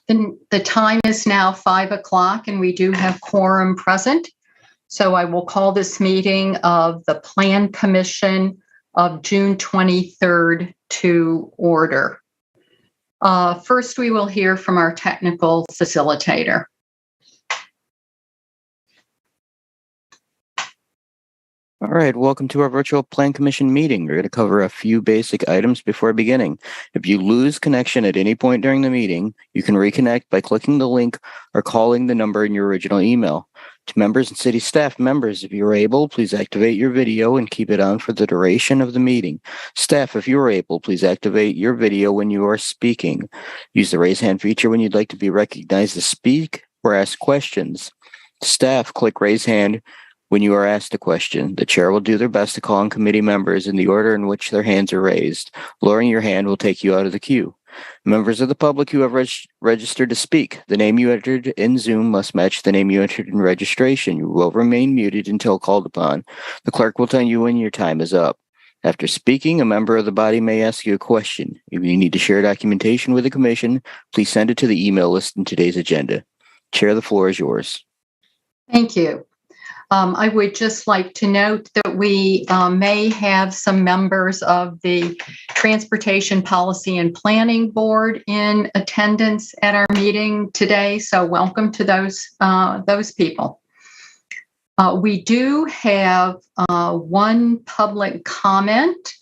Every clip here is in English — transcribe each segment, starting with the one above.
The time is now 5 o'clock and we do have quorum present. So I will call this meeting of the Plan Commission of June 23rd to order. First, we will hear from our technical facilitator. All right, welcome to our virtual Plan Commission meeting. We're going to cover a few basic items before beginning. If you lose connection at any point during the meeting, you can reconnect by clicking the link or calling the number in your original email. To members and city staff members, if you are able, please activate your video and keep it on for the duration of the meeting. Staff, if you are able, please activate your video when you are speaking. Use the raise hand feature when you'd like to be recognized to speak or ask questions. Staff, click raise hand when you are asked a question. The chair will do their best to call on committee members in the order in which their hands are raised. Lowering your hand will take you out of the queue. Members of the public who have registered to speak, the name you entered in Zoom must match the name you entered in registration. You will remain muted until called upon. The clerk will tell you when your time is up. After speaking, a member of the body may ask you a question. If you need to share documentation with the commission, please send it to the email list in today's agenda. Chair, the floor is yours. Thank you. I would just like to note that we may have some members of the Transportation Policy and Planning Board in attendance at our meeting today, so welcome to those people. We do have one public comment,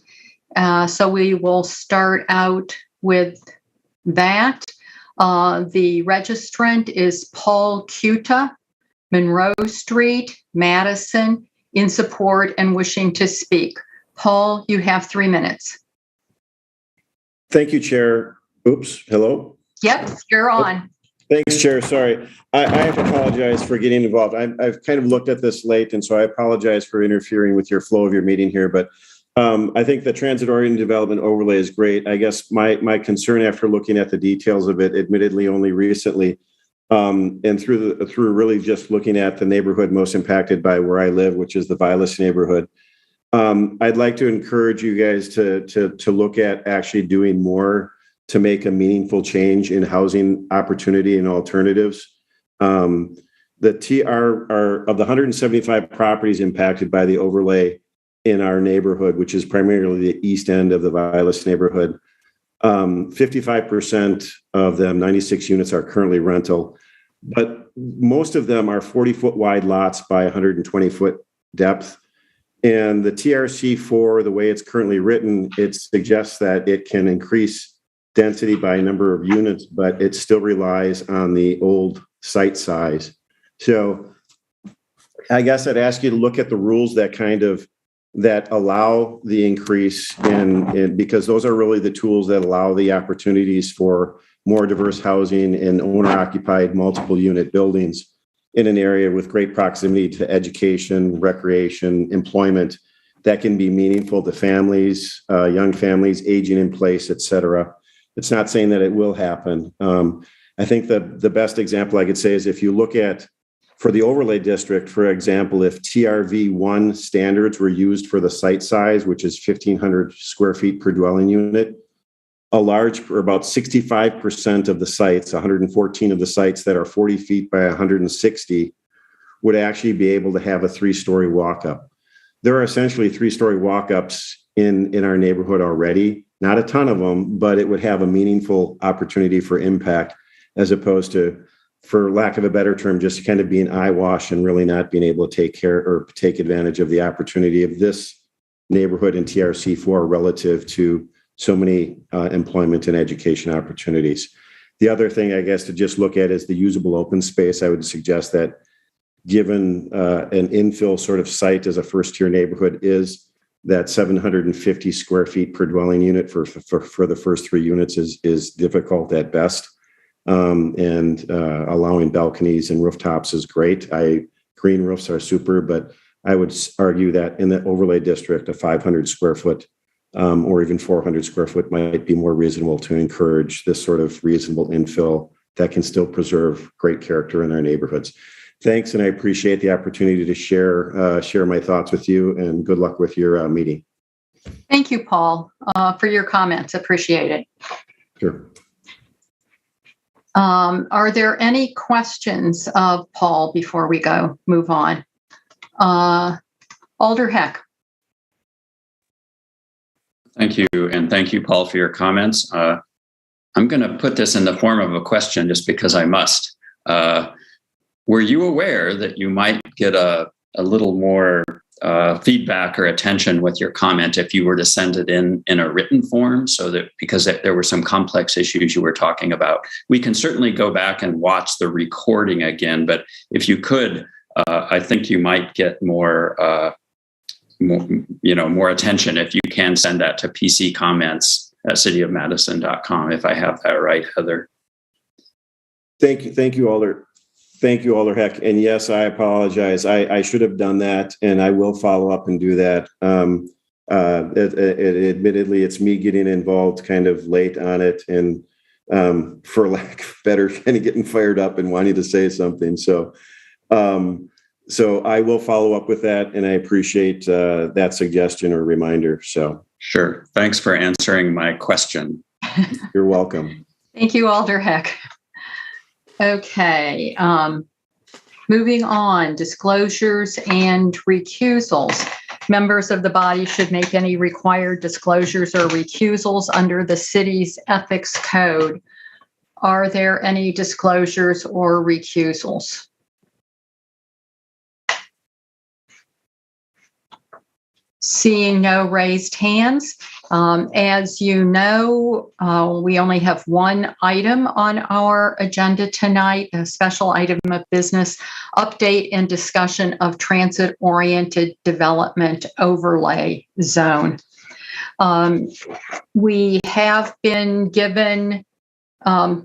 so we will start out with that. The registrant is Paul Cuta, Monroe Street, Madison, in support and wishing to speak. Paul, you have 3 minutes. Thank you, Chair. Oops, hello? Yep, you're on. Thanks, Chair. Sorry. I have to apologize for getting involved. I've kind of looked at this late, and so I apologize for interfering with your flow of your meeting here, but I think the transit-oriented development overlay is great. I guess my concern after looking at the details of it, admittedly only recently, and through really just looking at the neighborhood most impacted by where I live, which is the Vilas neighborhood, I'd like to encourage you guys to look at actually doing more to make a meaningful change in housing opportunity and alternatives. The TR of the 175 properties impacted by the overlay in our neighborhood, which is primarily the east end of the Vilas neighborhood, 55% of them, 96 units, are currently rental, but most of them are 40-foot wide lots by 120-foot depth. And the TRC4, the way it's currently written, it suggests that it can increase density by a number of units, but it still relies on the old site size. So I guess I'd ask you to look at the rules that allow the increase in, because those are really the tools that allow the opportunities for more diverse housing and owner-occupied multiple unit buildings in an area with great proximity to education, recreation, employment that can be meaningful to families, young families aging in place, et cetera. It's not saying that it will happen. I think the best example I could say is if you look at, for the overlay district, for example, if TRV1 standards were used for the site size, which is 1,500 square feet per dwelling unit, about 65% of the sites, 114 of the sites that are 40 feet by 160, would actually be able to have a 3-story walk-up. There are essentially 3-story walk-ups in our neighborhood already. Not a ton of them, but it would have a meaningful opportunity for impact, as opposed to, for lack of a better term, just kind of being eyewash and really not being able to take care or take advantage of the opportunity of this neighborhood in TRC4 relative to so many employment and education opportunities. The other thing, I guess, to just look at is the usable open space. I would suggest that given an infill sort of site as a first-tier neighborhood is that 750 square feet per dwelling unit for the first 3 units is difficult at best. And allowing balconies and rooftops is great. Green roofs are super, but I would argue that in the overlay district, a 500 square foot or even 400 square foot might be more reasonable to encourage this sort of reasonable infill that can still preserve great character in our neighborhoods. Thanks, and I appreciate the opportunity to share my thoughts with you, and good luck with your meeting. Thank you, Paul, for your comments. Appreciate it. Sure. Are there any questions of Paul before we move on? Alder Heck. Thank you. And thank you, Paul, for your comments. I'm going to put this in the form of a question just because I must. Were you aware that you might get a little more feedback or attention with your comment if you were to send it in a written form, so that because there were some complex issues you were talking about? We can certainly go back and watch the recording again, but if you could, I think you might get more attention if you can send that to pccomments@cityofmadison.com, if I have that right, Heather. Thank you, Alder. Thank you, Alder Heck. And yes, I apologize. I should have done that, and I will follow up and do that. Admittedly, it's me getting involved kind of late on it, and for lack of better, kind of getting fired up and wanting to say something. So I will follow up with that, and I appreciate that suggestion or reminder. So sure. Thanks for answering my question. You're welcome. Thank you, Alder Heck. Okay. Moving on, disclosures and recusals. Members of the body should make any required disclosures or recusals under the city's ethics code. Are there any disclosures or recusals? Seeing no raised hands. As you know, we only have one item on our agenda tonight, a special item of business, update and discussion of transit-oriented development overlay zone. We have been given a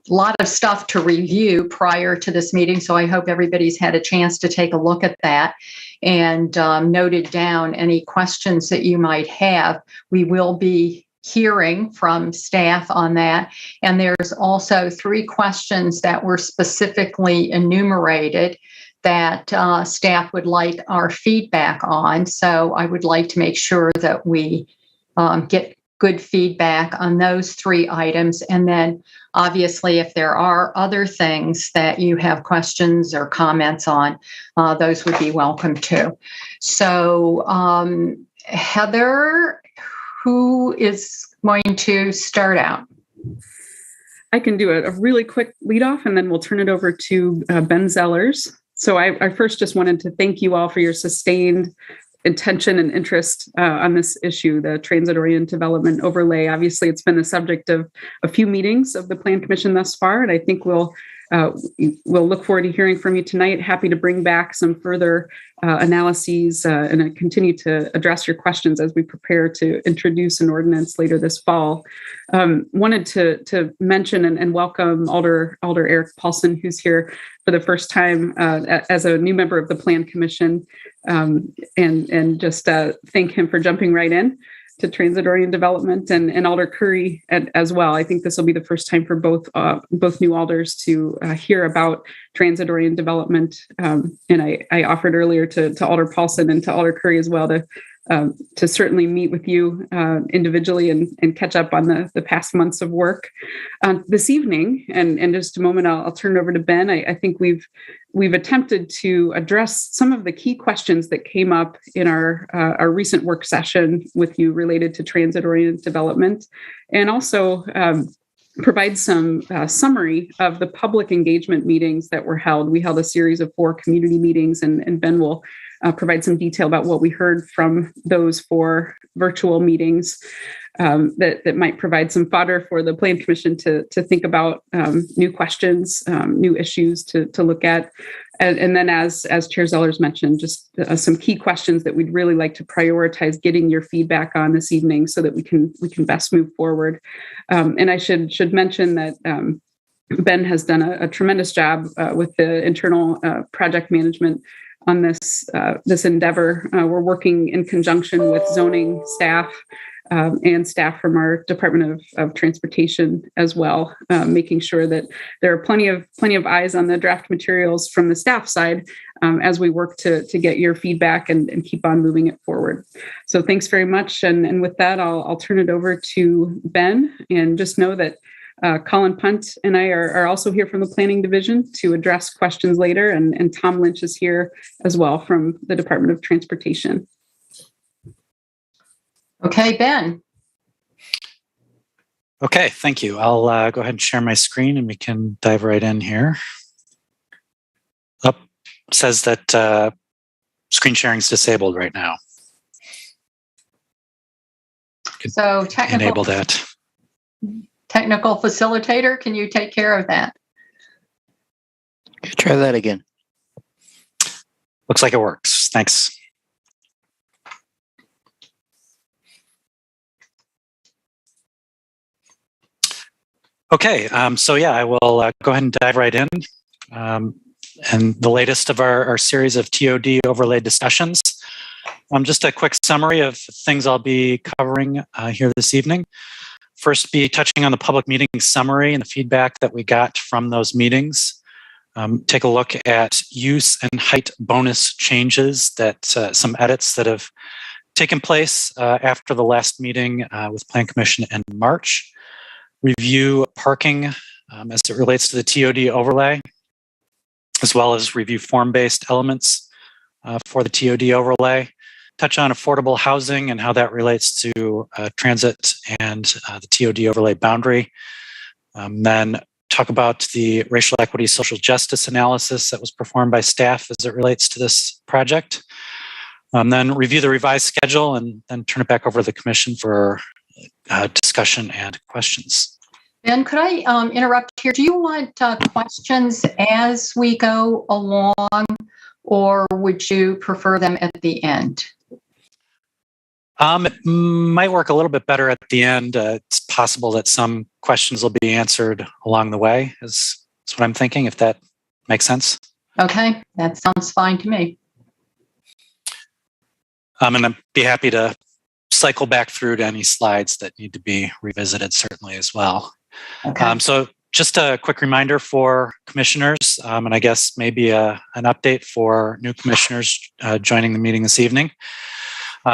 lot of stuff to review prior to this meeting, so I hope everybody's had a chance to take a look at that and noted down any questions that you might have. We will be hearing from staff on that. And there's also 3 questions that were specifically enumerated that staff would like our feedback on. So I would like to make sure that we get good feedback on those 3 items. And then obviously, if there are other things that you have questions or comments on, those would be welcome too. So Heather, who is going to start out? I can do a really quick lead off, and then we'll turn it over to Ben Zellers. So I first just wanted to thank you all for your sustained attention and interest on this issue, the transit-oriented development overlay. Obviously, it's been the subject of a few meetings of the Plan Commission thus far, and I think we'll look forward to hearing from you tonight. Happy to bring back some further analyses and continue to address your questions as we prepare to introduce an ordinance later this fall. Wanted to mention and welcome Alder Eric Paulson, who's here for the first time as a new member of the Plan Commission, and just thank him for jumping right in to transit-oriented development, and Alder Curry as well. I think this will be the first time for both new alders to hear about transit-oriented development. And I offered earlier to Alder Paulson and to Alder Curry as well to certainly meet with you individually and catch up on the past months of work. This evening, and in just a moment, I'll turn it over to Ben. I think we've attempted to address some of the key questions that came up in our recent work session with you related to transit-oriented development, and also provide some summary of the public engagement meetings that were held. We held a series of 4 community meetings, and Ben will provide some detail about what we heard from those 4 virtual meetings that might provide some fodder for the Plan Commission to think about new questions, new issues to look at. And then as Chair Zellers mentioned, just some key questions that we'd really like to prioritize getting your feedback on this evening so that we can best move forward. And I should mention that Ben has done a tremendous job with the internal project management on this endeavor. We're working in conjunction with zoning staff and staff from our Department of Transportation as well, making sure that there are plenty of eyes on the draft materials from the staff side as we work to get your feedback and keep on moving it forward. So thanks very much. And with that, I'll turn it over to Ben, and just know that Colin Punt and I are also here from the Planning Division to address questions later, and Tom Lynch is here as well from the Department of Transportation. Okay, Ben. Okay, thank you. I'll go ahead and share my screen and we can dive right in here. Up says that screen sharing is disabled right now. So Enable that. technical facilitator, can you take care of that? Try that again. Looks like it works. Thanks. Okay, so yeah, I will go ahead and dive right in. And the latest of our series of TOD overlay discussions. Just a quick summary of things I'll be covering here this evening. First, be touching on the public meeting summary and the feedback that we got from those meetings. Take a look at use and height bonus changes, that some edits that have taken place after the last meeting with Plan Commission in March. Review parking as it relates to the TOD overlay, as well as review form-based elements for the TOD overlay. Touch on affordable housing and how that relates to transit and the TOD overlay boundary. Then talk about the racial equity social justice analysis that was performed by staff as it relates to this project. Then review the revised schedule and then turn it back over to the commission for discussion and questions. Ben, could I interrupt here? Do you want questions as we go along, or would you prefer them at the end? It might work a little bit better at the end. It's possible that some questions will be answered along the way, is what I'm thinking, if that makes sense. Okay, that sounds fine to me. And I'd be happy to cycle back through to any slides that need to be revisited, certainly, as well. Okay. So just a quick reminder for commissioners, and I guess maybe an update for new commissioners joining the meeting this evening.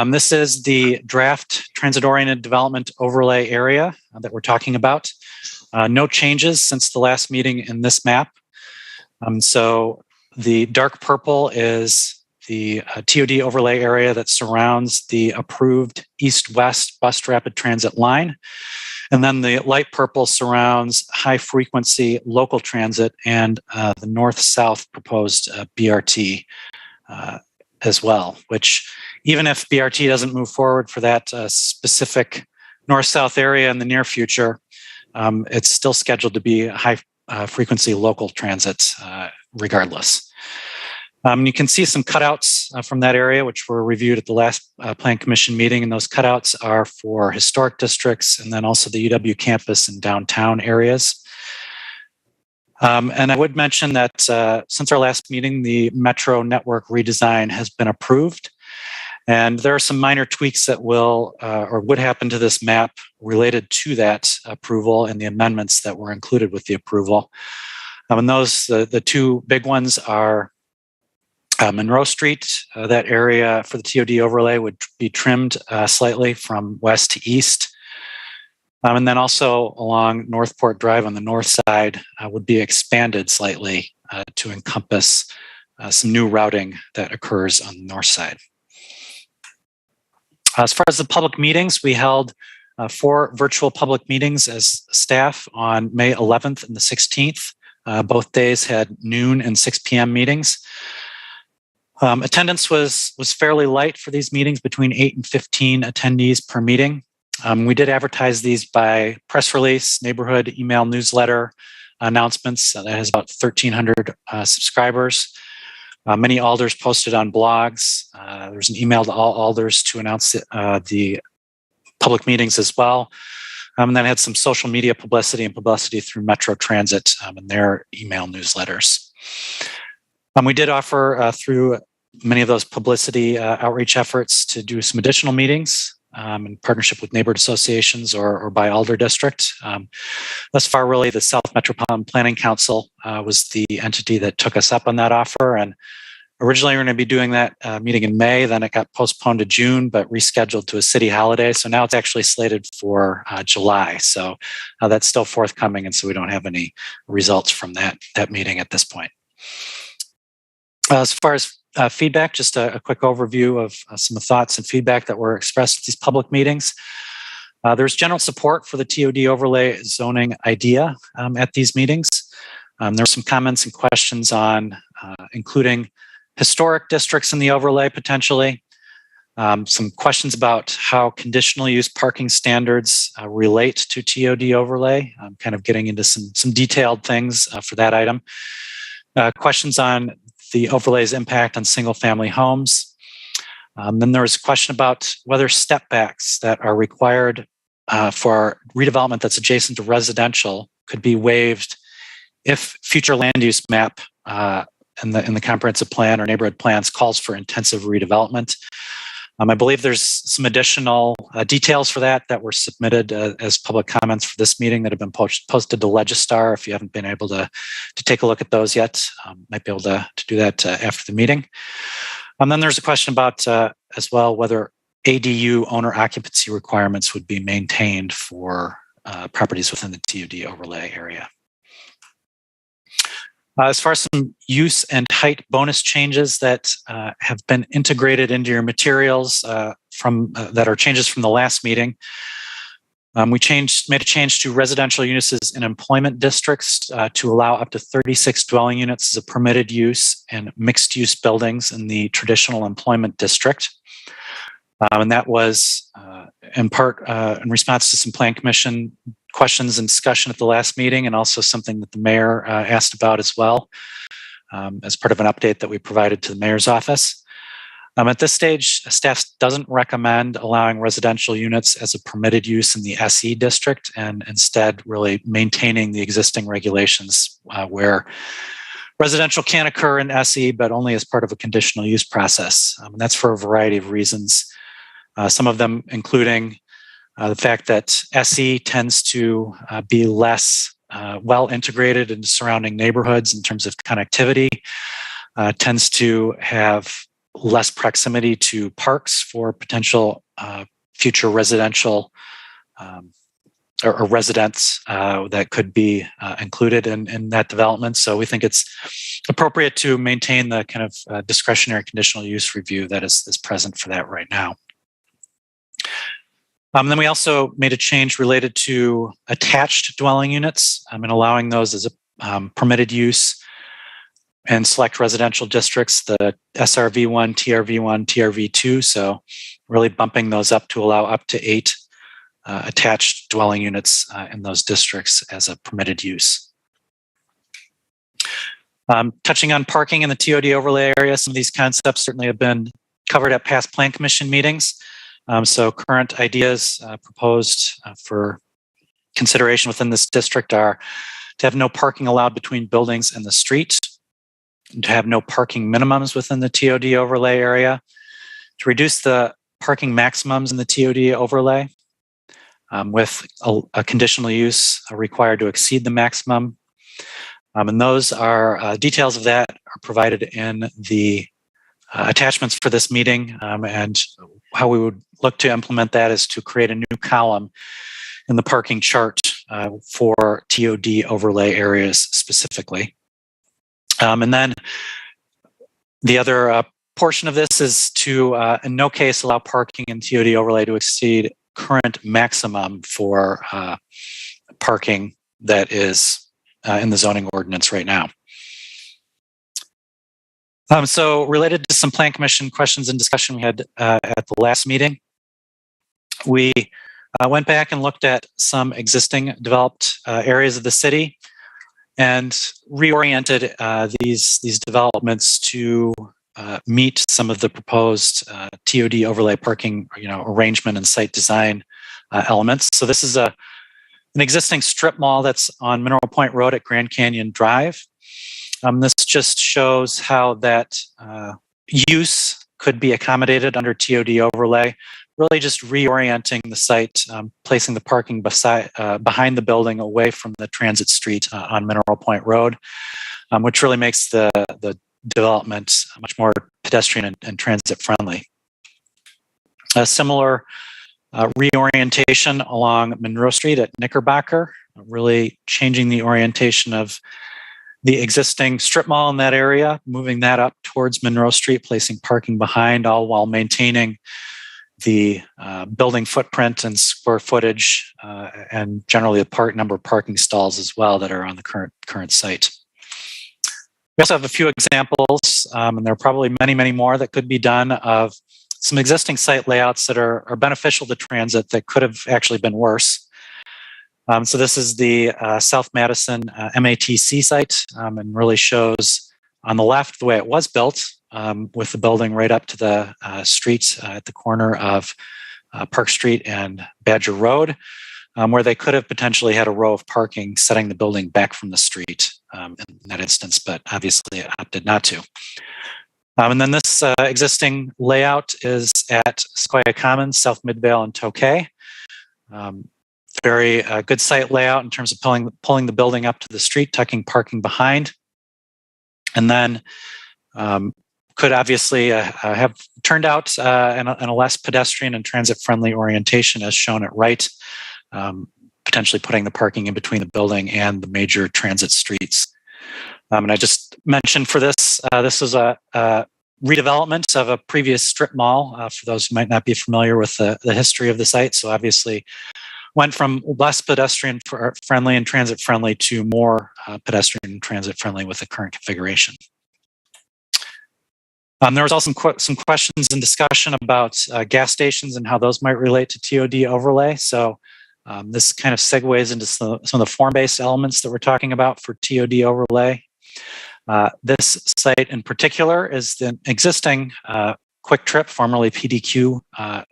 This is the draft transit-oriented development overlay area that we're talking about. No changes since the last meeting in this map. So the dark purple is the TOD overlay area that surrounds the approved east-west bus rapid transit line. And then the light purple surrounds high-frequency local transit and the north-south proposed BRT as well, which even if BRT doesn't move forward for that specific north-south area in the near future, it's still scheduled to be high-frequency local transit regardless. You can see some cutouts from that area, which were reviewed at the last Plan Commission meeting, and those cutouts are for historic districts and then also the UW campus and downtown areas. And I would mention that since our last meeting, the Metro network redesign has been approved, and there are some minor tweaks that will or would happen to this map related to that approval and the amendments that were included with the approval. And those, the two big ones are Monroe Street. That area for the TOD overlay would be trimmed slightly from west to east. And then also along Northport Drive on the north side would be expanded slightly to encompass some new routing that occurs on the north side. As far as the public meetings, we held 4 virtual public meetings as staff on May 11th and the 16th. Both days had noon and 6 p.m. meetings. Attendance was fairly light for these meetings, between 8 and 15 attendees per meeting. We did advertise these by press release, neighborhood email newsletter announcements. That has about 1,300 subscribers. Many alders posted on blogs. There was an email to all alders to announce the public meetings as well. And then had some social media publicity and publicity through Metro Transit and their email newsletters. We did offer through many of those publicity outreach efforts to do some additional meetings in partnership with neighborhood associations or by alder district. Thus far, really, the South Metropolitan Planning Council was the entity that took us up on that offer, and Originally, we were going to be doing that meeting in May, then it got postponed to June, but rescheduled to a city holiday. So now it's actually slated for July. So that's still forthcoming, and so we don't have any results from that meeting at this point. As far as feedback, just a quick overview of some thoughts and feedback that were expressed at these public meetings. There's general support for the TOD overlay zoning idea at these meetings. There were some comments and questions on including historic districts in the overlay potentially. Some questions about how conditional use parking standards relate to TOD overlay. I'm kind of getting into some detailed things for that item. Questions on the overlay's impact on single family homes. Then there was a question about whether step backs that are required for redevelopment that's adjacent to residential could be waived if future land use map in the comprehensive plan or neighborhood plans calls for intensive redevelopment. I believe there's some additional details for that were submitted as public comments for this meeting that have been posted to Legistar. If you haven't been able to take a look at those yet, might be able to do that after the meeting. And then there's a question about as well whether ADU owner occupancy requirements would be maintained for properties within the TOD overlay area. As far as some use and height bonus changes that have been integrated into your materials that are changes from the last meeting, we made a change to residential uses in employment districts to allow up to 36 dwelling units as a permitted use in mixed use buildings in the traditional employment district. And that was in part in response to some Plan Commission questions and discussion at the last meeting, and also something that the mayor asked about as well as part of an update that we provided to the mayor's office. At this stage, staff doesn't recommend allowing residential units as a permitted use in the SE district, and instead really maintaining the existing regulations where residential can occur in SE, but only as part of a conditional use process. And that's for a variety of reasons. Some of them including the fact that SE tends to be less well integrated into surrounding neighborhoods in terms of connectivity, tends to have less proximity to parks for potential future residential or residents that could be included in that development. So we think it's appropriate to maintain the kind of discretionary conditional use review that is present for that right now. Then we also made a change related to attached dwelling units and allowing those as a permitted use in select residential districts, the SRV1, TRV1, TRV2. So really bumping those up to allow up to 8 attached dwelling units in those districts as a permitted use. Touching on parking in the TOD overlay area, some of these concepts certainly have been covered at past Plan Commission meetings. So current ideas proposed for consideration within this district are to have no parking allowed between buildings and the street, to have no parking minimums within the TOD overlay area, to reduce the parking maximums in the TOD overlay with a conditional use required to exceed the maximum. And those are details of that are provided in the attachments for this meeting, and how we would look to implement that is to create a new column in the parking chart for TOD overlay areas specifically. And then the other portion of this is to, in no case, allow parking in TOD overlay to exceed current maximum for parking that is in the zoning ordinance right now. So related to some Plan Commission questions and discussion we had at the last meeting, we went back and looked at some existing developed areas of the city and reoriented these developments to meet some of the proposed TOD overlay parking, arrangement and site design elements. So this is an existing strip mall that's on Mineral Point Road at Grand Canyon Drive. This just shows how that use could be accommodated under TOD overlay, really just reorienting the site, placing the parking behind the building away from the transit street on Mineral Point Road, which really makes the development, much more pedestrian and transit friendly. A similar reorientation along Monroe Street at Knickerbocker, really changing the orientation of the existing strip mall in that area, moving that up towards Monroe Street, placing parking behind, all while maintaining the building footprint and square footage, and generally the number of parking stalls as well that are on the current site. We also have a few examples, and there are probably many, many more that could be done, of some existing site layouts that are beneficial to transit that could have actually been worse. So this is the South Madison MATC site, and really shows on the left the way it was built, with the building right up to the street at the corner of Park Street and Badger Road, where they could have potentially had a row of parking setting the building back from the street in that instance, but obviously opted not to. And then this existing layout is at Sequoia Commons, South Midvale, and Tokay. Very good site layout in terms of pulling the building up to the street, tucking parking behind. And then could obviously have turned out in a less pedestrian and transit-friendly orientation as shown at right, potentially putting the parking in between the building and the major transit streets. And I just mentioned for this, this is a redevelopment of a previous strip mall, for those who might not be familiar with the history of the site. So obviously went from less pedestrian friendly and transit friendly to more pedestrian and transit friendly with the current configuration. There was also some questions and discussion about gas stations and how those might relate to TOD overlay. So this kind of segues into some of the form-based elements that we're talking about for TOD overlay. This site in particular is the existing Quick Trip, formerly PDQ,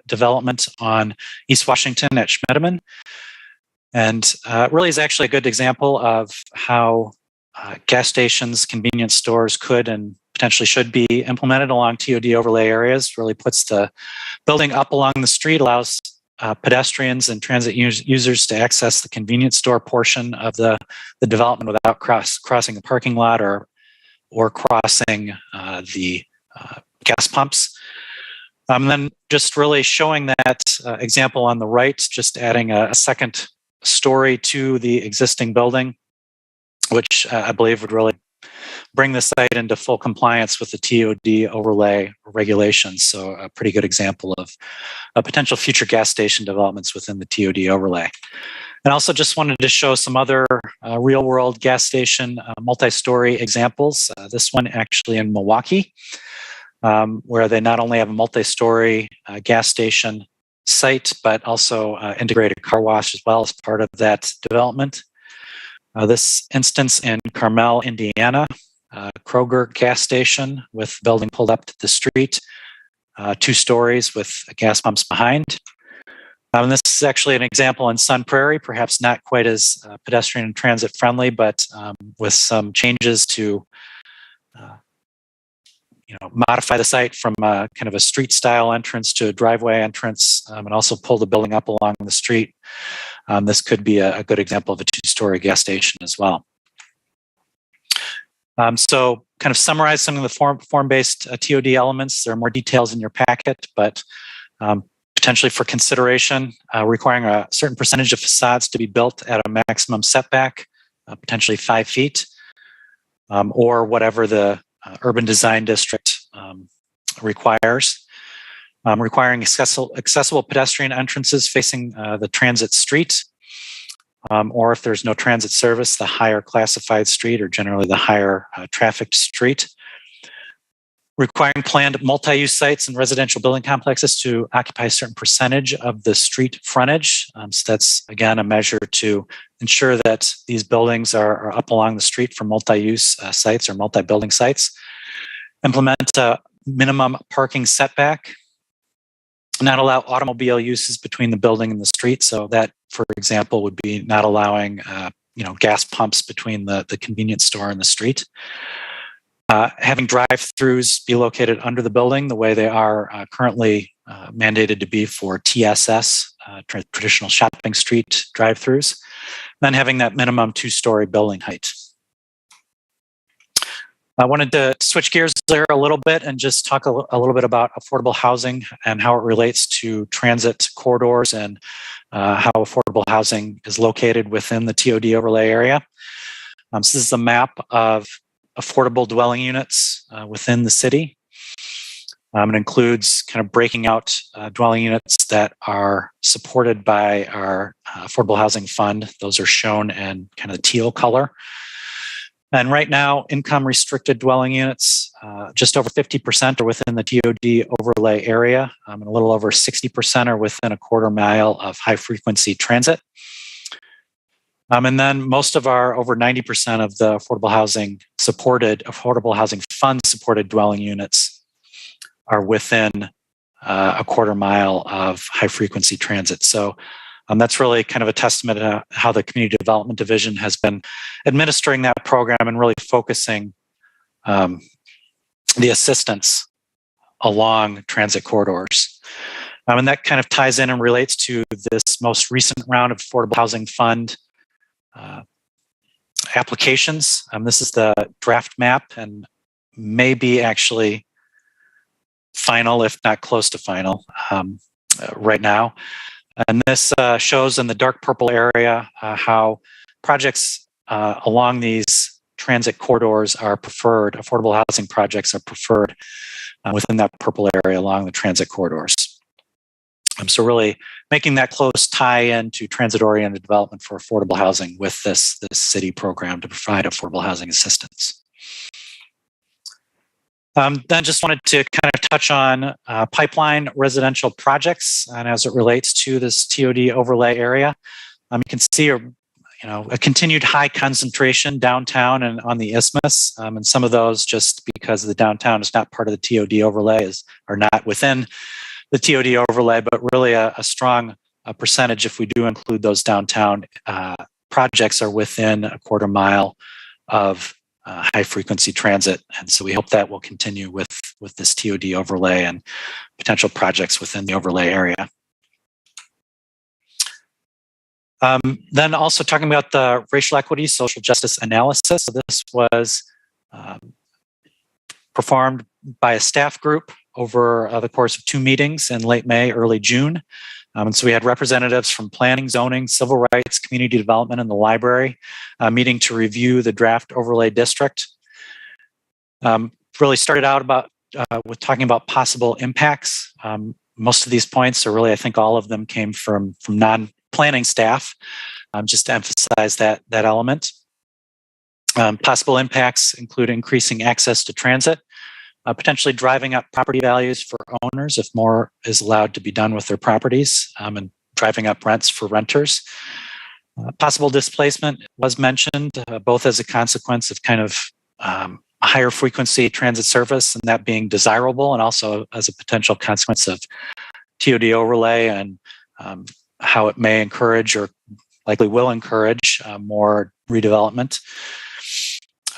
development on East Washington at Schmiedemann. And really is actually a good example of how gas stations, convenience stores could and potentially should be implemented along TOD overlay areas. Really puts the building up along the street, allows pedestrians and transit users to access the convenience store portion of the development without crossing the parking lot or crossing the gas pumps. And then just really showing that example on the right, just adding a second story to the existing building, which I believe would really bring the site into full compliance with the TOD overlay regulations. So a pretty good example of potential future gas station developments within the TOD overlay. And also just wanted to show some other real world gas station multi-story examples. This one actually in Milwaukee, where they not only have a multi-story gas station site, but also integrated car wash as well as part of that development. This instance in Carmel, Indiana, Kroger gas station with building pulled up to the street, 2 stories with gas pumps behind. And this is actually an example in Sun Prairie, perhaps not quite as pedestrian and transit friendly, but with some changes to modify the site from kind of a street style entrance to a driveway entrance, and also pull the building up along the street. This could be a good example of a 2-story gas station as well. So kind of summarize some of the form-based TOD elements. There are more details in your packet, but potentially for consideration, requiring a certain percentage of facades to be built at a maximum setback, potentially 5 feet, or whatever the urban design district requires. Requiring accessible pedestrian entrances facing the transit street, or if there's no transit service, the higher classified street or generally the higher trafficked street. Requiring planned multi-use sites and residential building complexes to occupy a certain percentage of the street frontage. So that's, again, a measure to ensure that these buildings are up along the street for multi-use sites or multi-building sites. Implement a minimum parking setback. Not allow automobile uses between the building and the street. So that, for example, would be not allowing gas pumps between the convenience store and the street. Having drive-throughs be located under the building the way they are currently mandated to be for TSS, traditional shopping street drive-throughs. Then having that minimum 2-story building height. I wanted to switch gears there a little bit and just talk a little bit about affordable housing and how it relates to transit corridors and how affordable housing is located within the TOD overlay area. So this is a map of affordable dwelling units within the city. It includes kind of breaking out dwelling units that are supported by our Affordable Housing Fund. Those are shown in kind of the teal color. And right now, income restricted dwelling units, just over 50% are within the TOD overlay area, and a little over 60% are within a quarter mile of high frequency transit. And then most of our over 90% of the Affordable Housing Fund supported dwelling units are within a quarter mile of high frequency transit. So that's really kind of a testament to how the Community Development Division has been administering that program and really focusing the assistance along transit corridors. And that kind of ties in and relates to this most recent round of Affordable Housing Fund applications. This is the draft map and may be actually final, if not close to final, right now. And this shows in the dark purple area how projects along these transit corridors are preferred, affordable housing projects are preferred within that purple area along the transit corridors. So really making that close tie-in to transit-oriented development for affordable housing with this city program to provide affordable housing assistance. Then just wanted to kind of touch on pipeline residential projects and as it relates to this TOD overlay area. You can see a continued high concentration downtown and on the isthmus, and some of those just because the downtown is not part of the TOD overlay are not within the TOD overlay, but really a strong percentage, if we do include those downtown projects, are within a quarter mile of high frequency transit. And so we hope that will continue with this TOD overlay and potential projects within the overlay area. Then also talking about the racial equity, social justice analysis. So this was performed by a staff group over the course of 2 meetings in late May, early June. And so we had representatives from planning, zoning, civil rights, community development, and the library meeting to review the draft overlay district. Really started out with talking about possible impacts. Most of these points, or really I think all of them, came from non-planning staff, just to emphasize that element. Possible impacts include increasing access to transit, potentially driving up property values for owners if more is allowed to be done with their properties, and driving up rents for renters. Possible displacement was mentioned, both as a consequence of kind of higher frequency transit service and that being desirable, and also as a potential consequence of TOD overlay and how it may encourage or likely will encourage more redevelopment.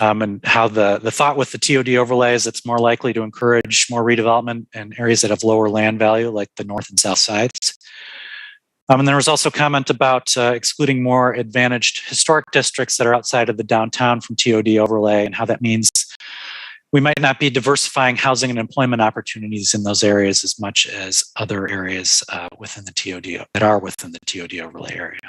And how the thought with the TOD overlay is it's more likely to encourage more redevelopment in areas that have lower land value, like the north and south sides. And there was also comment about excluding more advantaged historic districts that are outside of the downtown from TOD overlay, and how that means we might not be diversifying housing and employment opportunities in those areas as much as other areas within the TOD that are within the TOD overlay area.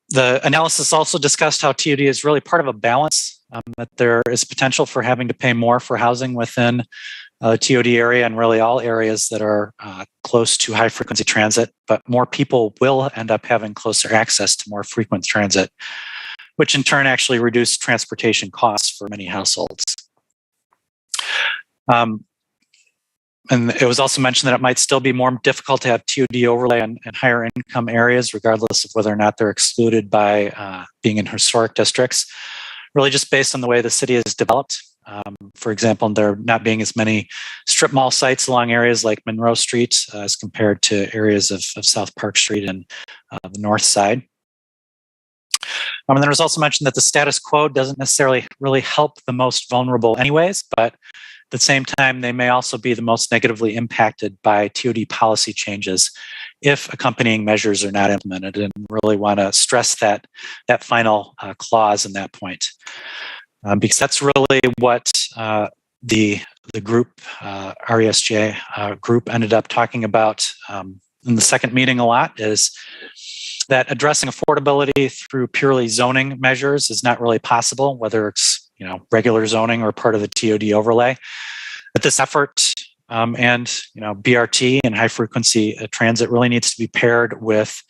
The analysis also discussed how TOD is really part of a balance, that there is potential for having to pay more for housing within the TOD area and really all areas that are close to high frequency transit, but more people will end up having closer access to more frequent transit, which in turn actually reduce transportation costs for many households. And it was also mentioned that it might still be more difficult to have TOD overlay in higher income areas, regardless of whether or not they're excluded by being in historic districts, really just based on the way the city is developed. For example, there not being as many strip mall sites along areas like Monroe Street as compared to areas of South Park Street and the north side. And there was also mentioned that the status quo doesn't necessarily really help the most vulnerable anyways, but at the same time, they may also be the most negatively impacted by TOD policy changes if accompanying measures are not implemented, and really want to stress that final clause in that point, because that's really what the group, RESJ group, ended up talking about in the second meeting a lot, is that addressing affordability through purely zoning measures is not really possible, whether it's regular zoning or part of the TOD overlay. That this effort and BRT and high frequency transit really needs to be paired with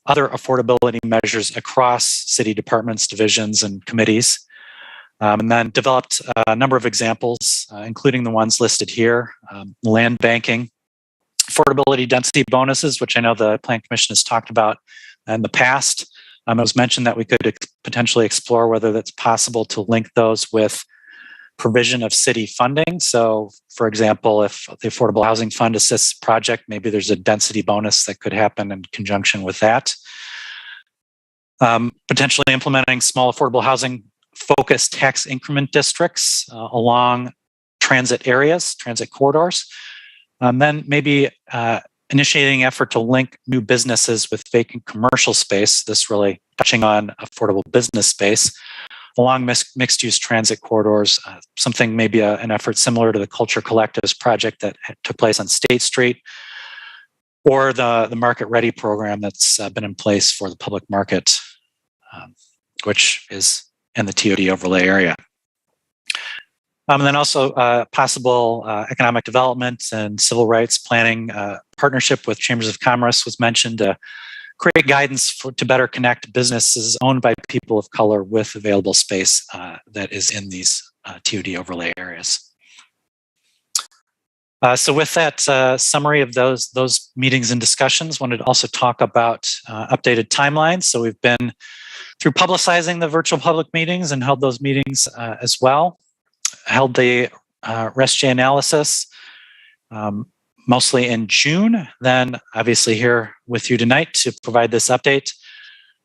other affordability measures across city departments, divisions, and committees. And then developed a number of examples, including the ones listed here: land banking, affordability density bonuses, which I know the Plan Commission has talked about in the past. It was mentioned that we could potentially explore whether that's possible to link those with provision of city funding. So, for example, if the Affordable Housing Fund assists a project, maybe there's a density bonus that could happen in conjunction with that. Potentially implementing small affordable housing focused tax increment districts along transit areas, transit corridors. Then maybe initiating effort to link new businesses with vacant commercial space, this really touching on affordable business space, along mixed-use transit corridors, something maybe an effort similar to the Culture Collectives project that took place on State Street, or the Market Ready program that's been in place for the public market, which is in the TOD overlay area. And then also possible economic development and civil rights planning partnership with Chambers of Commerce was mentioned to create guidance to better connect businesses owned by people of color with available space that is in these TOD overlay areas. So with that summary of those meetings and discussions, wanted to also talk about updated timelines. So we've been through publicizing the virtual public meetings and held those meetings as well. Held the RESJ analysis mostly in June, then obviously here with you tonight to provide this update.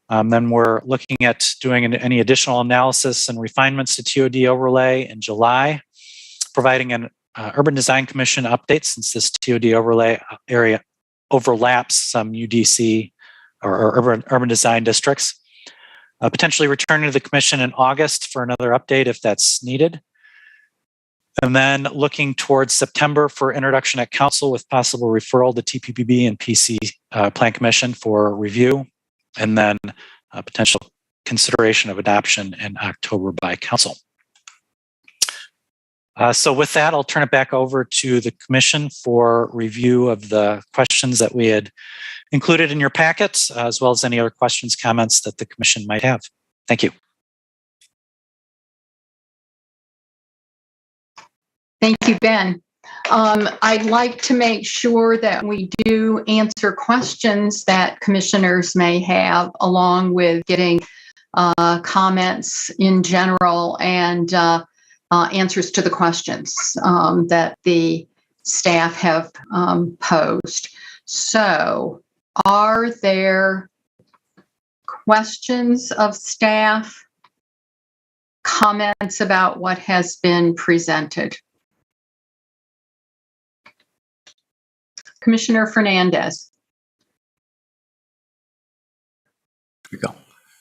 Then we're looking at doing any additional analysis and refinements to TOD overlay in July, providing an Urban Design Commission update since this TOD overlay area overlaps some UDC or urban design districts. Potentially returning to the Commission in August for another update if that's needed. And then looking towards September for introduction at Council with possible referral to TPPB and PC Plan Commission for review, and then potential consideration of adoption in October by Council. So with that, I'll turn it back over to the Commission for review of the questions that we had included in your packets, as well as any other questions, comments that the Commission might have. Thank you. Thank you, Ben. I'd like to make sure that we do answer questions that commissioners may have, along with getting comments in general and answers to the questions that the staff have posed. So, are there questions of staff, comments about what has been presented? Commissioner Fernandez. Here we go.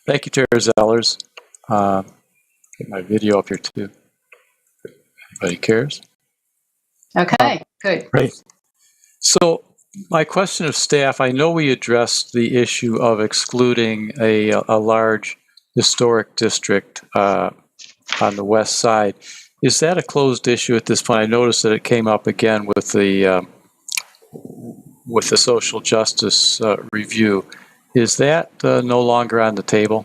Thank you, Chair Zellers. Get my video up here too. Anybody cares? Okay, good. Great. So my question of staff, I know we addressed the issue of excluding a large historic district on the west side. Is that a closed issue at this point? I noticed that it came up again with the social justice review. Is that no longer on the table?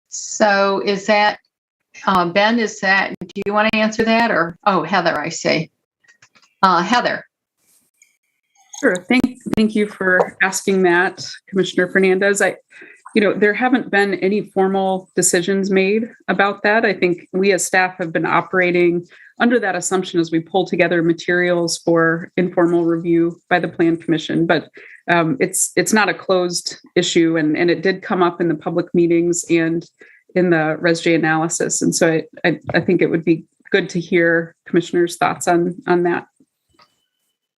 So is that, Ben, do you want to answer that, or, oh, Heather, I see. Heather. Sure. Thank you for asking that, Commissioner Fernandez. There haven't been any formal decisions made about that. I think we as staff have been operating under that assumption as we pull together materials for informal review by the Plan Commission. But it's not a closed issue, and it did come up in the public meetings and in the RESJ analysis. And so I think it would be good to hear commissioners' thoughts on that.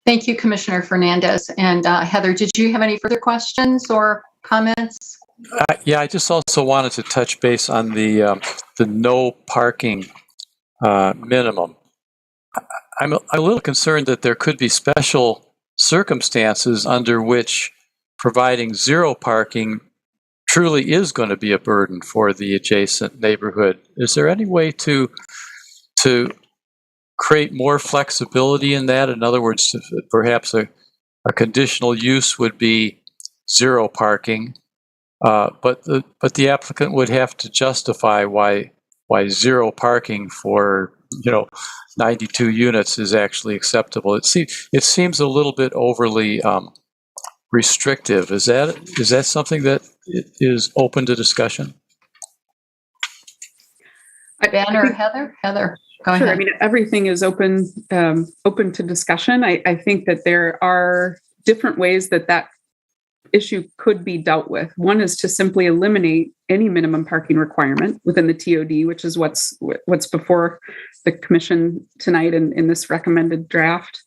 Thank you, Commissioner Fernandez. And Heather, did you have any further questions or comments? Yeah, I just also wanted to touch base on the no parking minimum. I'm a little concerned that there could be special circumstances under which providing zero parking truly is going to be a burden for the adjacent neighborhood. Is there any way to create more flexibility in that? In other words, perhaps a conditional use would be zero parking, but the applicant would have to justify why zero parking for 92 units is actually acceptable. It seems a little bit overly restrictive. Is that something that is open to discussion? Ben or Heather? Heather, go ahead. Sure. I mean, everything is open to discussion. I think that there are different ways that issue could be dealt with. One is to simply eliminate any minimum parking requirement within the TOD, which is what's before the commission tonight in this recommended draft.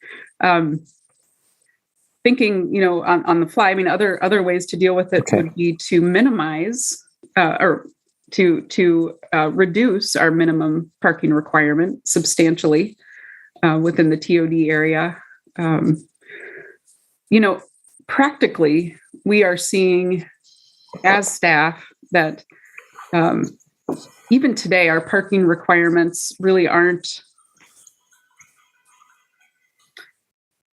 Thinking, on the fly, I mean, other ways to deal with it would be to minimize or to reduce our minimum parking requirement substantially within the TOD area. Practically, we are seeing as staff that even today, our parking requirements really aren't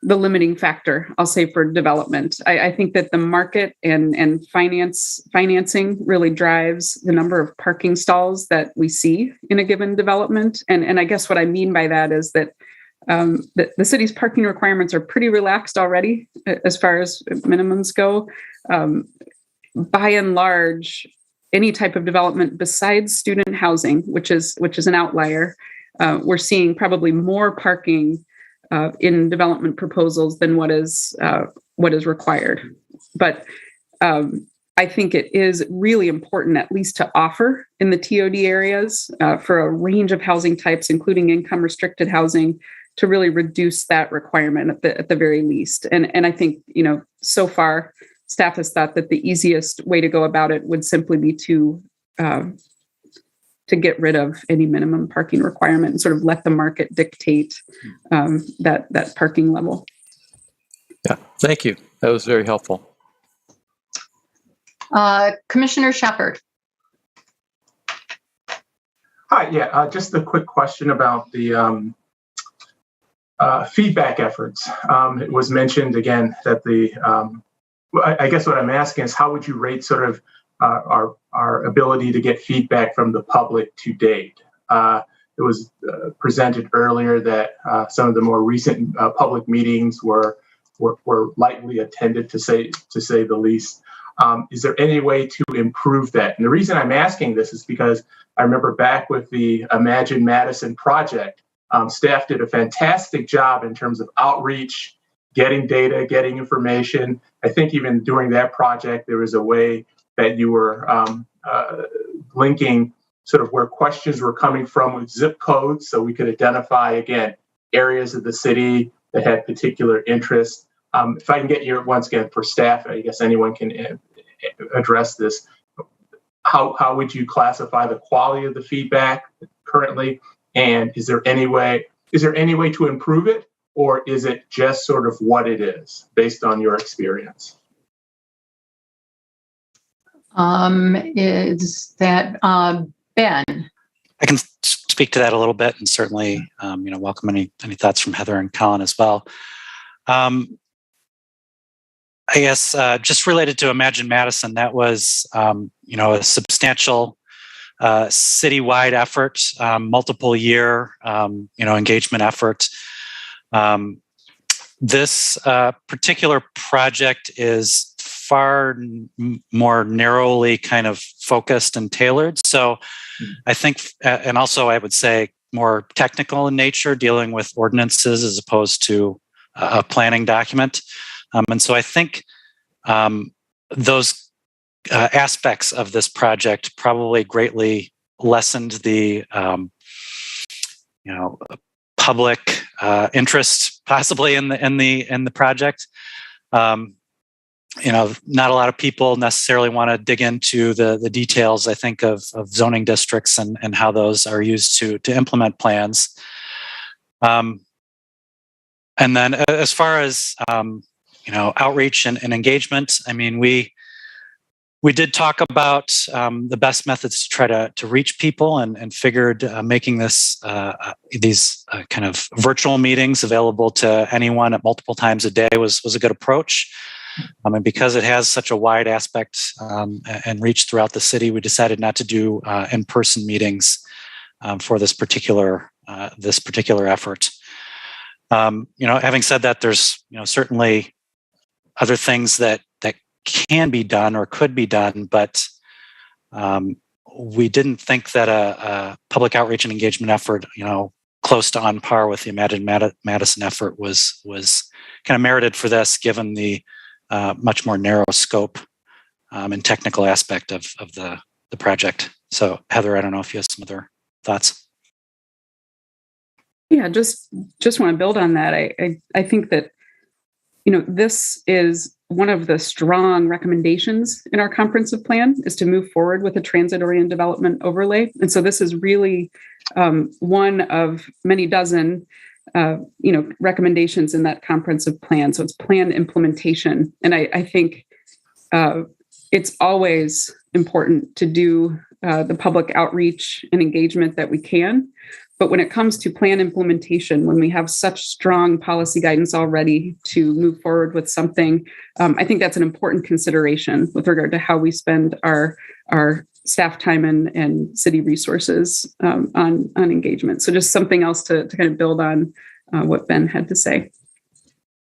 the limiting factor, I'll say, for development. I think that the market and financing really drives the number of parking stalls that we see in a given development. And I guess what I mean by that is that the city's parking requirements are pretty relaxed already as far as minimums go. By and large, any type of development besides student housing, which is an outlier, we're seeing probably more parking in development proposals than what is required. But I think it is really important, at least to offer in the TOD areas for a range of housing types, including income restricted housing, to really reduce that requirement at the very least. And I think, so far, staff has thought that the easiest way to go about it would simply be to get rid of any minimum parking requirement and sort of let the market dictate that parking level. Yeah, thank you. That was very helpful. Commissioner Shepherd. Hi, yeah, just a quick question about the feedback efforts. It was mentioned again that I guess what I'm asking is, how would you rate sort of our ability to get feedback from the public to date? It was presented earlier that some of the more recent public meetings were lightly attended, to say the least. Is there any way to improve that? And the reason I'm asking this is because I remember back with the Imagine Madison project, staff did a fantastic job in terms of outreach, getting data, getting information. I think even during that project, there was a way that you were linking sort of where questions were coming from with zip codes, so we could identify, again, areas of the city that had particular interest. If I can get your, once again, for staff, I guess anyone can address this. How would you classify the quality of the feedback currently? And is there any way to improve it, or is it just sort of what it is based on your experience? Is that Ben? I can speak to that a little bit, and certainly, welcome any thoughts from Heather and Colin as well. I guess just related to Imagine Madison, that was a substantial citywide effort, multiple year engagement effort. This particular project is far more narrowly kind of focused and tailored. So I think, and also I would say more technical in nature, dealing with ordinances as opposed to a planning document. And so I think those aspects of this project probably greatly lessened the public interest possibly in the project. Not a lot of people necessarily want to dig into the details, I think, of zoning districts and how those are used to implement plans. And then as far as, outreach and engagement, I mean, we did talk about the best methods to try to reach people and figured making these kind of virtual meetings available to anyone at multiple times a day was a good approach. And because it has such a wide aspect and reach throughout the city, we decided not to do in-person meetings for this particular effort. Having said that, there's certainly other things that can be done or could be done, but we didn't think that a public outreach and engagement effort, close to on par with the Imagine Madison effort was kind of merited for this, given the much more narrow scope and technical aspect of the project. So Heather, I don't know if you have some other thoughts. Yeah, just want to build on that. I think that, this is one of the strong recommendations in our comprehensive plan is to move forward with a transit-oriented development overlay. And so this is really one of many dozen recommendations in that comprehensive plan. So it's plan implementation. And I think it's always important to do the public outreach and engagement that we can. But when it comes to plan implementation, when we have such strong policy guidance already to move forward with something, I think that's an important consideration with regard to how we spend our staff time and city resources on engagement. So just something else to kind of build on what Ben had to say.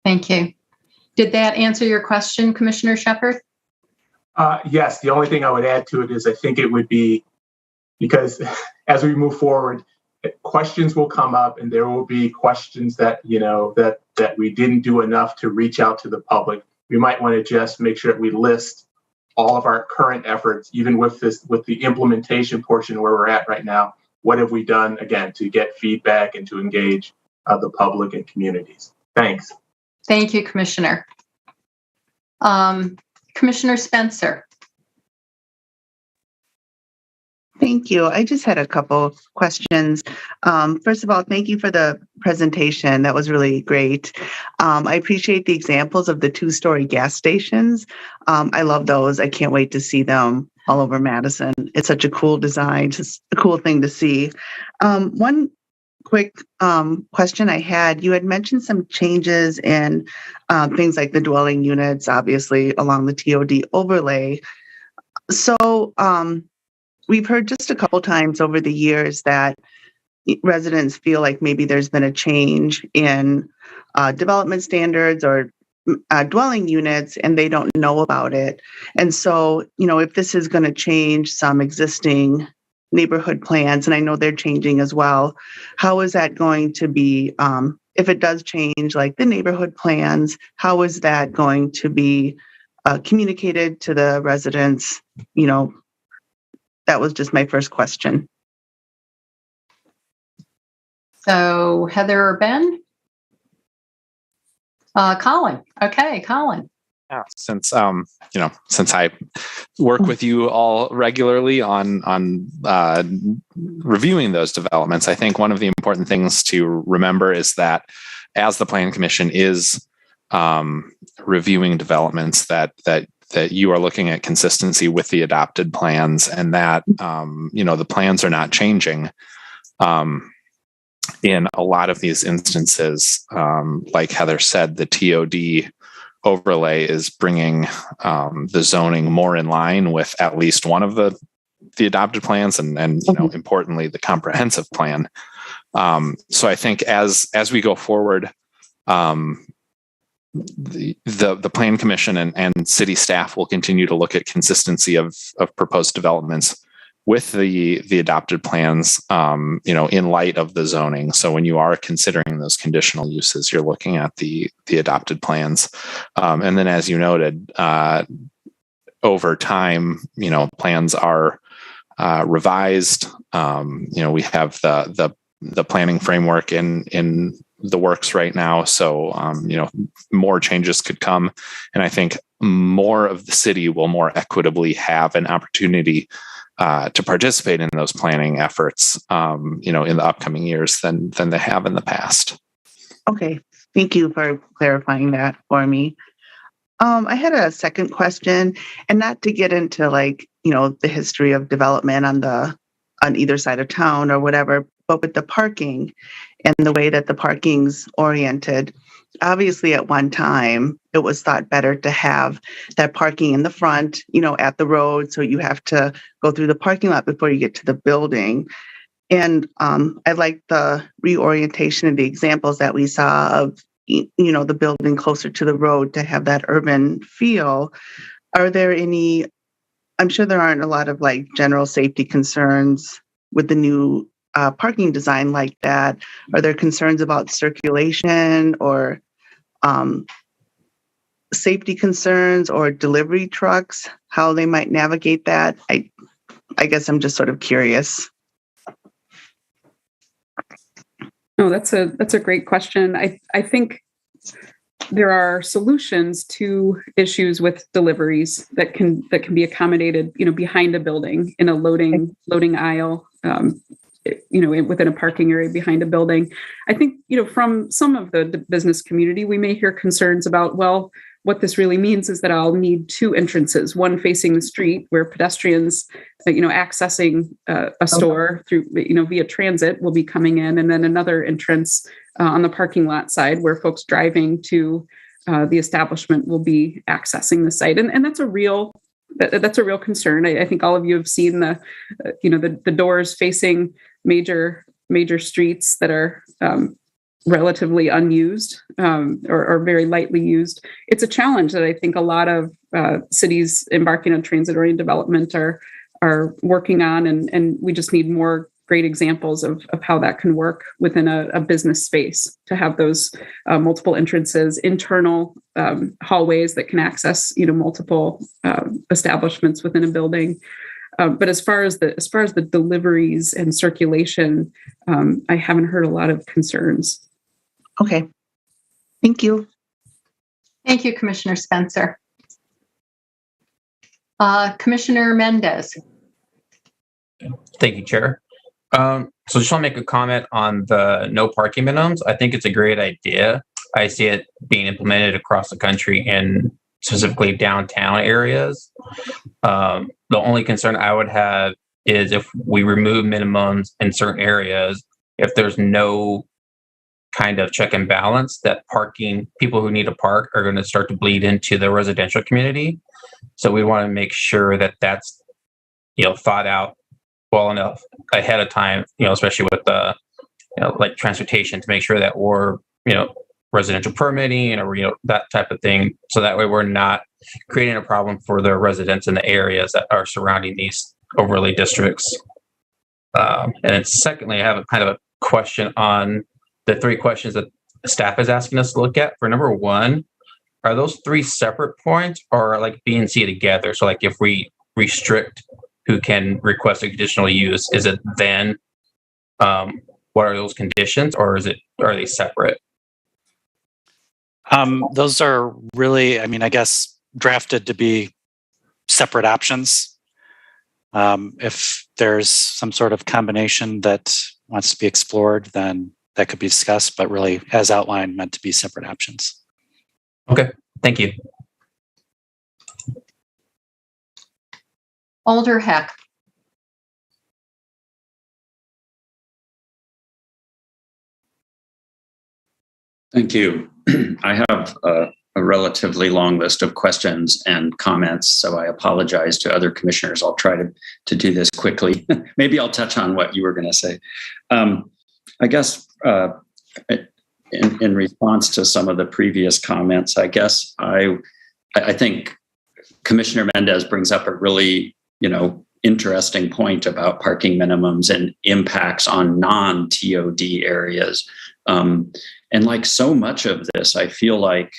Thank you. Did that answer your question, Commissioner Shepard? Yes. The only thing I would add to it is I think it would be, because as we move forward, questions will come up, and there will be questions that that we didn't do enough to reach out to the public. We might want to just make sure that we list all of our current efforts, even with the implementation portion where we're at right now. What have we done, again, to get feedback and to engage the public and communities? Thanks. Thank you, Commissioner. Commissioner Spencer. Thank you. I just had a couple of questions. First of all, thank you for the presentation. That was really great. I appreciate the examples of the 2-story gas stations. I love those. I can't wait to see them all over Madison. It's such a cool design, just a cool thing to see. One quick question I had, you had mentioned some changes in things like the dwelling units, obviously, along the TOD overlay. So, we've heard just a couple times over the years that residents feel like maybe there's been a change in development standards or dwelling units, and they don't know about it. And so, if this is going to change some existing neighborhood plans, and I know they're changing as well, how is that going to be, if it does change, like the neighborhood plans, how is that going to be communicated to the residents? That was just my first question. So Heather or Ben? Colin. Okay, Colin. Yeah, since I work with you all regularly on reviewing those developments, I think one of the important things to remember is that as the Plan Commission is reviewing developments, that you are looking at consistency with the adopted plans, and that the plans are not changing. In a lot of these instances, like Heather said, the TOD overlay is bringing the zoning more in line with at least one of the adopted plans, and importantly, the comprehensive plan. So I think as we go forward, the Plan Commission and city staff will continue to look at consistency of proposed developments with the adopted plans, in light of the zoning. So when you are considering those conditional uses, you're looking at the adopted plans. And then, as you noted, over time, plans are revised. We have the planning framework in the works right now. So, more changes could come. And I think more of the city will more equitably have an opportunity to participate in those planning efforts, in the upcoming years than they have in the past. Okay. Thank you for clarifying that for me. I had a second question, and not to get into the history of development on either side of town or whatever, but with the parking and the way that the parking's oriented. Obviously, at one time, it was thought better to have that parking in the front, at the road. So you have to go through the parking lot before you get to the building. And I like the reorientation of the examples that we saw of, the building closer to the road to have that urban feel. Are there any, I'm sure there aren't a lot of general safety concerns with the new parking design like that. Are there concerns about circulation or safety concerns or delivery trucks, how they might navigate that? I guess I'm just sort of curious. No, that's a great question. I think there are solutions to issues with deliveries that can be accommodated, behind a building in a loading aisle, within a parking area behind a building. I think, from some of the business community, we may hear concerns about, well, what this really means is that I'll need two entrances, one facing the street where pedestrians, accessing a store through, via transit will be coming in, and then another entrance on the parking lot side where folks driving to the establishment will be accessing the site. And that's a real concern. I think all of you have seen the doors facing major streets that are relatively unused or very lightly used. It's a challenge that I think a lot of cities embarking on transit-oriented development are working on, and we just need more great examples of how that can work within a business space, to have those multiple entrances, internal hallways that can access multiple establishments within a building. But as far as the deliveries and circulation, I haven't heard a lot of concerns. Okay. Thank you. Thank you, Commissioner Spencer. Commissioner Mendez. Thank you, Chair. So just want to make a comment on the no parking minimums. I think it's a great idea. I see it being implemented across the country in specifically downtown areas. The only concern I would have is if we remove minimums in certain areas, if there's no kind of check and balance, that people who need to park are going to start to bleed into the residential community. So we want to make sure that that's, thought out well enough ahead of time, especially with the, transportation, to make sure that we're, residential permitting or, that type of thing. So that way we're not creating a problem for the residents in the areas that are surrounding these overlay districts. And then secondly, I have a kind of a question on the three questions that staff is asking us to look at. For number one, are those three separate points or like B and C together? So like if we restrict who can request a conditional use, is it then what are those conditions, or are they separate? Those are really, I guess, drafted to be separate options. If there's some sort of combination that wants to be explored, then that could be discussed, but really, as outlined, meant to be separate options. Okay, thank you. Alder Heck. Thank you. I have a relatively long list of questions and comments, so I apologize to other commissioners. I'll try to do this quickly. Maybe I'll touch on what you were going to say. I guess in response to some of the previous comments, I guess I think Commissioner Mendez brings up a really, interesting point about parking minimums and impacts on non-TOD areas. And like so much of this, I feel like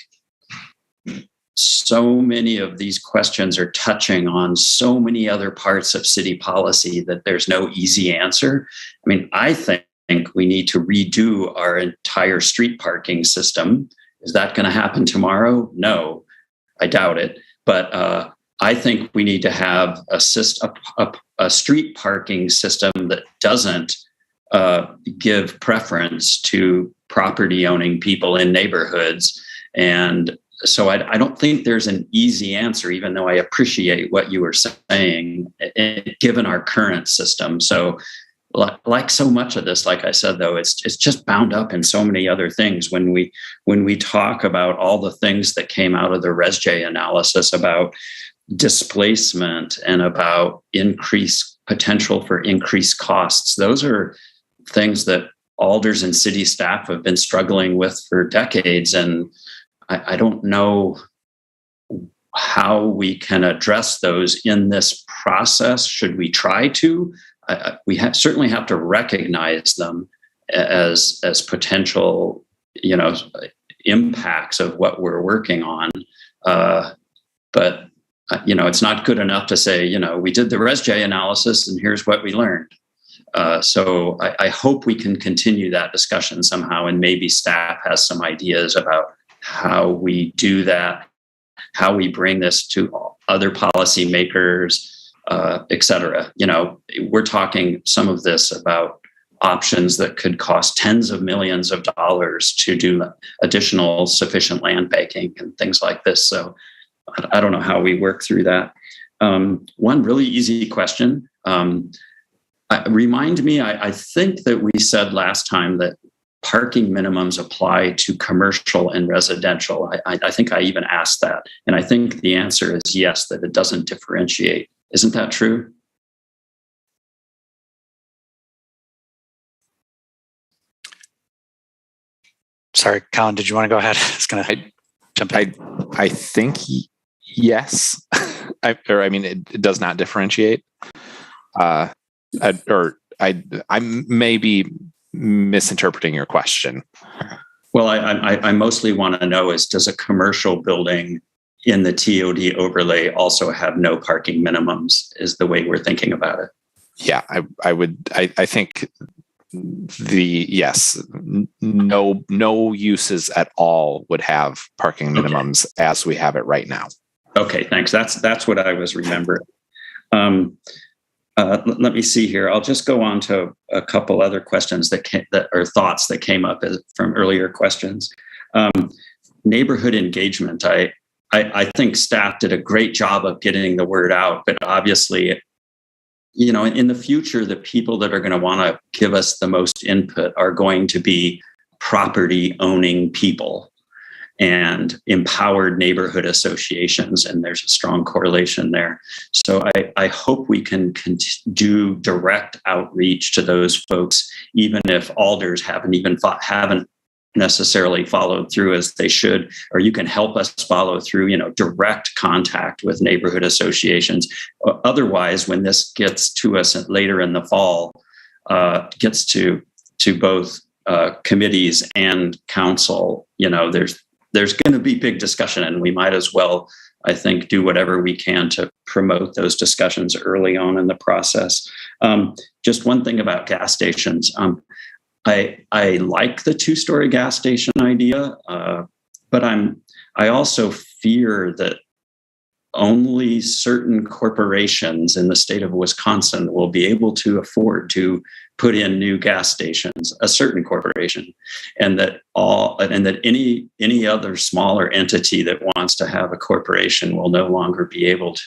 so many of these questions are touching on so many other parts of city policy that there's no easy answer. I mean, I think we need to redo our entire street parking system. Is that going to happen tomorrow? No, I doubt it. But I think we need to have a street parking system that doesn't give preference to property owning people in neighborhoods. And so I don't think there's an easy answer, even though I appreciate what you were saying, given our current system. So like so much of this, like I said, though, it's just bound up in so many other things. When we talk about all the things that came out of the ResJ analysis about displacement and about potential for increased costs, those are things that alders and city staff have been struggling with for decades. And I don't know how we can address those in this process. Should we try to? We certainly have to recognize them as potential, impacts of what we're working on. But it's not good enough to say, we did the ResJ analysis and here's what we learned. So I hope we can continue that discussion somehow, and maybe staff has some ideas about how we do that, how we bring this to other policymakers, et cetera. We're talking some of this about options that could cost tens of millions of dollars to do additional sufficient land banking and things like this. So I don't know how we work through that. One really easy question. Remind me, I think that we said last time that parking minimums apply to commercial and residential. I think I even asked that. And I think the answer is yes, that it doesn't differentiate. Isn't that true? Sorry, Colin, did you want to go ahead? I was going to jump in. I think yes. It does not differentiate. I may be misinterpreting your question. Well, I mostly want to know is, does a commercial building in the TOD overlay also have no parking minimums, is the way we're thinking about it? Yeah, I think yes, no uses at all would have parking minimums as we have it right now. Okay, thanks. That's what I was remembering. Let me see here. I'll just go on to a couple other questions that are thoughts that came up from earlier questions. Neighborhood engagement. I think staff did a great job of getting the word out, but obviously, in the future, the people that are going to want to give us the most input are going to be property owning people and empowered neighborhood associations. And there's a strong correlation there. So I hope we can do direct outreach to those folks, even if alders haven't necessarily followed through as they should, or you can help us follow through, direct contact with neighborhood associations. Otherwise, when this gets to us later in the fall, gets to both committees and council, there's going to be big discussion, and we might as well, I think, do whatever we can to promote those discussions early on in the process. Just one thing about gas stations. I like the two-story gas station idea, but I also fear that only certain corporations in the state of Wisconsin will be able to afford to put in new gas stations, a certain corporation, and that any other smaller entity that wants to have a corporation will no longer be able to,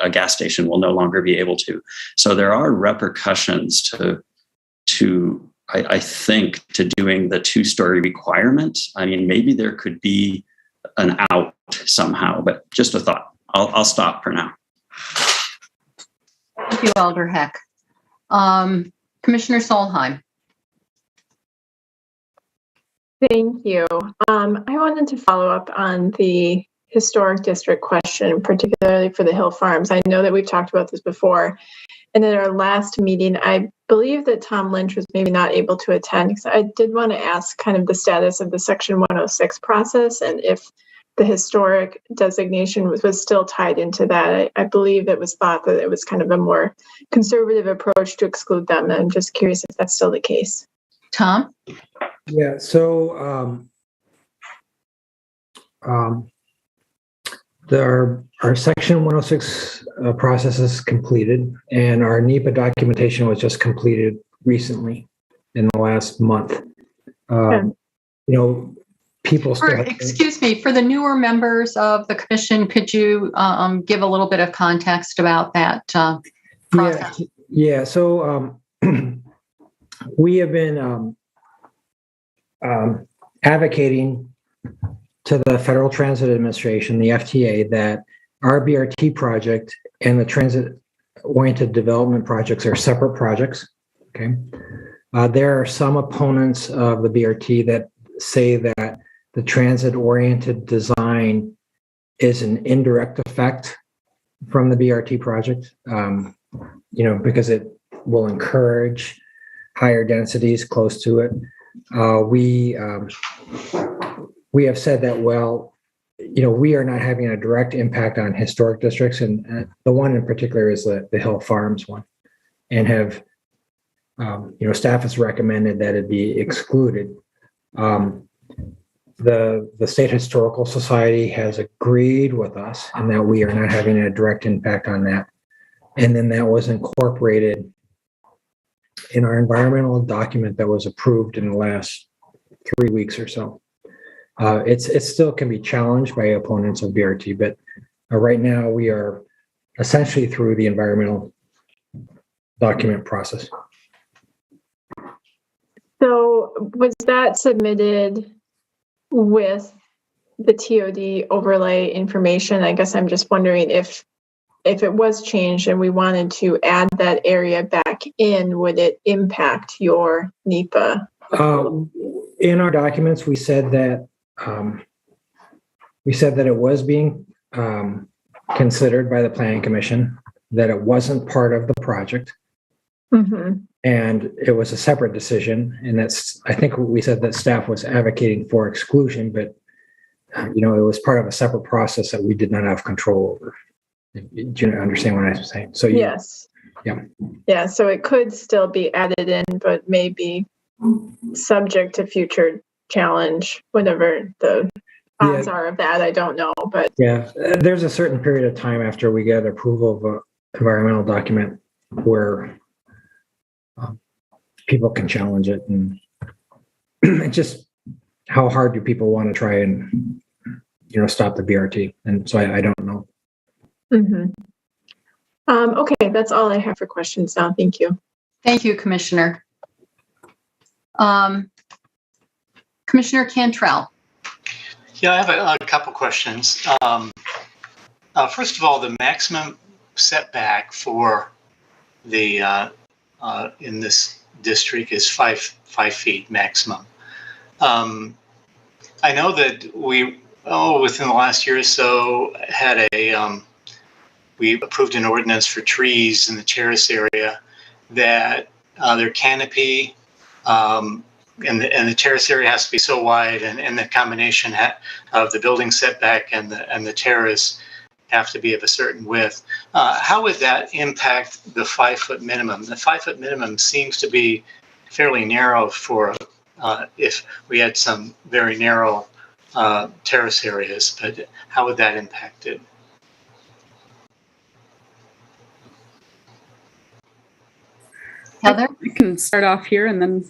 a gas station will no longer be able to. So there are repercussions to I think, to doing the two-story requirement. Maybe there could be an out somehow, but just a thought. I'll stop for now. Thank you, Alder Heck. Commissioner Solheim. Thank you. I wanted to follow up on the historic district question, particularly for the Hill Farms. I know that we've talked about this before. And in our last meeting, I believe that Tom Lynch was maybe not able to attend, because I did want to ask kind of the status of the Section 106 process and if the historic designation was still tied into that. I believe it was thought that it was kind of a more conservative approach to exclude them. And I'm just curious if that's still the case. Tom? Yeah, so our Section 106 process is completed, and our NEPA documentation was just completed recently in the last month. People still excuse me, for the newer members of the commission, could you give a little bit of context about that process? Yeah. So we have been advocating to the Federal Transit Administration, the FTA, that our BRT project and the transit-oriented development projects are separate projects. Okay. There are some opponents of the BRT that say that the transit-oriented design is an indirect effect from the BRT project, because it will encourage higher densities close to it. We have said that, we are not having a direct impact on historic districts, and the one in particular is the Hill Farms one, and have, staff has recommended that it be excluded. The State Historical Society has agreed with us and that we are not having a direct impact on that. And then that was incorporated in our environmental document that was approved in the last 3 weeks or so. It still can be challenged by opponents of BRT, but right now we are essentially through the environmental document process. So was that submitted with the TOD overlay information? I guess I'm just wondering if it was changed and we wanted to add that area back in, would it impact your NEPA? In our documents, we said that it was being considered by the Planning Commission, that it wasn't part of the project. Mm-hmm. And it was a separate decision. And I think we said that staff was advocating for exclusion, but it was part of a separate process that we did not have control over. Do you understand what I'm saying? So yes. Yeah. So it could still be added in, but maybe subject to future challenge, whatever the odds are of that. I don't know, but there's a certain period of time after we get approval of an environmental document where people can challenge it, and it's just how hard do people want to try and stop the BRT, and so I don't know. Mm-hmm. Okay, that's all I have for questions now. Thank you. Thank you, Commissioner. Commissioner Cantrell. Yeah, I have a couple questions. First of all, the maximum setback for the in this district is 5 feet maximum. I know that we within the last year or so had we approved an ordinance for trees in the terrace area that their canopy and the terrace area has to be so wide, and the combination of the building setback and the terrace have to be of a certain width. How would that impact the 5 foot minimum? The 5 foot minimum seems to be fairly narrow for if we had some very narrow terrace areas, but how would that impact it? Heather? I can start off here and then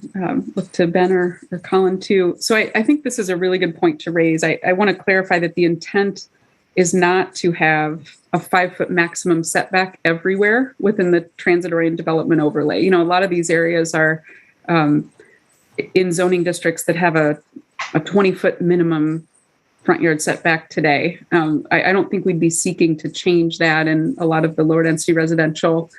look to Ben or Colin too. So I think this is a really good point to raise. I want to clarify that the intent is not to have a 5 foot maximum setback everywhere within the transit-oriented development overlay. A lot of these areas are in zoning districts that have a 20 foot minimum front yard setback today. I don't think we'd be seeking to change that in a lot of the lower density residential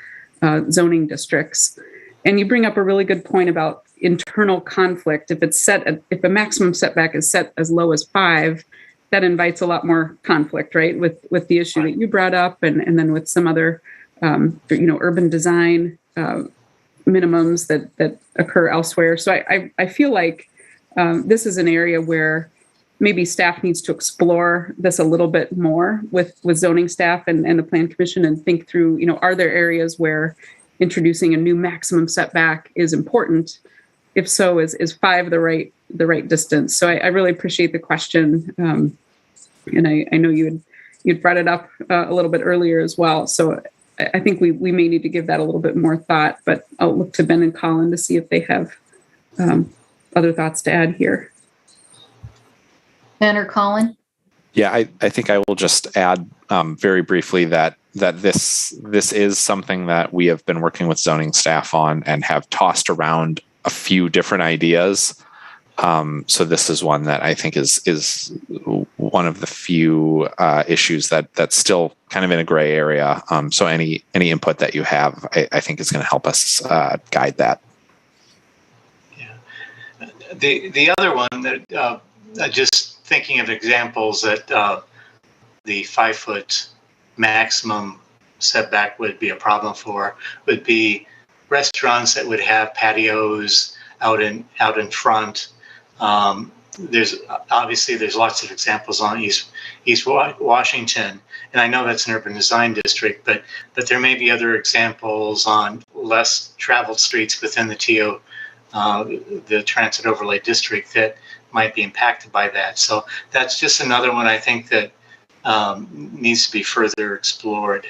zoning districts. And you bring up a really good point about internal conflict. If a maximum setback is set as low as 5, that invites a lot more conflict, right? With the issue that you brought up, and then with some other, urban design minimums that occur elsewhere. So I feel like this is an area where maybe staff needs to explore this a little bit more with zoning staff and the Plan Commission, and think through, are there areas where introducing a new maximum setback is important, if so, is 5 the right distance? So I really appreciate the question, and I know you'd brought it up a little bit earlier as well. So I think we may need to give that a little bit more thought. But I'll look to Ben and Colin to see if they have other thoughts to add here. Ben or Colin? Yeah, I think I will just add very briefly that this is something that we have been working with zoning staff on and have tossed around a few different ideas. So this is one that I think is one of the few issues that's still kind of in a gray area. So any input that you have, I think is going to help us guide that. Yeah. The other one that just thinking of examples that the 5-foot maximum setback would be a problem for would be restaurants that would have patios out in front. There's lots of examples on East Washington, and I know that's an urban design district, but there may be other examples on less traveled streets within the the Transit Overlay District that might be impacted by that. So that's just another one I think that needs to be further explored.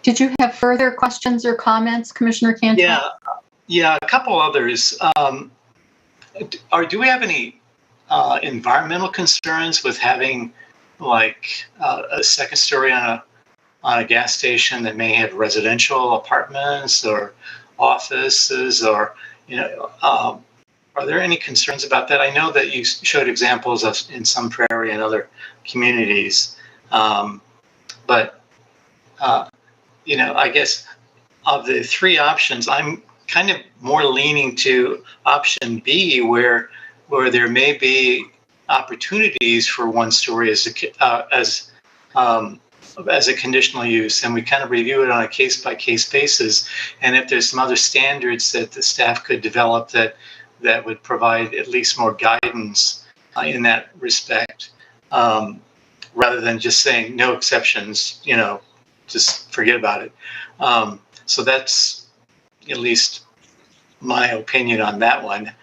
Did you have further questions or comments, Commissioner Cantor? Yeah, a couple others. Do we have any environmental concerns with having like a second story on a gas station that may have residential apartments or offices, or are there any concerns about that? I know that you showed examples of in some prairie and other communities, but I guess of the 3 options, I'm kind of more leaning to option B, where there may be opportunities for 1 story as a conditional use, and we kind of review it on a case-by-case basis. And if there's some other standards that the staff could develop that would provide at least more guidance in that respect, rather than just saying no exceptions, just forget about it. So that's at least my opinion on that one.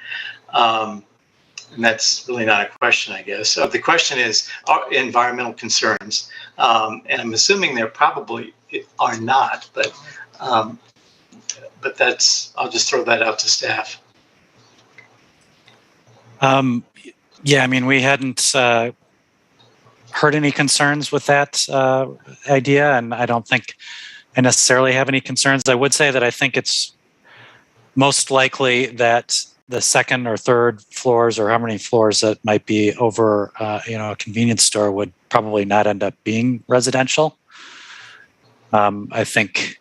And that's really not a question, I guess. So the question is, are environmental concerns? And I'm assuming there probably are not, but I'll just throw that out to staff. Yeah, I mean, we hadn't heard any concerns with that idea, and I don't think I necessarily have any concerns. I would say that I think it's most likely that the second or third floors, or how many floors that might be over, a convenience store, would probably not end up being residential. I think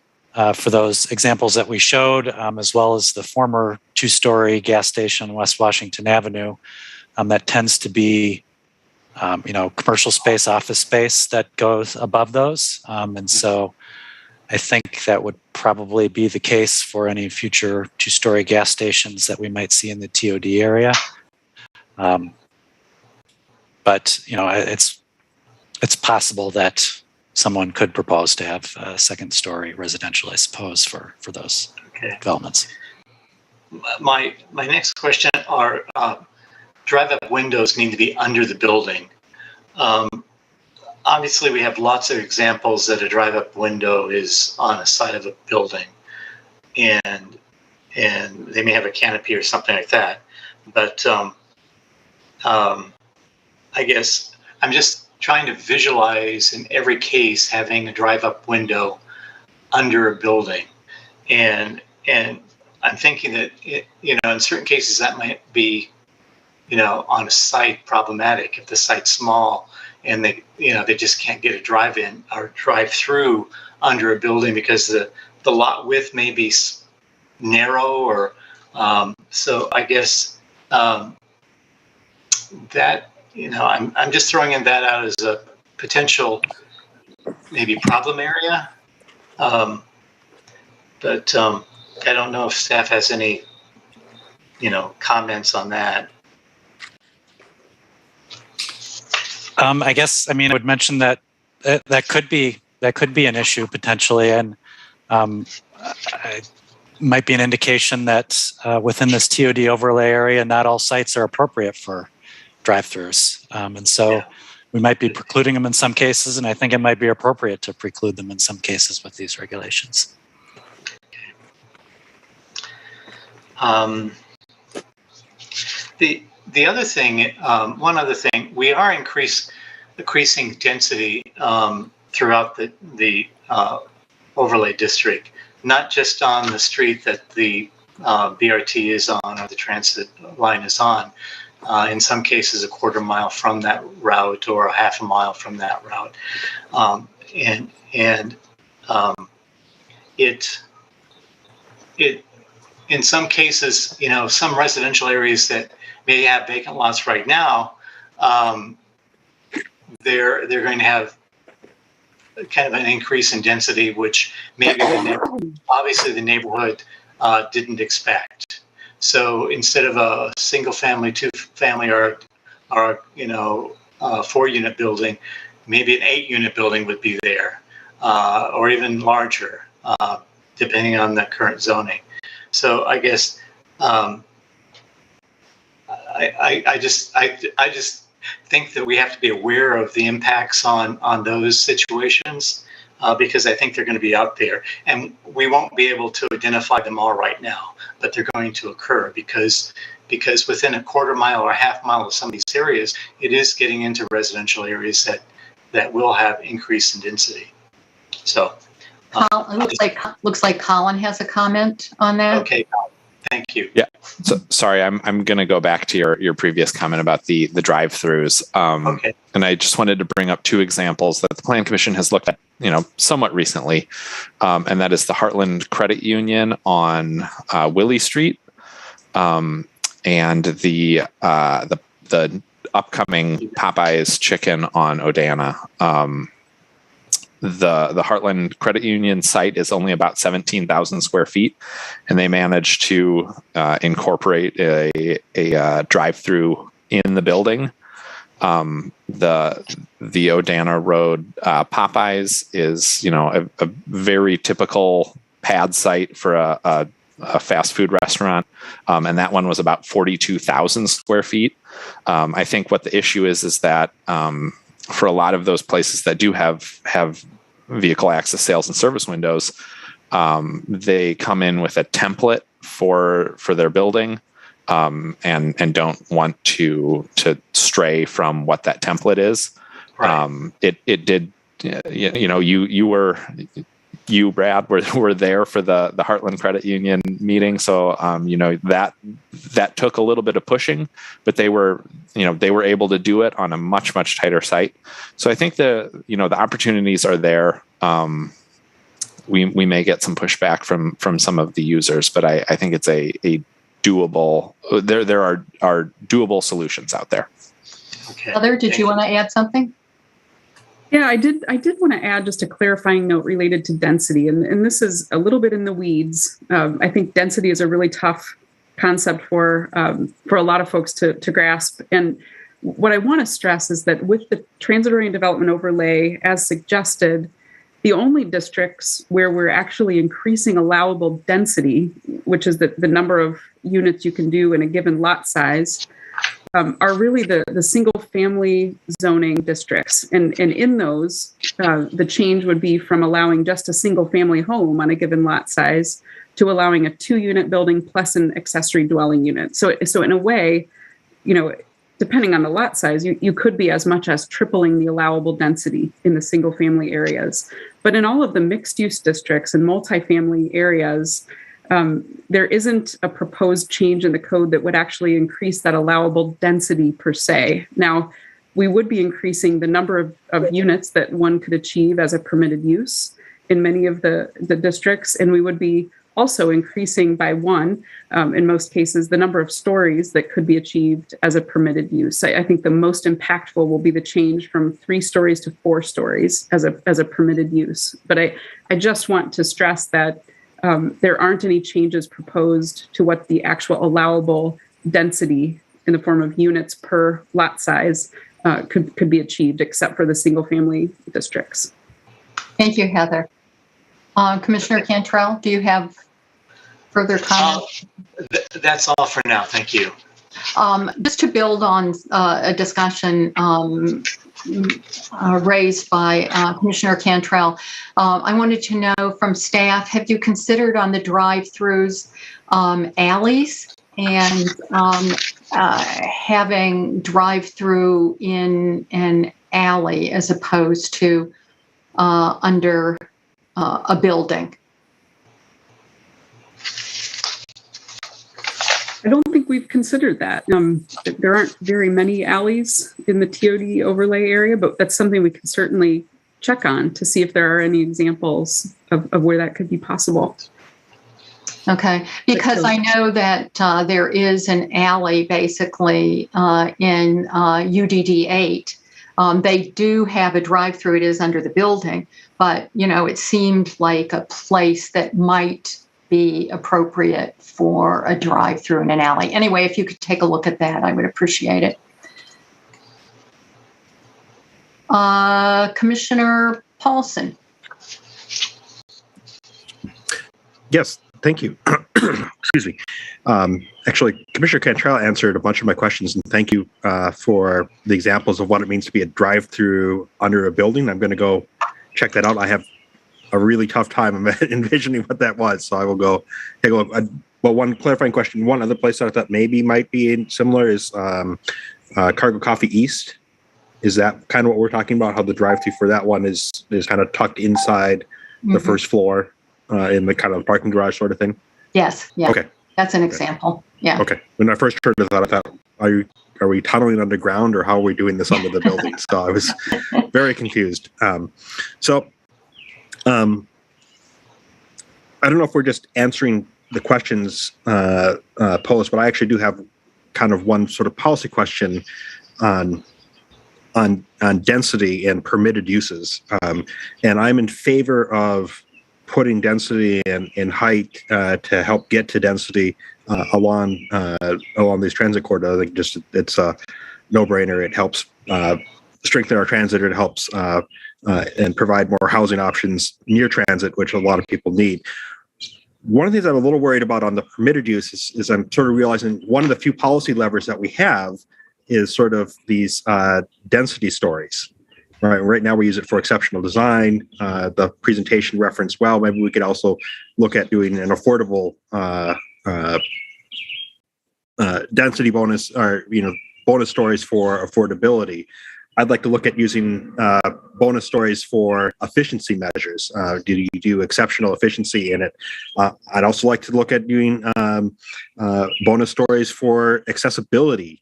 for those examples that we showed, as well as the former 2-story gas station on West Washington Avenue, that tends to be, commercial space, office space that goes above those. And so I think that would probably be the case for any future 2-story gas stations that we might see in the TOD area. But it's possible that someone could propose to have a 2nd-story residential, I suppose, for those developments. My next question are drive-up windows need to be under the building. Obviously, we have lots of examples that a drive-up window is on a side of a building, and they may have a canopy or something like that. But I guess I'm just trying to visualize in every case having a drive-up window under a building, and I'm thinking that in certain cases that might be on a site problematic if the site's small and they just can't get a drive-in or drive-through under a building because the lot width may be narrow, or so I guess that I'm just throwing in that out as a potential maybe problem area, but I don't know if staff has any comments on that. I guess, I would mention that that could be an issue potentially, and might be an indication that within this TOD overlay area, not all sites are appropriate for drive-throughs. And so we might be precluding them in some cases, and I think it might be appropriate to preclude them in some cases with these regulations. The other thing, one other thing, we are increasing density throughout the overlay district, not just on the street that the BRT is on or the transit line is on. In some cases, a quarter mile from that route or a half a mile from that route, it in some cases, some residential areas that may have vacant lots right now, they're going to have kind of an increase in density, which maybe obviously the neighborhood didn't expect. So instead of a single family, two family, or 4-unit building, maybe an 8-unit building would be there, or even larger, depending on the current zoning. So I guess I just think that we have to be aware of the impacts on those situations, because I think they're going to be out there, and we won't be able to identify them all right now, but they're going to occur because within a quarter mile or a half mile of some of these areas, it is getting into residential areas that will have increase in density. So it looks like Colin has a comment on that. Okay, thank you. Yeah. So sorry, I'm going to go back to your previous comment about the drive-throughs. Okay. And I just wanted to bring up 2 examples that the Plan Commission has looked at, somewhat recently, and that is the Heartland Credit Union on Willie Street, and the upcoming Popeyes Chicken on Odana. The Heartland Credit Union site is only about 17,000 square feet, and they managed to incorporate a drive-through in the building. The Odana Road Popeyes is, a very typical pad site for a fast food restaurant, and that one was about 42,000 square feet. I think what the issue is that for a lot of those places that do have vehicle access sales and service windows, they come in with a template for their building, and don't want to stray from what that template is. Right. It did, you Brad were there for the Heartland Credit Union meeting, so that took a little bit of pushing, but they were able to do it on a much tighter site. So I think the opportunities are there. We may get some pushback from some of the users, but I think it's a doable. There are doable solutions out there. Okay. Heather, did you want to add something? Yeah, I did want to add just a clarifying note related to density, and this is a little bit in the weeds. I think density is a really tough concept for a lot of folks to grasp. And what I want to stress is that with the transit-oriented development overlay, as suggested, the only districts where we're actually increasing allowable density, which is the number of units you can do in a given lot size, are really the single-family zoning districts. And in those, the change would be from allowing just a single-family home on a given lot size to allowing a 2-unit building plus an accessory dwelling unit. So in a way, depending on the lot size, you could be as much as tripling the allowable density in the single-family areas. But in all of the mixed-use districts and multifamily areas, there isn't a proposed change in the code that would actually increase that allowable density per se. Now, we would be increasing the number of units that one could achieve as a permitted use in many of the districts, and we would be also increasing by 1, in most cases, the number of stories that could be achieved as a permitted use. I think the most impactful will be the change from 3 stories to 4 stories as a permitted use. But I just want to stress that there aren't any changes proposed to what the actual allowable density in the form of units per lot size could be achieved, except for the single family districts. Thank you, Heather. Commissioner Cantrell, do you have further comments? That's all for now. Thank you. Just to build on a discussion raised by Commissioner Cantrell, I wanted to know from staff, have you considered on the drive-throughs alleys and having drive-through in an alley as opposed to under a building? I don't think we've considered that. There aren't very many alleys in the TOD overlay area, but that's something we can certainly check on to see if there are any examples of where that could be possible. Okay, because I know that there is an alley basically in UDD 8. They do have a drive-through. It is under the building, but it seemed like a place that might be appropriate for a drive-through in an alley. Anyway, if you could take a look at that, I would appreciate it. Commissioner Paulson. Yes, thank you. Excuse me. Actually, Commissioner Cantrell answered a bunch of my questions, and thank you for the examples of what it means to be a drive-through under a building. I'm going to go check that out. I have a really tough time envisioning what that was, so I will go take a look. Well, one clarifying question. One other place that I thought maybe might be similar is Cargo Coffee East. Is that kind of what we're talking about? How the drive-through for that one is kind of tucked inside the first floor in the kind of parking garage sort of thing? Yes. Yeah. Okay. That's an example. Yeah. Okay. When I first heard it, I thought, are we tunneling underground or how are we doing this under the building? So I was very confused. I don't know if we're just answering the questions posed, but I actually do have kind of one sort of policy question on density and permitted uses. And I'm in favor of putting density and height to help get to density along these transit corridors. I think it's a no-brainer. It helps strengthen our transit. It helps and provide more housing options near transit, which a lot of people need. One of the things I'm a little worried about on the permitted use is I'm sort of realizing one of the few policy levers that we have is sort of these density stories. Right now we use it for exceptional design. The presentation referenced well. Maybe we could also look at doing an affordable density bonus, or bonus stories for affordability. I'd like to look at using bonus stories for efficiency measures. Do you do exceptional efficiency in it? I'd also like to look at doing bonus stories for accessibility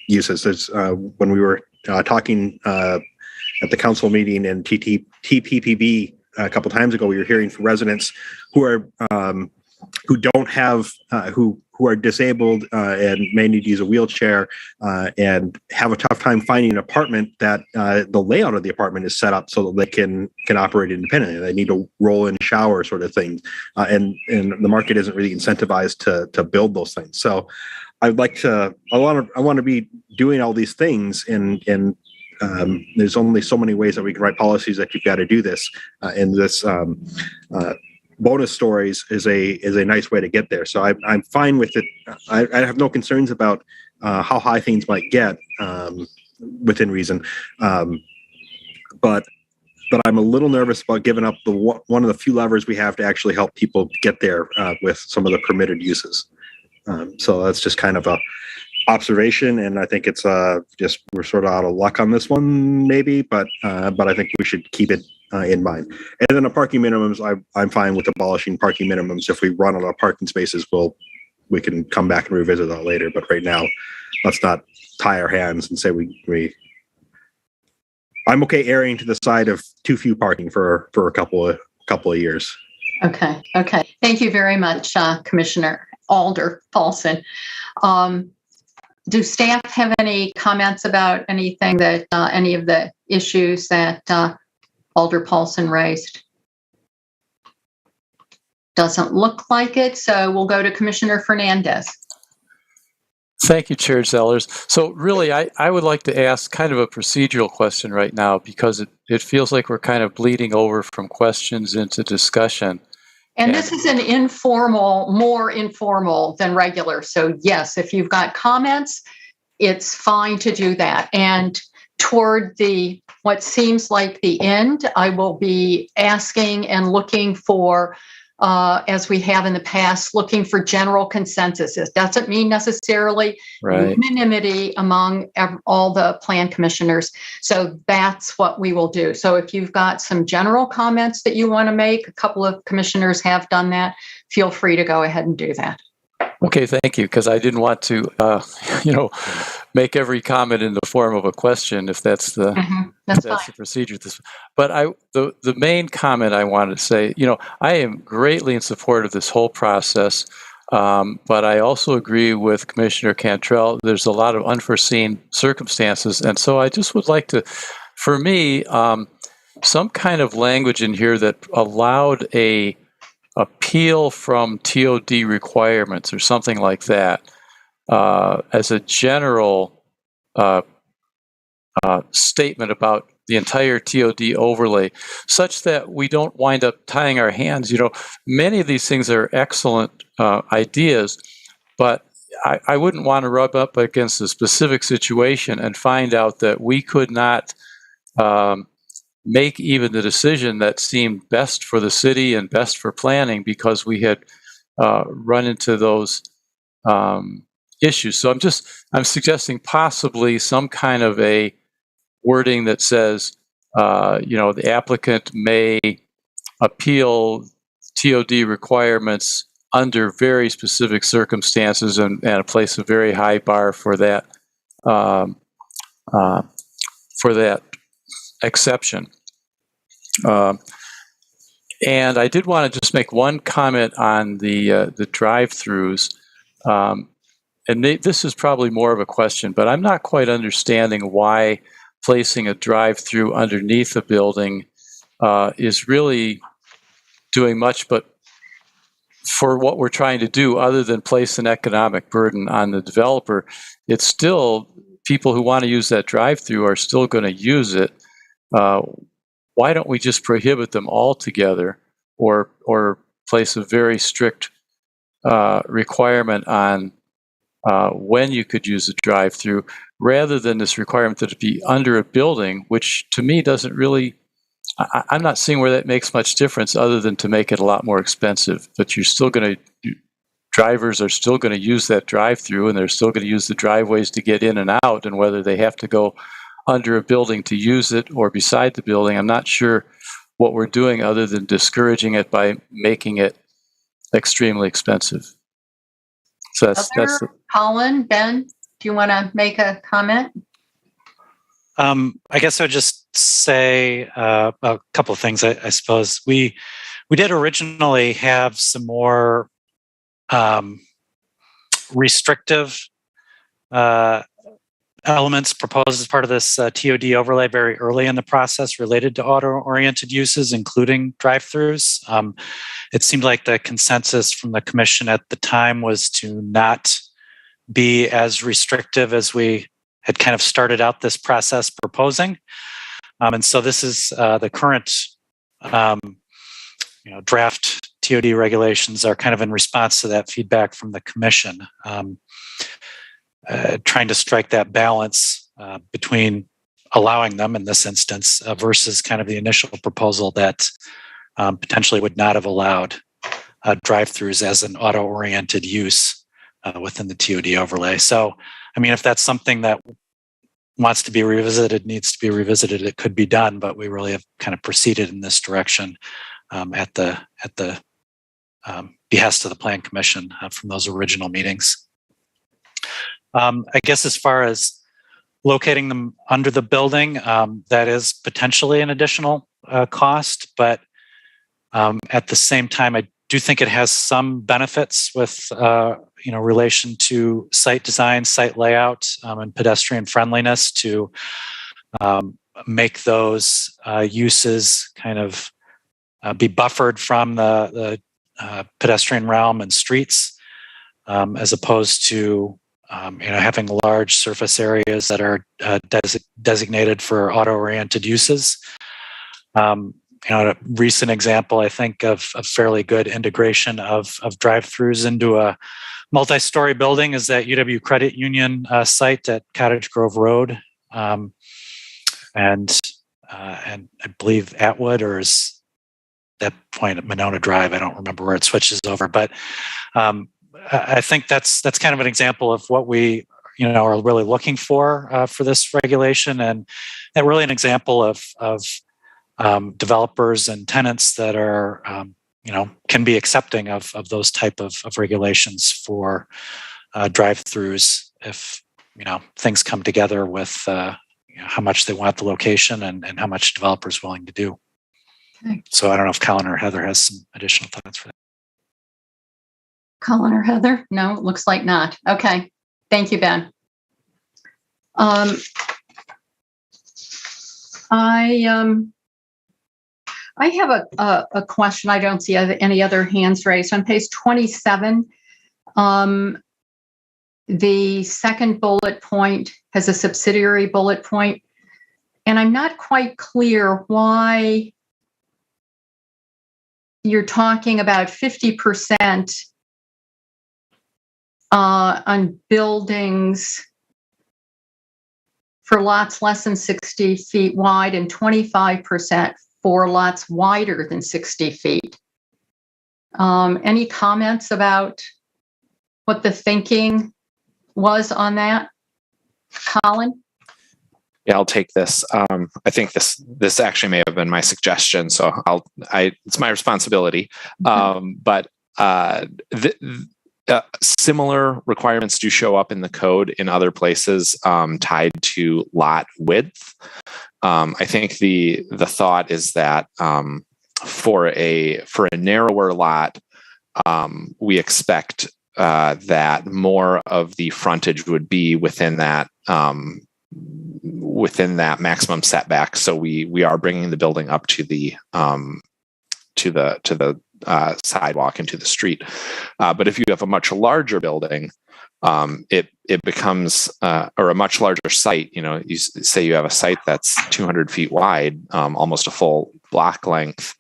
uses. There's, when we were talking at the council meeting in TPPB a couple times ago, we were hearing from residents who are who are disabled and may need to use a wheelchair and have a tough time finding an apartment that the layout of the apartment is set up so that they can operate independently. They need to roll in shower sort of thing, and the market isn't really incentivized to build those things. So I want to be doing all these things, and there's only so many ways that we can write policies that you've got to do this, and this bonus stories is a nice way to get there. So I'm fine with it. I have no concerns about how high things might get within reason, but I'm a little nervous about giving up one of the few levers we have to actually help people get there with some of the permitted uses. So that's just kind of a observation, and I think it's just we're sort of out of luck on this one, maybe, but I think we should keep it in mind. And then the parking minimums, I'm fine with abolishing parking minimums. If we run out of parking spaces, we can come back and revisit that later. But right now, let's not tie our hands and say we. I'm okay erring to the side of too few parking for a couple of years. Okay. Thank you very much, Commissioner Alder Paulson. Do staff have any comments about anything that any of the issues that Alder Paulson raised? Doesn't look like it, so we'll go to Commissioner Fernandez. Thank you, Chair Zellers. So really, I would like to ask kind of a procedural question right now, because it feels like we're kind of bleeding over from questions into discussion. And this is an informal, more informal than regular. So yes, if you've got comments, it's fine to do that. And toward what seems like the end, I will be asking and looking for, as we have in the past, looking for general consensus. It doesn't mean necessarily unanimity among all the plan commissioners. So that's what we will do. So if you've got some general comments that you want to make, a couple of commissioners have done that, feel free to go ahead and do that. Okay, thank you, because I didn't want to, make every comment in the form of a question if that's the the procedure. But the main comment I wanted to say, I am greatly in support of this whole process, but I also agree with Commissioner Cantrell. There's a lot of unforeseen circumstances, and so I just would like to, for me, some kind of language in here that allowed a appeal from TOD requirements or something like that as a general statement about the entire TOD overlay, such that we don't wind up tying our hands. Many of these things are excellent ideas, but I wouldn't want to rub up against a specific situation and find out that we could not make even the decision that seemed best for the city and best for planning because we had run into those issues. So I'm suggesting possibly some kind of a wording that says, the applicant may appeal TOD requirements under very specific circumstances and place a very high bar for that exception. And I did want to just make one comment on the drive-throughs. And this is probably more of a question, but I'm not quite understanding why placing a drive-through underneath a building is really doing much but for what we're trying to do other than place an economic burden on the developer. It's still, people who want to use that drive-through are still going to use it. Why don't we just prohibit them altogether or place a very strict requirement on when you could use a drive-through, rather than this requirement that it be under a building, which to me doesn't really, I'm not seeing where that makes much difference other than to make it a lot more expensive. But you're still going to, drivers are still going to use that drive-through, and they're still going to use the driveways to get in and out, and whether they have to go under a building to use it or beside the building, I'm not sure what we're doing other than discouraging it by making it extremely expensive. So that's Colin, Ben, do you want to make a comment? I guess I would just say a couple of things. I suppose we did originally have some more restrictive elements proposed as part of this TOD overlay very early in the process related to auto-oriented uses, including drive-throughs. It seemed like the consensus from the commission at the time was to not be as restrictive as we had kind of started out this process proposing. And so this is the current draft TOD regulations are kind of in response to that feedback from the commission. Trying to strike that balance between allowing them in this instance versus kind of the initial proposal that potentially would not have allowed drive-throughs as an auto-oriented use within the TOD overlay. So, I mean, if that's something that wants to be revisited, needs to be revisited, it could be done, but we really have kind of proceeded in this direction at the behest of the Plan Commission from those original meetings. I guess as far as locating them under the building, that is potentially an additional cost, but at the same time, I do think it has some benefits with relation to site design, site layout, and pedestrian friendliness to make those uses kind of be buffered from the pedestrian realm and streets, as opposed to having large surface areas that are designated for auto-oriented uses. a recent example, I think, of fairly good integration of drive-throughs into a multi-story building is that UW Credit Union site at Cottage Grove Road, and I believe Atwood, or is that point at Monona Drive? I don't remember where it switches over, but I think that's kind of an example of what we are really looking for this regulation, and really an example of developers and tenants that are can be accepting of those type of regulations for drive-throughs if things come together with how much they want the location and how much developers willing to do. Okay. So I don't know if Colin or Heather has some additional thoughts for that. Colin or Heather? No, it looks like not. Okay. Thank you, Ben. I have a question. I don't see any other hands raised. On page 27, the second bullet point has a subsidiary bullet point, and I'm not quite clear why you're talking about 50% on buildings for lots less than 60 feet wide and 25% for lots wider than 60 feet. Any comments about what the thinking was on that? Colin? Yeah, I'll take this. I think this actually may have been my suggestion, so it's my responsibility. But similar requirements do show up in the code in other places tied to lot width. I think the thought is that for a narrower lot, we expect that more of the frontage would be within that maximum setback. So we are bringing the building up to the sidewalk and to the street. But if you have a much larger building, it becomes or a much larger site. You say you have a site that's 200 feet wide, almost a full block length.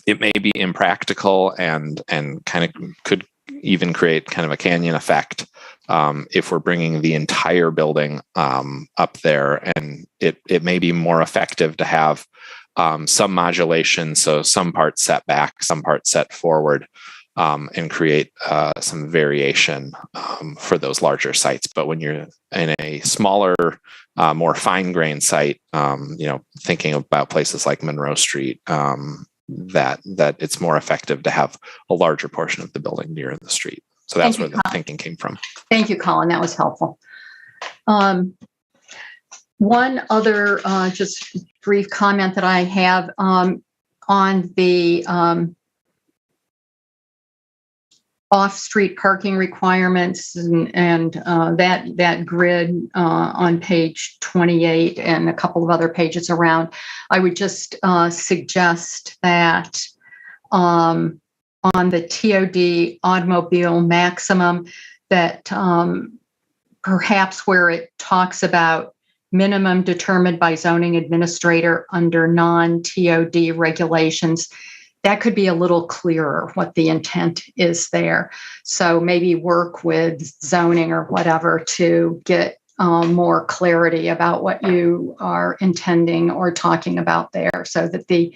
It may be impractical and kind of could even create kind of a canyon effect if we're bringing the entire building up there. And it may be more effective to have some modulation, so some parts set back, some parts set forward, and create some variation for those larger sites. But when you're in a smaller, more fine-grained site, thinking about places like Monroe Street, that it's more effective to have a larger portion of the building near the street. So that's where the thinking came from. Thank you, Colin. That was helpful. One other just brief comment that I have on the off-street parking requirements and that grid on page 28 and a couple of other pages around, I would just suggest that on the TOD automobile maximum, that perhaps where it talks about minimum determined by zoning administrator under non-TOD regulations, that could be a little clearer what the intent is there. So maybe work with zoning or whatever to get more clarity about what you are intending or talking about there, so that the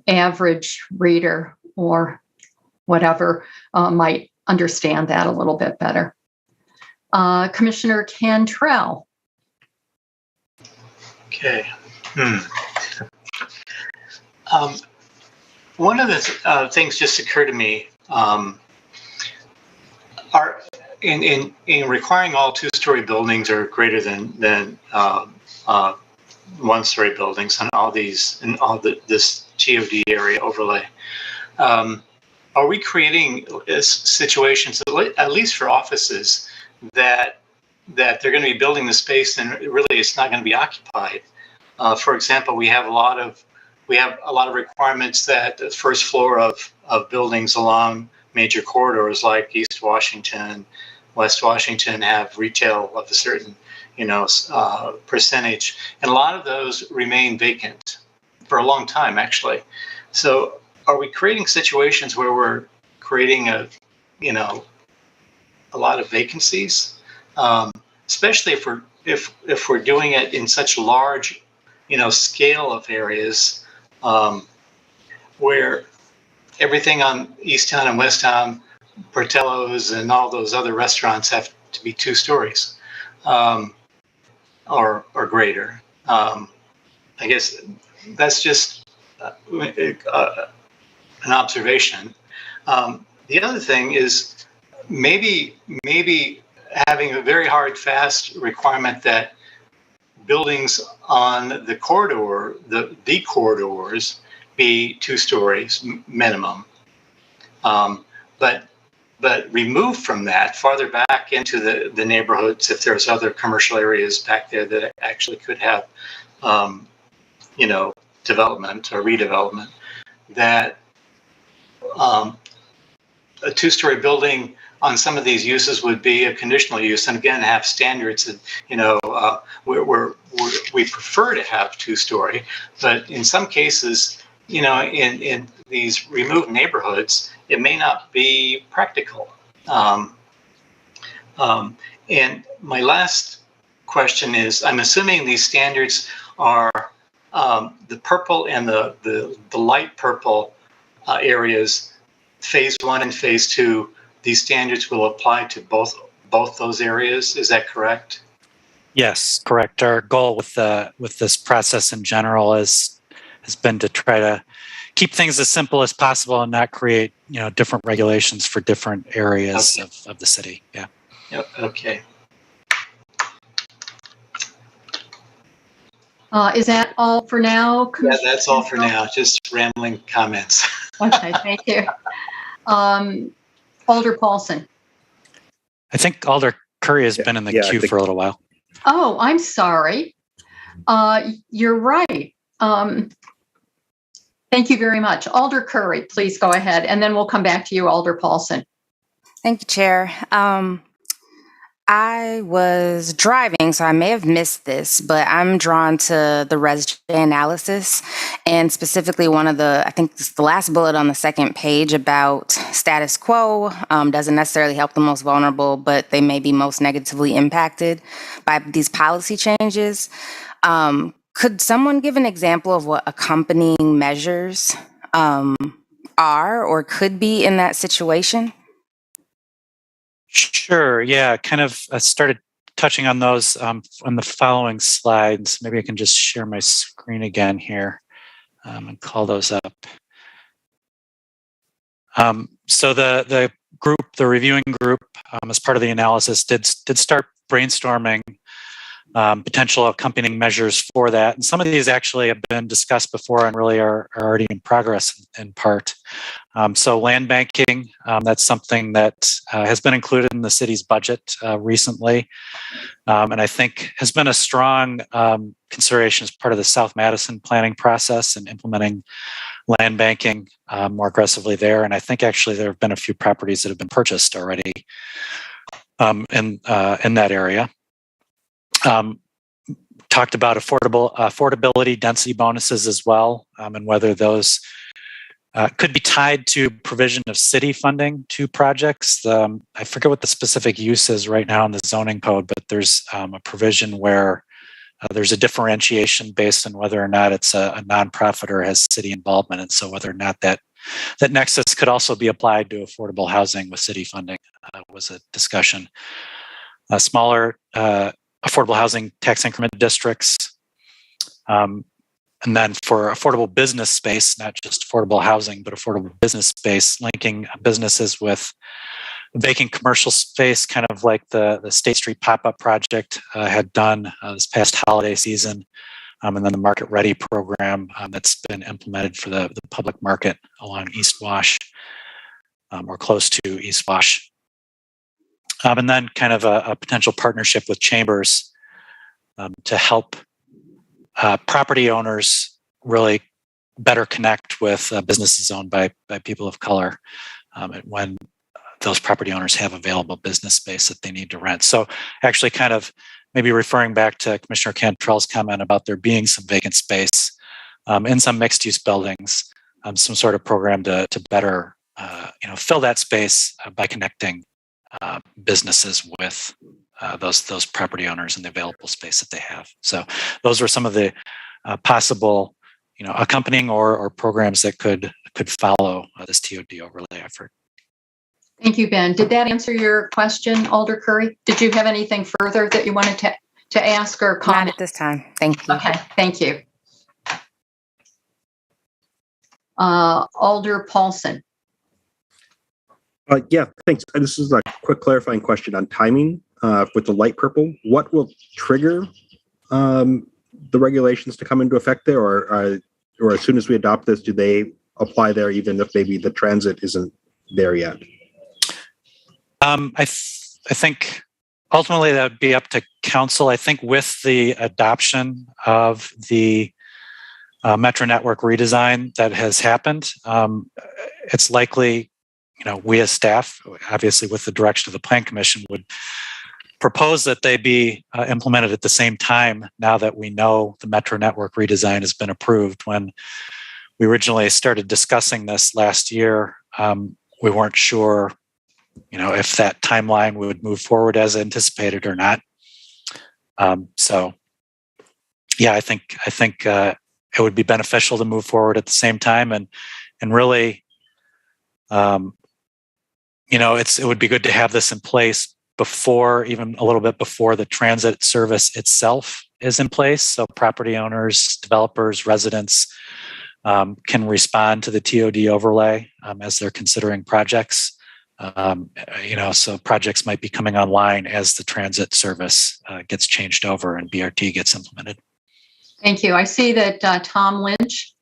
average reader or whatever might understand that a little bit better. Commissioner Cantrell. Okay. One of the things just occurred to me are in requiring all two-story buildings or greater than one-story buildings on all these and all this TOD area overlay. Are we creating situations, at least for offices, that they're going to be building the space and really it's not going to be occupied? For example, we have a lot of requirements that the first floor of buildings along major corridors like East Washington, West Washington have retail of a certain percentage, and a lot of those remain vacant. for a long time, actually. So are we creating situations where we're creating a lot of vacancies, especially if we're doing it in such large, scale of areas, where everything on East Town and West Town, Portello's and all those other restaurants have to be 2 stories, or greater. I guess that's just an observation. The other thing is maybe having a very hard, fast requirement that buildings on the corridor, the corridors, be 2 stories minimum. But removed from that, farther back into the neighborhoods, if there's other commercial areas back there that actually could have, development or redevelopment, that a 2-story building on some of these uses would be a conditional use, and again have standards that we prefer to have 2-story, but in some cases, in these removed neighborhoods, it may not be practical. And my last question is, I'm assuming these standards are the purple and the light purple areas, phase 1 and phase 2. These standards will apply to both those areas. Is that correct? Yes, correct. Our goal with this process in general has been to try to keep things as simple as possible and not create different regulations for different areas of the city. Yeah. Yep. Okay. Is that all for now? Yeah, that's all for now. Just rambling comments. Okay, thank you. Alder Paulson. I think Alder Curry has been in the queue for a little while. Oh, I'm sorry. You're right. Thank you very much. Alder Curry, please go ahead, and then we'll come back to you, Alder Paulson. Thank you, Chair. I was driving, so I may have missed this, but I'm drawn to the Res J analysis, and specifically I think it's the last bullet on the second page about status quo doesn't necessarily help the most vulnerable, but they may be most negatively impacted by these policy changes. Could someone give an example of what accompanying measures are or could be in that situation? Sure. Yeah, kind of started touching on those on the following slides. Maybe I can just share my screen again here and call those up. So the reviewing group, as part of the analysis, did start brainstorming potential accompanying measures for that. And some of these actually have been discussed before and really are already in progress in part. So land banking, that's something that has been included in the city's budget recently. And I think has been a strong consideration as part of the South Madison planning process and implementing land banking more aggressively there. And I think actually there have been a few properties that have been purchased already in that area. Talked about affordability density bonuses as well, and whether those could be tied to provision of city funding to projects. I forget what the specific use is right now in the zoning code, but there's a provision where there's a differentiation based on whether or not it's a nonprofit or has city involvement, and so whether or not that nexus could also be applied to affordable housing with city funding was a discussion. Smaller affordable housing tax increment districts. And then for affordable business space, not just affordable housing, but affordable business space, linking businesses with vacant commercial space, kind of like the State Street pop-up project had done this past holiday season. And then the Market Ready program that's been implemented for the public market along East Wash or close to East Wash. And then kind of a potential partnership with chambers to help property owners really better connect with businesses owned by people of color when those property owners have available business space that they need to rent. So actually kind of maybe referring back to Commissioner Cantrell's comment about there being some vacant space in some mixed-use buildings, some sort of program to better fill that space by connecting businesses with those property owners and the available space that they have. So those were some of the possible accompanying or programs that could follow this TOD overlay effort. Thank you, Ben. Did that answer your question, Alder Curry? Did you have anything further that you wanted to ask or comment? Not at this time. Thank you. Okay, thank you. Alder Paulson. Yeah, thanks. This is a quick clarifying question on timing with the light purple. What will trigger the regulations to come into effect there, or as soon as we adopt this, do they apply there even if maybe the transit isn't there yet? I think ultimately that would be up to council. I think with the adoption of the Metro network redesign that has happened, it's likely, we as staff, obviously with the direction of the Plan Commission, would propose that they be implemented at the same time now that we know the Metro network redesign has been approved. When we originally started discussing this last year, we weren't sure if that timeline would move forward as anticipated or not. So yeah, I think it would be beneficial to move forward at the same time, and really, it would be good to have this in place even a little bit before the transit service itself is in place, so property owners, developers, residents can respond to the TOD overlay as they're considering projects. So projects might be coming online as the transit service gets changed over and BRT gets implemented. Thank you. I see that Tom Lynch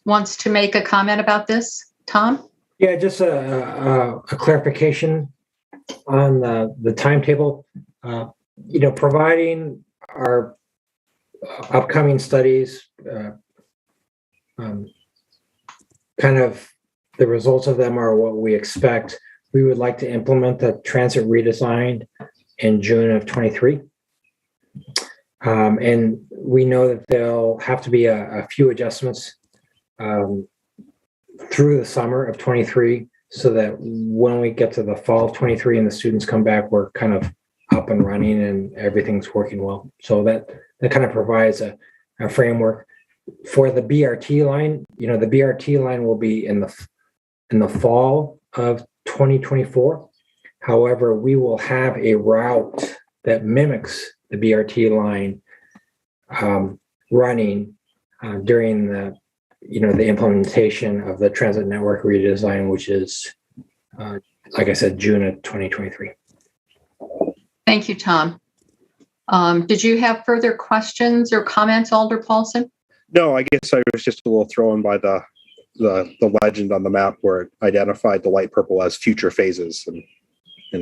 wants to make a comment about this. Tom? Yeah, just a clarification on the timetable. Providing our upcoming studies, kind of the results of them are what we expect. We would like to implement the transit redesign in June of 23. And we know that there'll have to be a few adjustments through the summer of 23, so that when we get to the fall of 23 and the students come back, we're kind of up and running and everything's working well. So that kind of provides a framework. For the BRT line, the BRT line will be in the fall of 2024. However, we will have a route that mimics the BRT line running during the implementation of the transit network redesign, which is, like I said, June of 2023. Thank you, Tom. Did you have further questions or comments, Alder Paulson? No, I guess I was just a little thrown by the legend on the map where it identified the light purple as future phases, and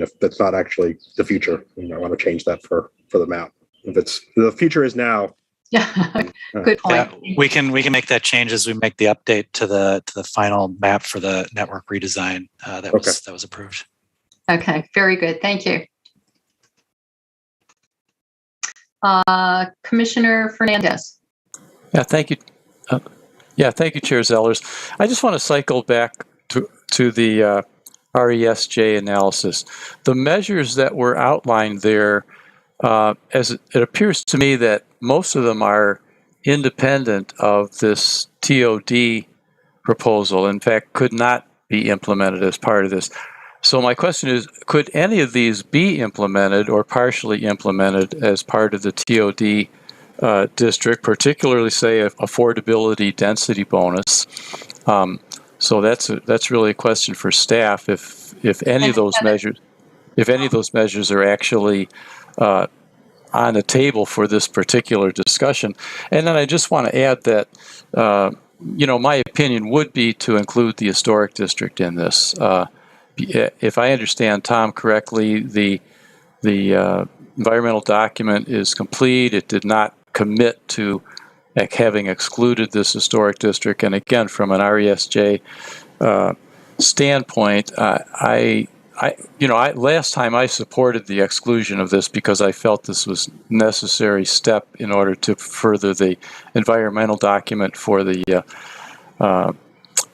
if that's not actually the future, I want to change that for the map. If it's the future is now. Yeah, good point. Yeah, we can make that change as we make the update to the final map for the network redesign that was approved. Okay, very good. Thank you. Commissioner Fernandez. Yeah, thank you. Thank you, Chair Zellers. I just want to cycle back to the RESJ analysis. The measures that were outlined there, as it appears to me that most of them are independent of this TOD proposal. In fact, could not be implemented as part of this. So my question is, could any of these be implemented or partially implemented as part of the TOD district, particularly say affordability density bonus? So that's really a question for staff. If any of those measures are actually on the table for this particular discussion. And then I just want to add that my opinion would be to include the historic district in this. If I understand Tom correctly, the environmental document is complete. It did not commit to having excluded this historic district. And again, from an RESJ standpoint, I last time I supported the exclusion of this because I felt this was necessary step in order to further the environmental document for the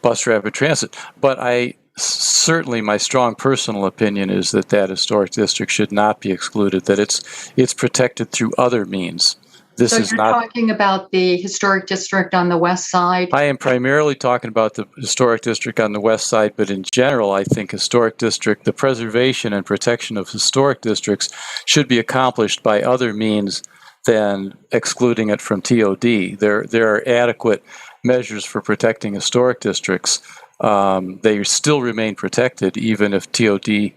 bus rapid transit. But certainly my strong personal opinion is that historic district should not be excluded, that it's protected through other means. This So is you're not talking about the historic district on the west side? I am primarily talking about the historic district on the west side, but in general, I think the preservation and protection of historic districts should be accomplished by other means than excluding it from TOD. There are adequate measures for protecting historic districts. They still remain protected even if TOD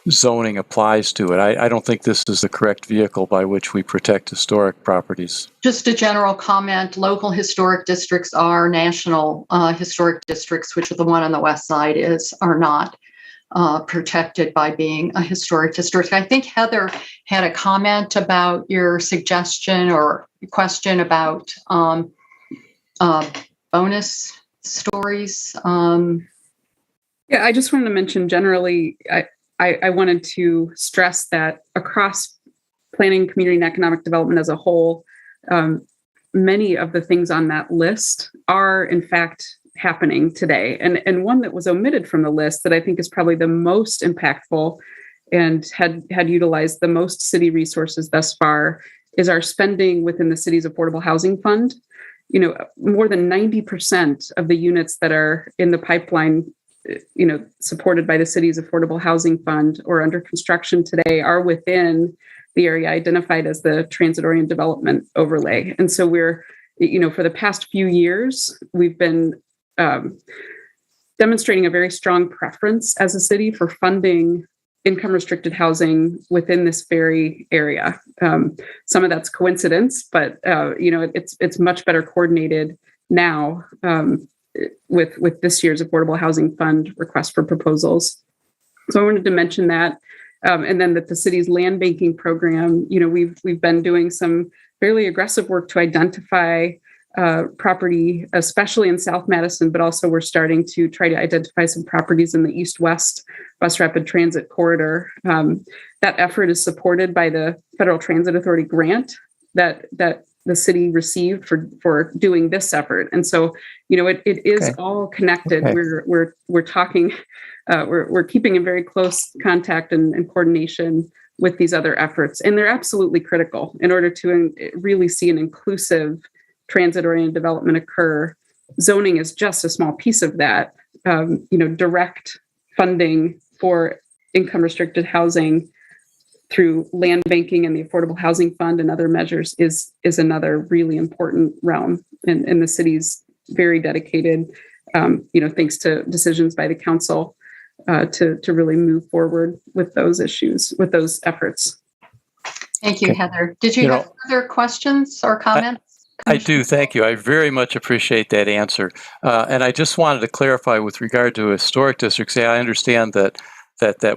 zoning applies to it. I don't think this is the correct vehicle by which we protect historic properties. Just a general comment, local historic districts are national historic districts, which the one on the west side are not protected by being a historic district. I think Heather had a comment about your suggestion or question about bonus stories. Yeah, I just wanted to mention generally, I wanted to stress that across planning, community, and economic development as a whole, many of the things on that list are in fact happening today. And one that was omitted from the list that I think is probably the most impactful and had utilized the most city resources thus far is our spending within the city's affordable housing fund. More than 90% of the units that are in the pipeline, supported by the city's affordable housing fund or under construction today are within the area identified as the transit-oriented development overlay. And so we're, for the past few years, we've been demonstrating a very strong preference as a city for funding income-restricted housing within this very area. Some of that's coincidence, but it's much better coordinated now with this year's Affordable Housing Fund request for proposals. So I wanted to mention that, and then that the city's land banking program. We've been doing some fairly aggressive work to identify property, especially in South Madison, but also we're starting to try to identify some properties in the east-west bus rapid transit corridor. That effort is supported by the Federal Transit Authority grant that the city received for doing this effort. And so, it is all connected. Okay. We're talking, we're keeping in very close contact and coordination with these other efforts. And they're absolutely critical in order to really see an inclusive transit-oriented development occur. Zoning is just a small piece of that. Direct funding for income-restricted housing through land banking and the Affordable Housing Fund and other measures is another really important realm. And the city's very dedicated, thanks to decisions by the council to really move forward with those issues, with those efforts. Thank you, Heather. Did you have further questions or comments? I do. Thank you. I very much appreciate that answer. And I just wanted to clarify with regard to historic districts. I understand that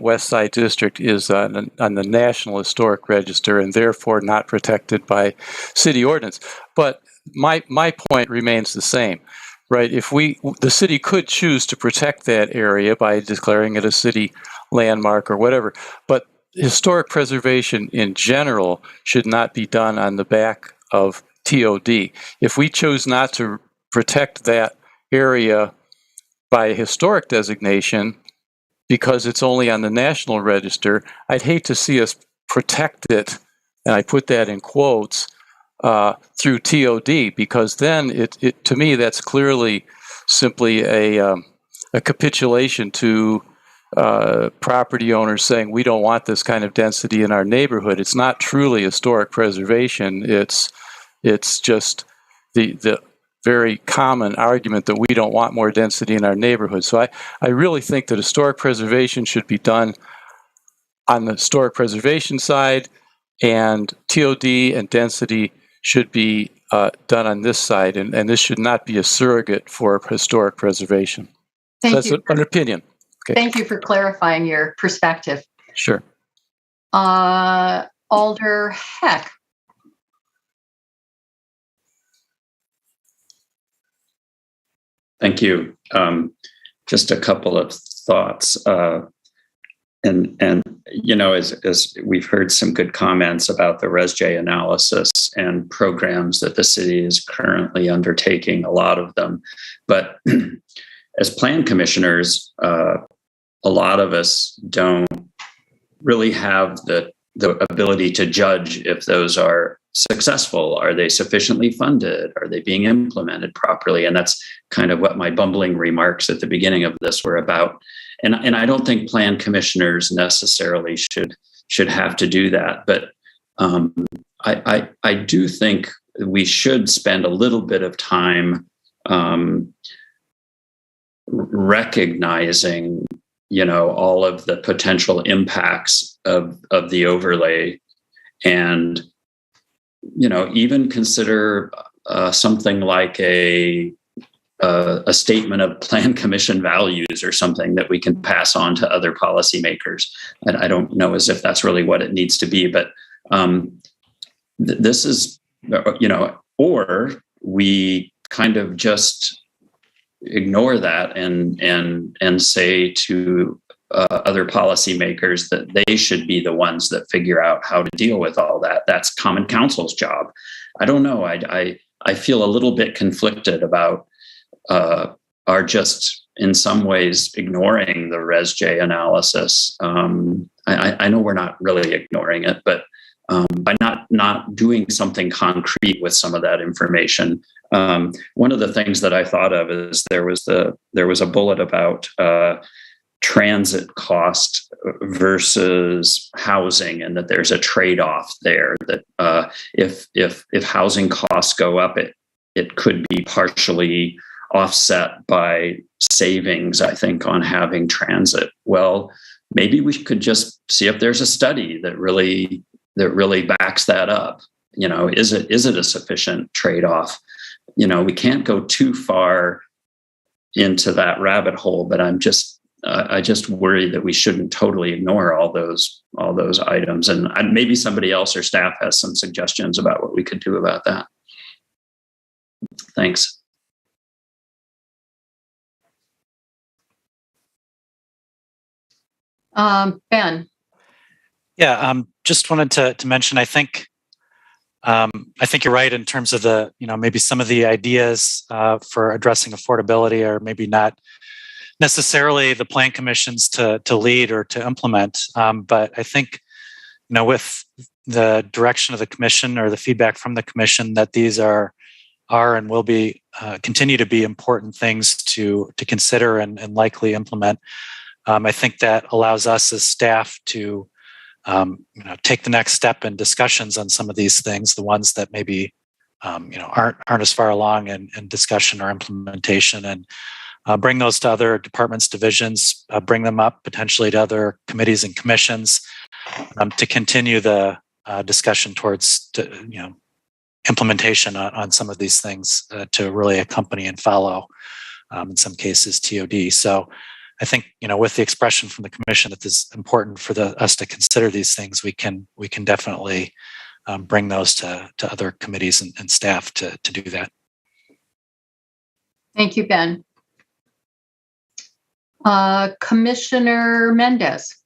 West Side District is on the National Historic Register and therefore not protected by city ordinance. But my point remains the same, right? If the city could choose to protect that area by declaring it a city landmark or whatever, but historic preservation in general should not be done on the back of TOD. If we chose not to protect that area by a historic designation, because it's only on the National Register, I'd hate to see us protect it, and I put that in quotes, through TOD, because then it to me that's clearly simply a capitulation to property owners saying we don't want this kind of density in our neighborhood. It's not truly historic preservation. It's just the very common argument that we don't want more density in our neighborhood. So I really think that historic preservation should be done on the historic preservation side, and TOD and density should be done on this side, and this should not be a surrogate for historic preservation. Thank you. That's an opinion. Okay. Thank you for clarifying your perspective. Sure. Alder Heck. Thank you. just a couple of thoughts. And you know, as we've heard some good comments about the ResJ analysis and programs that the city is currently undertaking, a lot of them. But as plan commissioners, a lot of us don't really have the ability to judge if those are successful. Are they sufficiently funded? Are they being implemented properly? And that's kind of what my bumbling remarks at the beginning of this were about. And I don't think plan commissioners necessarily should have to do that. But I do think we should spend a little bit of time recognizing, you know, all of the potential impacts of the overlay, and, you know, even consider something like a statement of plan commission values or something that we can pass on to other policymakers. And I don't know as if that's really what it needs to be, but this is, you know, or we kind of just ignore that and say to other policymakers that they should be the ones that figure out how to deal with all that. That's Common Council's job. I don't know. I feel a little bit conflicted about are just in some ways ignoring the ResJ analysis. I know we're not really ignoring it, but by not doing something concrete with some of that information. One of the things that I thought of is there was a bullet about transit cost versus housing, and that there's a trade-off there. That if housing costs go up, it could be partially offset by savings, I think, on having transit. Well, maybe we could just see if there's a study that really backs that up. You know, is it a sufficient trade-off? You know, we can't go too far into that rabbit hole, but I just worry that we shouldn't totally ignore all those items. And maybe somebody else or staff has some suggestions about what we could do about that. Thanks. Ben. Yeah, just wanted to mention, I think you're right in terms of the, you know, maybe some of the ideas for addressing affordability are maybe not necessarily the plan commissions to lead or to implement. But I think, you know, with the direction of the commission or the feedback from the commission, that these are and will be continue to be important things to consider and likely implement. I think that allows us as staff to take the next step in discussions on some of these things, the ones that maybe aren't as far along in discussion or implementation, and bring those to other departments, divisions, bring them up potentially to other committees and commissions to continue the discussion towards implementation on some of these things to really accompany and follow, in some cases, TOD. So I think, with the expression from the commission that it's important for us to consider these things, we can definitely bring those to other committees and staff to do that. Thank you, Ben. Commissioner Mendez.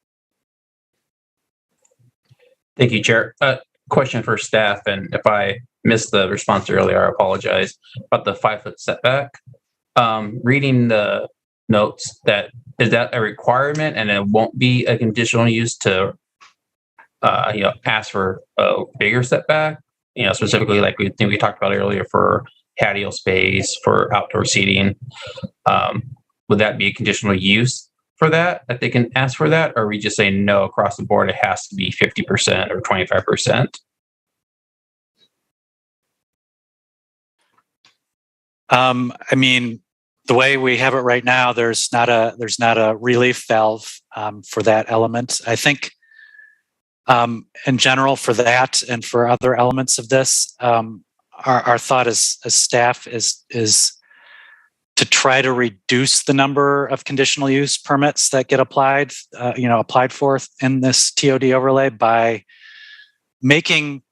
Thank you, Chair. Question for staff, and if I missed the response earlier, I apologize, about the 5-foot setback. Reading the notes, is that a requirement and it won't be a conditional use to ask for a bigger setback, specifically like we talked about earlier for patio space, for outdoor seating. Would that be a conditional use for that they can ask for that, or are we just saying no across the board, it has to be 50% or 25%? I mean, the way we have it right now, there's not a relief valve for that element. I think in general for that and for other elements of this, our thought as staff is to try to reduce the number of conditional use permits that get applied for in this TOD overlay by making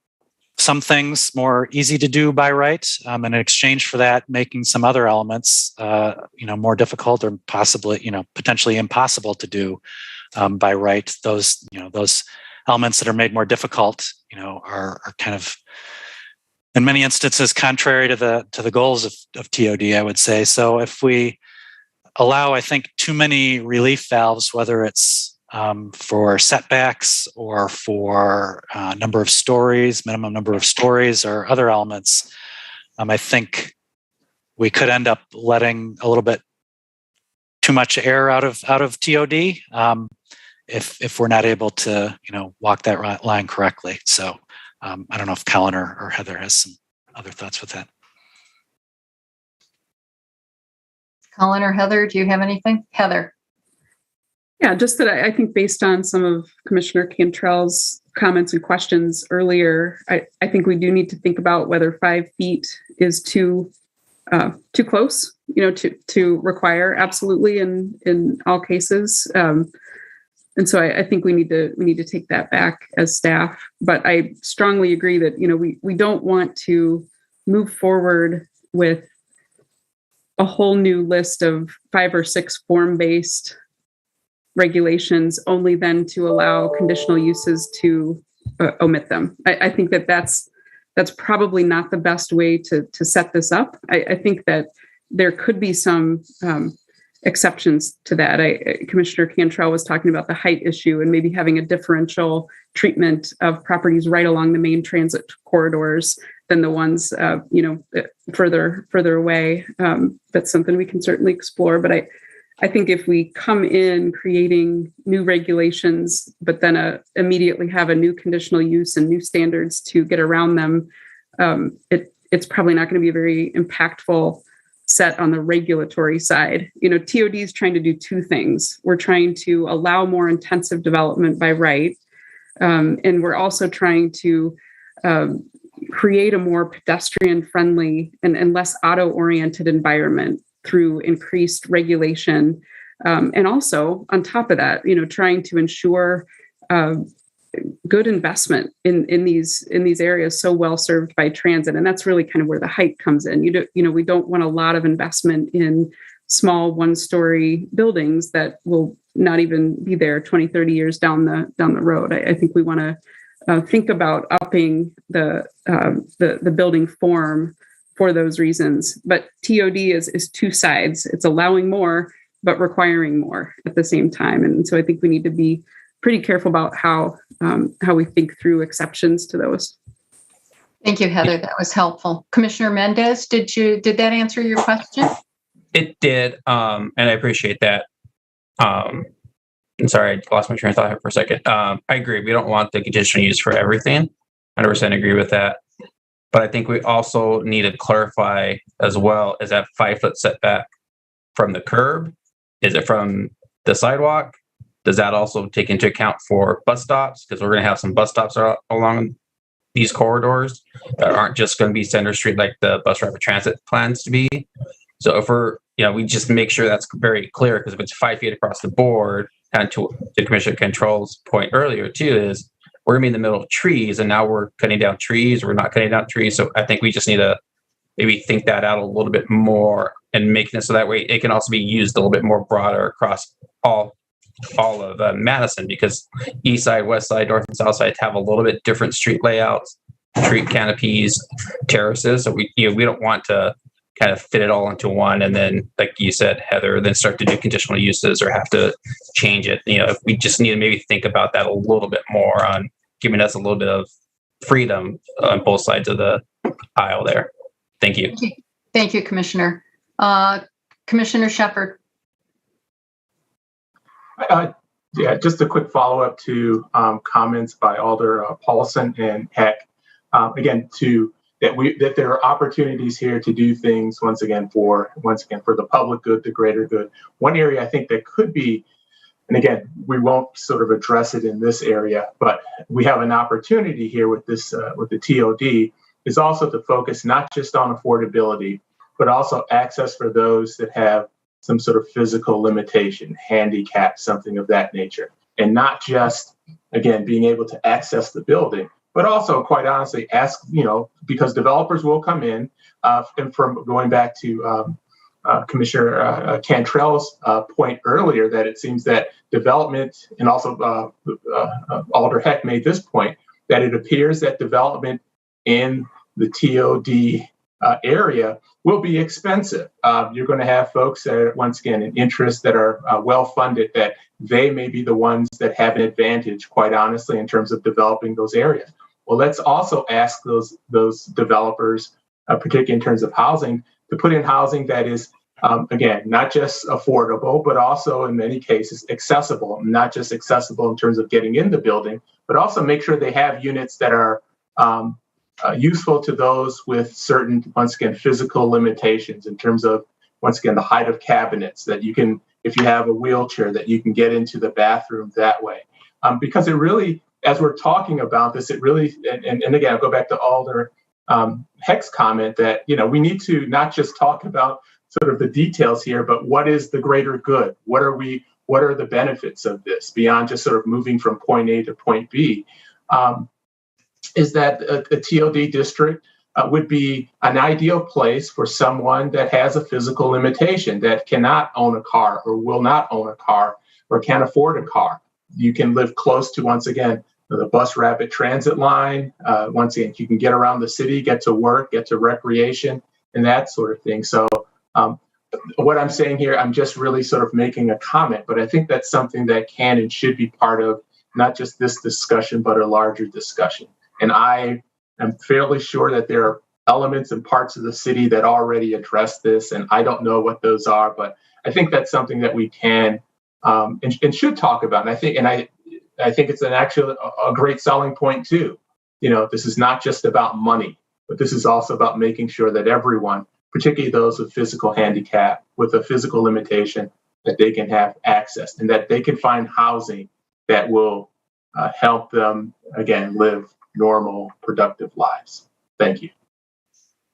some things more easy to do by right, and in exchange for that, making some other elements, more difficult or possibly, potentially impossible to do by right. Those elements that are made more difficult, are kind of, in many instances, contrary to the goals of TOD, I would say. So if we allow, I think, too many relief valves, whether it's for setbacks or for number of stories, minimum number of stories, or other elements, I think we could end up letting a little bit too much air out of TOD if we're not able to walk that line correctly. So I don't know if Colin or Heather has some other thoughts with that. Colin or Heather, do you have anything? Heather. Yeah, just that I think based on some of Commissioner Cantrell's comments and questions earlier, I think we do need to think about whether 5 feet is too close, to require absolutely in all cases. And so I think we need to take that back as staff. But I strongly agree that we don't want to move forward with a whole new list of 5 or 6 form-based regulations, only then to allow conditional uses to omit them. I think that's probably not the best way to set this up. I think that there could be some exceptions to that. Commissioner Cantrell was talking about the height issue and maybe having a differential treatment of properties right along the main transit corridors than the ones further away. That's something we can certainly explore. But I think if we come in creating new regulations, but then immediately have a new conditional use and new standards to get around them, it's probably not going to be a very impactful set on the regulatory side. TOD is trying to do 2 things. We're trying to allow more intensive development by right, and we're also trying to create a more pedestrian-friendly and less auto-oriented environment through increased regulation, and also on top of that, trying to ensure good investment in these areas so well served by transit. And that's really kind of where the height comes in. We don't want a lot of investment in small 1-story buildings that will not even be there 20, 30 years down the road. I think we want to think about upping the building form for those reasons. But TOD is 2 sides. It's allowing more, but requiring more at the same time. And so I think we need to be pretty careful about how we think through exceptions to those. Thank you, Heather. That was helpful. Commissioner Mendez, did that answer your question? It did, and I appreciate that. I'm sorry, I lost my train of thought here for a second. I agree. We don't want the conditional use for everything. 100% agree with that. But I think we also need to clarify as well, is that 5-foot setback from the curb? Is it from the sidewalk? Does that also take into account for bus stops? Because we're going to have some bus stops along these corridors that aren't just going to be center street like the bus rapid transit plans to be. So if we just make sure that's very clear, because if it's 5 feet across the board, and to Commissioner Control's point earlier too, is we're going to be in the middle of trees, and now we're cutting down trees. We're not cutting down trees. So I think we just need to maybe think that out a little bit more and making it so that way it can also be used a little bit more broader across all of Madison, because east side, west side, north and south side have a little bit different street layouts, street canopies, terraces. So we don't want to kind of fit it all into one, and then, like you said, Heather, then start to do conditional uses or have to change it. If we just need to maybe think about that a little bit more on giving us a little bit of freedom on both sides of the aisle there. Thank you. Thank you, Commissioner. Commissioner Shepherd. Yeah, just a quick follow-up to comments by Alder Paulson and Heck. Again, that there are opportunities here to do things once again for the public good, the greater good. One area I think that could be, and again, we won't sort of address it in this area, but we have an opportunity here with this with the TOD, is also to focus not just on affordability, but also access for those that have some sort of physical limitation, handicap, something of that nature, and not just, again, being able to access the building, but also quite honestly ask, because developers will come in, and from going back to Commissioner Cantrell's point earlier, that it seems that development, and also Alder Heck made this point, that it appears that development in the TOD area will be expensive. You're going to have folks that are, once again, in interests that are well-funded, that they may be the ones that have an advantage, quite honestly, in terms of developing those areas. Well, let's also ask those developers, particularly in terms of housing, to put in housing that is, again, not just affordable, but also in many cases accessible, not just accessible in terms of getting in the building, but also make sure they have units that are useful to those with certain, once again, physical limitations in terms of, once again, the height of cabinets, that you can, if you have a wheelchair, that you can get into the bathroom that way. Because it really, as we're talking about this, it really, and again, I'll go back to Alder Heck's comment that, we need to not just talk about sort of the details here, but what is the greater good? What are the benefits of this beyond just sort of moving from point A to point B? Is that a TOD district would be an ideal place for someone that has a physical limitation, that cannot own a car or will not own a car or can't afford a car. You can live close to, once again, the bus rapid transit line. Once again, you can get around the city, get to work, get to recreation, and that sort of thing. So what I'm saying here, I'm just really sort of making a comment, but I think that's something that can and should be part of not just this discussion, but a larger discussion. And I am fairly sure that there are elements and parts of the city that already address this, and I don't know what those are, but I think that's something that we can and should talk about. And I think it's a great selling point too. This is not just about money, but this is also about making sure that everyone, particularly those with physical handicap, with a physical limitation, that they can have access and that they can find housing that will help them, again, live normal, productive lives. Thank you.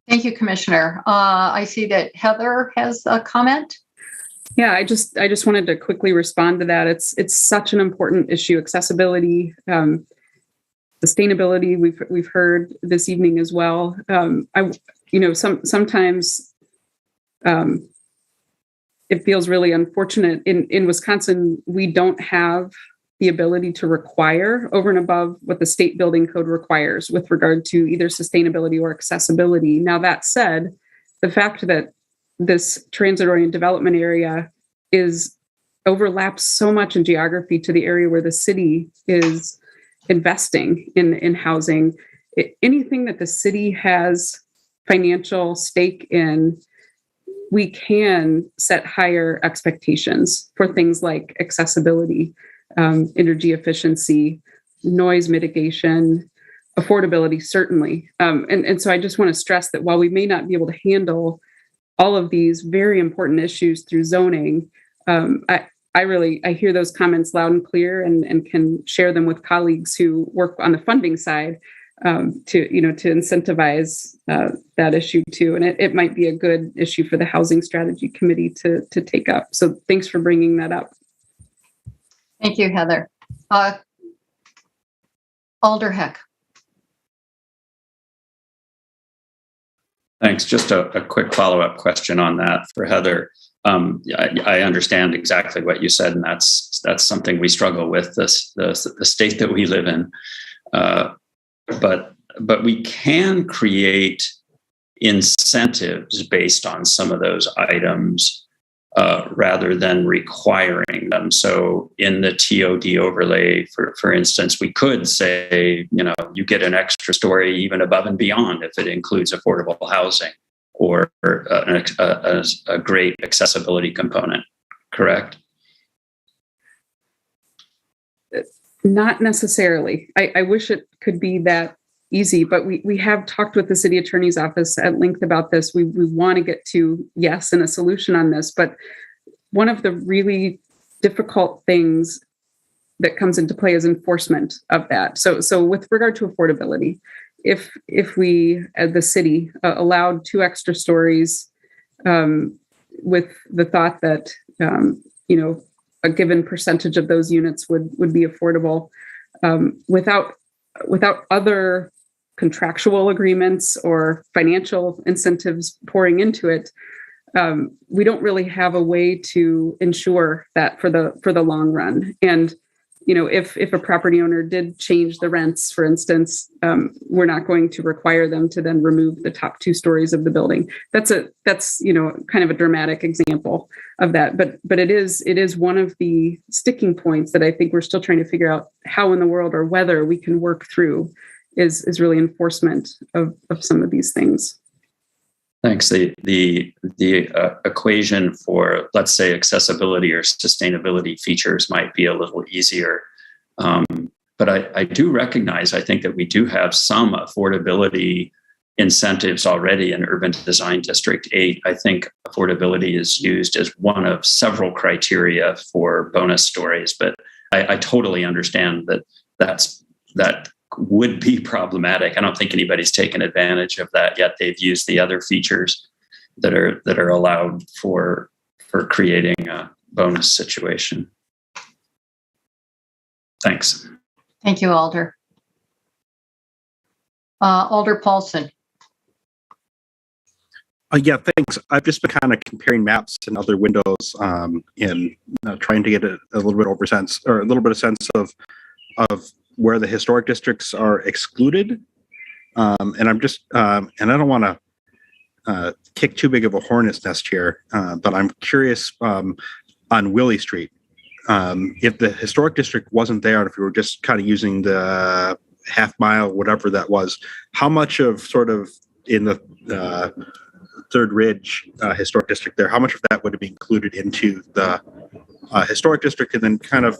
Thank you, Commissioner. I see that Heather has a comment. Yeah, I just wanted to quickly respond to that. It's such an important issue. Accessibility, sustainability. We've heard this evening as well. Sometimes it feels really unfortunate. In Wisconsin, we don't have the ability to require over and above what the state building code requires with regard to either sustainability or accessibility. Now, that said, the fact that this transit-oriented development area overlaps so much in geography to the area where the city is investing in housing, anything that the city has financial stake in, we can set higher expectations for things like accessibility, energy efficiency, noise mitigation, affordability, certainly. And so I just want to stress that while we may not be able to handle all of these very important issues through zoning, I hear those comments loud and clear and can share them with colleagues who work on the funding side to incentivize that issue too. And it might be a good issue for the Housing Strategy Committee to take up. So thanks for bringing that up. Thank you, Heather. Alder Heck. Thanks. Just a quick follow-up question on that for Heather. I understand exactly what you said, and that's something we struggle with, the state that we live in. But we can create incentives based on some of those items rather than requiring them. So in the TOD overlay, for instance, we could say, you get an extra story even above and beyond if it includes affordable housing or a great accessibility component, correct? Not necessarily. I wish it could be that easy, but we have talked with the city attorney's office at length about this. We want to get to yes and a solution on this, but one of the really difficult things that comes into play is enforcement of that. So with regard to affordability, if we, as the city, allowed 2 extra stories with the thought that a given percentage of those units would be affordable, without without other contractual agreements or financial incentives pouring into it, we don't really have a way to ensure that for the long run. And if a property owner did change the rents, for instance, we're not going to require them to then remove the top 2 stories of the building. That's kind of a dramatic example of that. But it is one of the sticking points that I think we're still trying to figure out how in the world or whether we can work through is really enforcement of some of these things. Thanks. The equation for, let's say, accessibility or sustainability features might be a little easier. But I do recognize, I think that we do have some affordability incentives already in Urban Design District 8. I think affordability is used as one of several criteria for bonus stories, but I totally understand that would be problematic. I don't think anybody's taken advantage of that yet. They've used the other features that are allowed for creating a bonus situation. Thanks. Thank you, Alder. Alder Paulson. Yeah, thanks. I've just been kind of comparing maps and other windows and trying to get a little bit of sense of where the historic districts are excluded. And I'm just, and I don't want to kick too big of a hornet's nest here, but I'm curious on Willie Street. If the historic district wasn't there, and if we were just kind of using the half mile, whatever that was, how much of sort of in the Third Ridge historic district there, how much of that would have been included into the historic district, and then kind of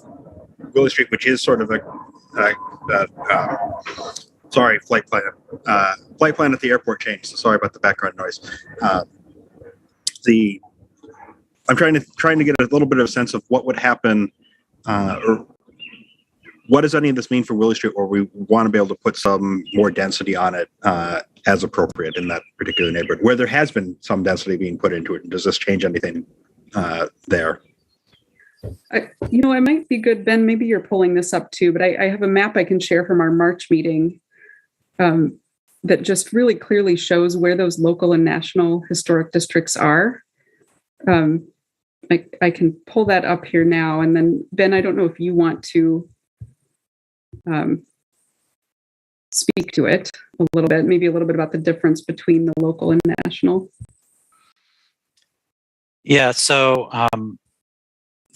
Willie Street, which is sort of flight plan. Flight plan at the airport changed, so sorry about the background noise. I'm trying to get a little bit of a sense of what would happen, or what does any of this mean for Willie Street, or we want to be able to put some more density on it as appropriate in that particular neighborhood, where there has been some density being put into it. And does this change anything there? It might be good, Ben, maybe you're pulling this up too, but I have a map I can share from our March meeting that just really clearly shows where those local and national historic districts are. I can pull that up here now. And then, Ben, I don't know if you want to speak to it a little bit, maybe a little bit about the difference between the local and national. Yeah, so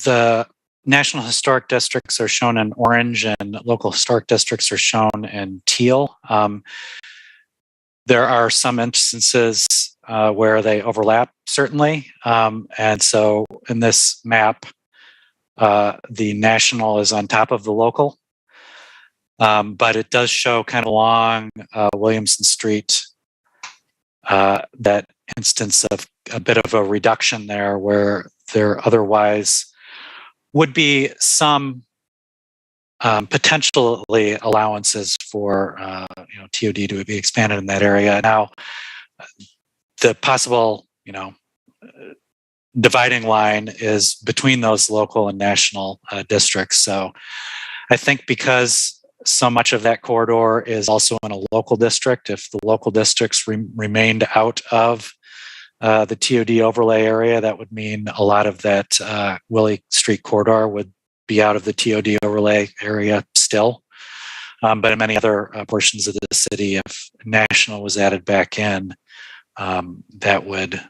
the national historic districts are shown in orange and local historic districts are shown in teal. There are some instances where they overlap, certainly. And so in this map, the national is on top of the local. But it does show kind of along Williamson Street that instance of a bit of a reduction there where there otherwise would be some potentially allowances for TOD to be expanded in that area. Now, the possible dividing line is between those local and national districts. So I think because so much of that corridor is also in a local district, if the local districts remained out of the TOD overlay area, that would mean a lot of that Willie Street corridor would be out of the TOD overlay area still. But in many other portions of the city, if national was added back in, that would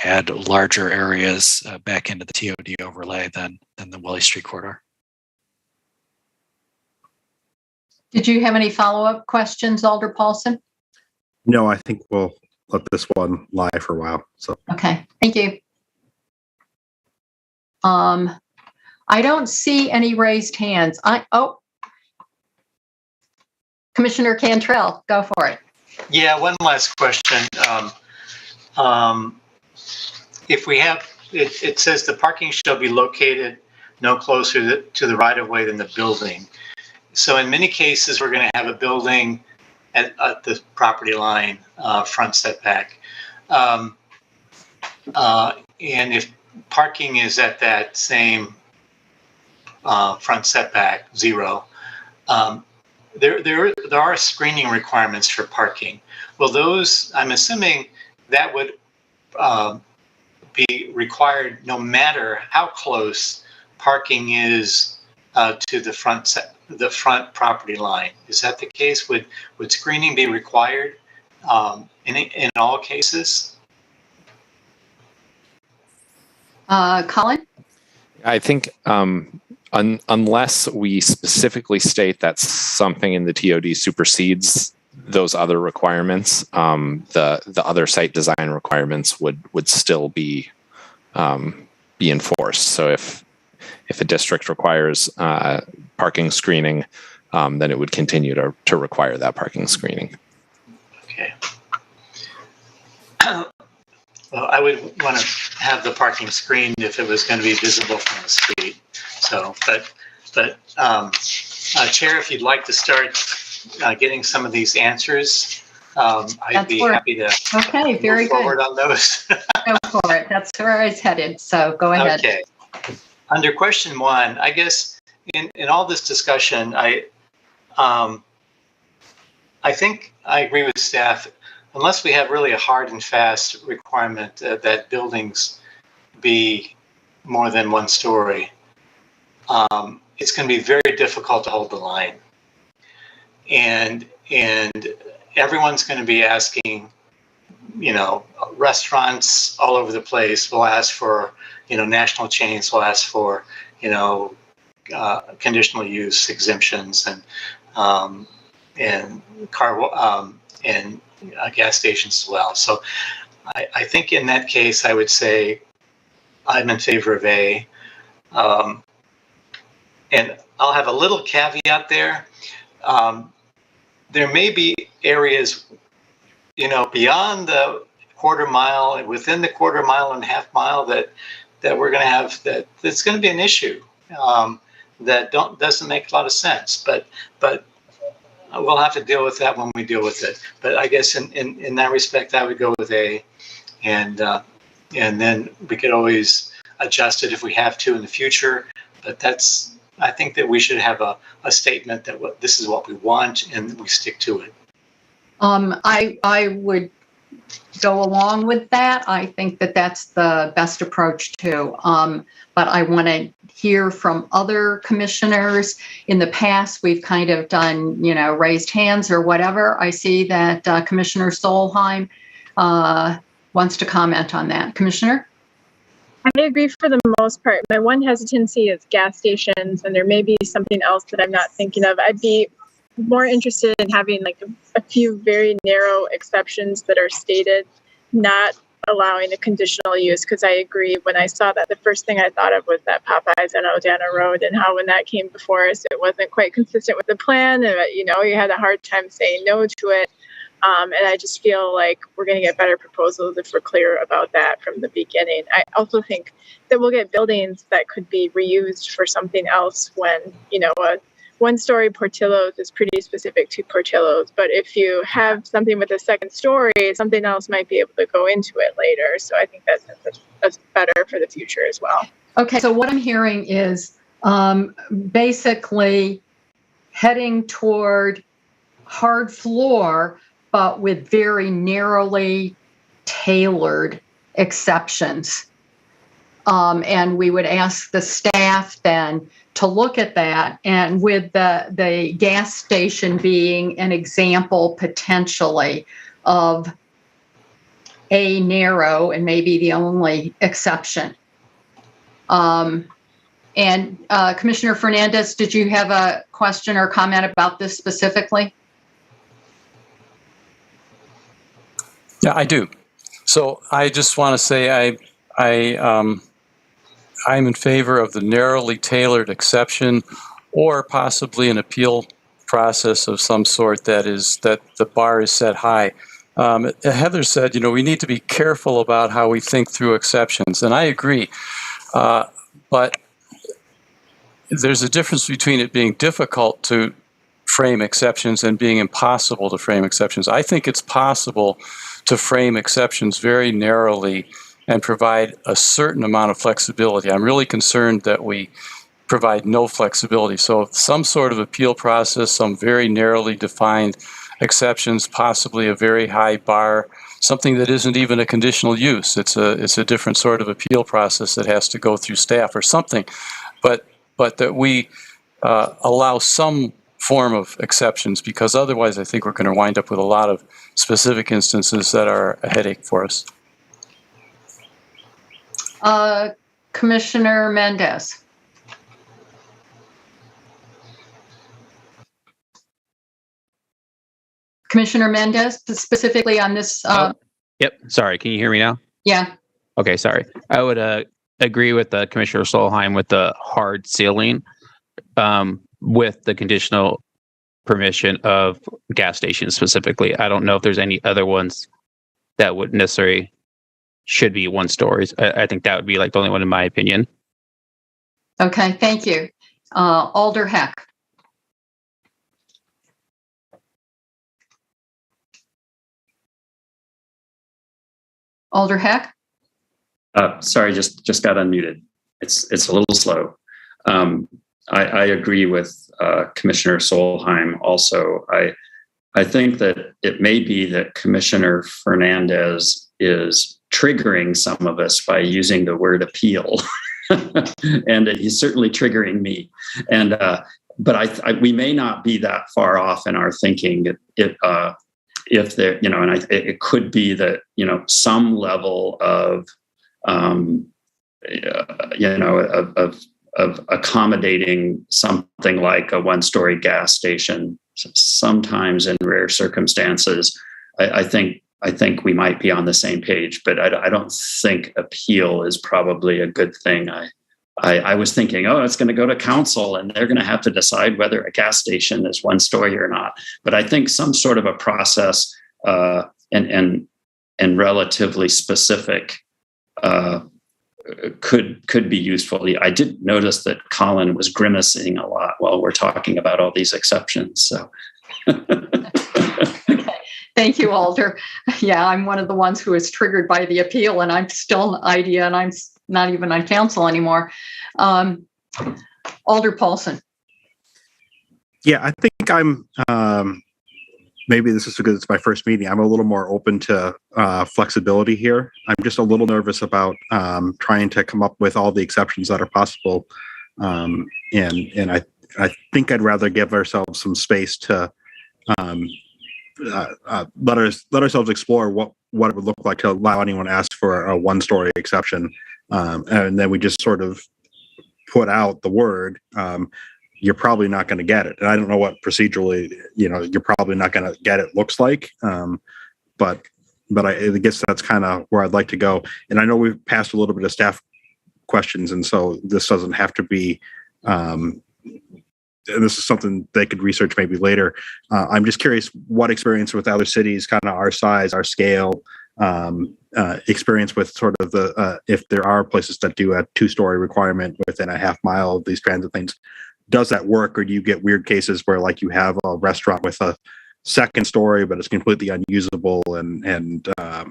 add larger areas back into the TOD overlay than the Willie Street corridor. Did you have any follow-up questions, Alder Paulson? No, I think we'll let this one lie for a while. So okay, thank you. I don't see any raised hands. Commissioner Cantrell, go for it. Yeah, one last question. If we have, it says the parking shall be located no closer to the right of way than the building. So in many cases, we're going to have a building at the property line, front setback. And if parking is at that same front setback, 0, there are screening requirements for parking. Well, those, I'm assuming that would be required no matter how close parking is to the front property line. Is that the case? Would screening be required in all cases? Colin? I think unless we specifically state that something in the TOD supersedes those other requirements, the other site design requirements would still be enforced. So if a district requires parking screening, then it would continue to require that parking screening. Okay. Well, I would want to have the parking screened if it was going to be visible from the street. So, but Chair, if you'd like to start getting some of these answers, I'd be happy to very move forward on those. Go for it. That's where I was headed. So go ahead. Okay. Under question 1, I guess in all this discussion, I think I agree with staff. Unless we have really a hard and fast requirement that buildings be more than 1 story, it's going to be very difficult to hold the line. And everyone's going to be asking, restaurants all over the place will ask for, national chains will ask for, conditional use exemptions and gas stations as well. So I think in that case, I would say I'm in favor of A. And I'll have a little caveat there. There may be areas, beyond the quarter mile, within the quarter mile and half mile that we're going to have, that's going to be an issue that doesn't make a lot of sense. But we'll have to deal with that when we deal with it. But I guess in that respect, I would go with A, and then we could always adjust it if we have to in the future. But I think that we should have a statement that this is what we want, and we stick to it. I would go along with that. I think that that's the best approach too. But I want to hear from other commissioners. In the past, we've kind of done, raised hands or whatever. I see that Commissioner Solheim wants to comment on that. Commissioner? I agree for the most part. My one hesitancy is gas stations, and there may be something else that I'm not thinking of. I'd be more interested in having like a few very narrow exceptions that are stated, not allowing a conditional use, because I agree. When I saw that, the first thing I thought of was that Popeyes on Odana Road, and how when that came before us, it wasn't quite consistent with the plan, and you had a hard time saying no to it. And I just feel like we're going to get better proposals if we're clear about that from the beginning. I also think that we'll get buildings that could be reused for something else when, a 1-story Portillo's is pretty specific to Portillo's. But if you have something with a 2nd story, something else might be able to go into it later. So I think that's better for the future as well. Okay, so what I'm hearing is basically heading toward hard floor, but with very narrowly tailored exceptions. And we would ask the staff then to look at that, and with the gas station being an example potentially of a narrow and maybe the only exception. And Commissioner Fernandez, did you have a question or comment about this specifically? Yeah, I do. So I just want to say I'm in favor of the narrowly tailored exception, or possibly an appeal process of some sort that the bar is set high. Heather said, we need to be careful about how we think through exceptions, and I agree. But there's a difference between it being difficult to frame exceptions and being impossible to frame exceptions. I think it's possible to frame exceptions very narrowly and provide a certain amount of flexibility. I'm really concerned that we provide no flexibility. So some sort of appeal process, some very narrowly defined exceptions, possibly a very high bar, something that isn't even a conditional use. It's a different sort of appeal process that has to go through staff or something, but that we allow some form of exceptions, because otherwise I think we're going to wind up with a lot of specific instances that are a headache for us. Commissioner Mendez. Commissioner Mendez, specifically on this. Yep. Sorry. Can you hear me now? Yeah. Okay. Sorry. I would agree with Commissioner Solheim with the hard ceiling, with the conditional permission of gas stations specifically. I don't know if there's any other ones that would necessarily should be one stories. I think that would be like the only one in my opinion. Okay. Thank you. Alder Heck. Alder Heck? Sorry, just got unmuted. It's a little slow. I agree with Commissioner Solheim also. I think that it may be that Commissioner Fernandez is triggering some of us by using the word appeal. And he's certainly triggering me. And but we may not be that far off in our thinking. If there, and it could be that some level of of accommodating something like a one-story gas station, sometimes in rare circumstances, I think we might be on the same page. But I don't think appeal is probably a good thing. I was thinking, it's going to go to council and they're going to have to decide whether a gas station is one story or not. But I think some sort of a process and relatively specific could be useful. I did notice that Colin was grimacing a lot while we're talking about all these exceptions. So. Okay. Thank you, Alder. Yeah, I'm one of the ones who is triggered by the appeal, and I'm still an idea, and I'm not even on council anymore. Alder Paulson. Yeah, I think I'm, maybe this is because it's my first meeting, I'm a little more open to flexibility here. I'm just a little nervous about trying to come up with all the exceptions that are possible. And I think I'd rather give ourselves some space to let ourselves explore what it would look like to allow anyone to ask for a one-story exception. And then we just sort of put out the word, you're probably not going to get it. And I don't know what procedurally, you're probably not going to get it looks like. But I guess that's kind of where I'd like to go. And I know we've passed a little bit of staff questions, and so this doesn't have to be, and this is something they could research maybe later. I'm just curious what experience with other cities, kind of our size, our scale, experience with sort of the, if there are places that do a 2-story requirement within a half mile of these kinds of things, does that work? Or do you get weird cases where like you have a restaurant with a 2nd story, but it's completely unusable and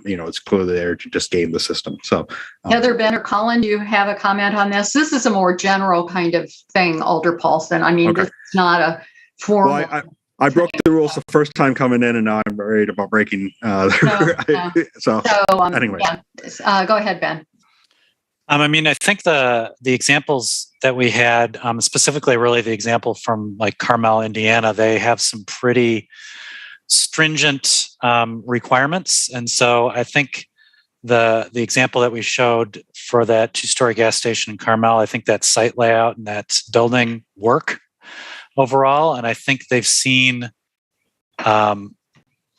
it's clearly there to just game the system. So Heather, Ben, or Colin, do you have a comment on this? This is a more general kind of thing, Alder Paulson. I mean, okay. This is not a formal. Well, I broke the rules the first time coming in, and now I'm worried about breaking. So anyway. Yeah. Go ahead, Ben. I mean, I think the examples that we had, specifically really the example from like Carmel, Indiana, they have some pretty stringent requirements. And so I think the example that we showed for that 2-story gas station in Carmel, I think that site layout and that building work overall. And I think they've seen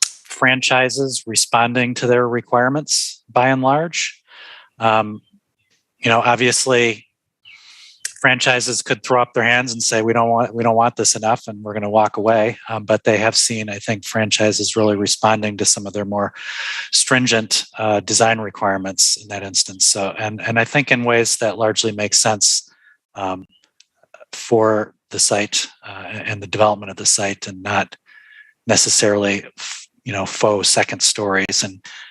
franchises responding to their requirements by and large. Obviously franchises could throw up their hands and say, we don't want this enough and we're going to walk away. But they have seen, I think, franchises really responding to some of their more stringent design requirements in that instance. So, and I think in ways that largely make sense for the site and the development of the site, and not necessarily, faux 2nd stories.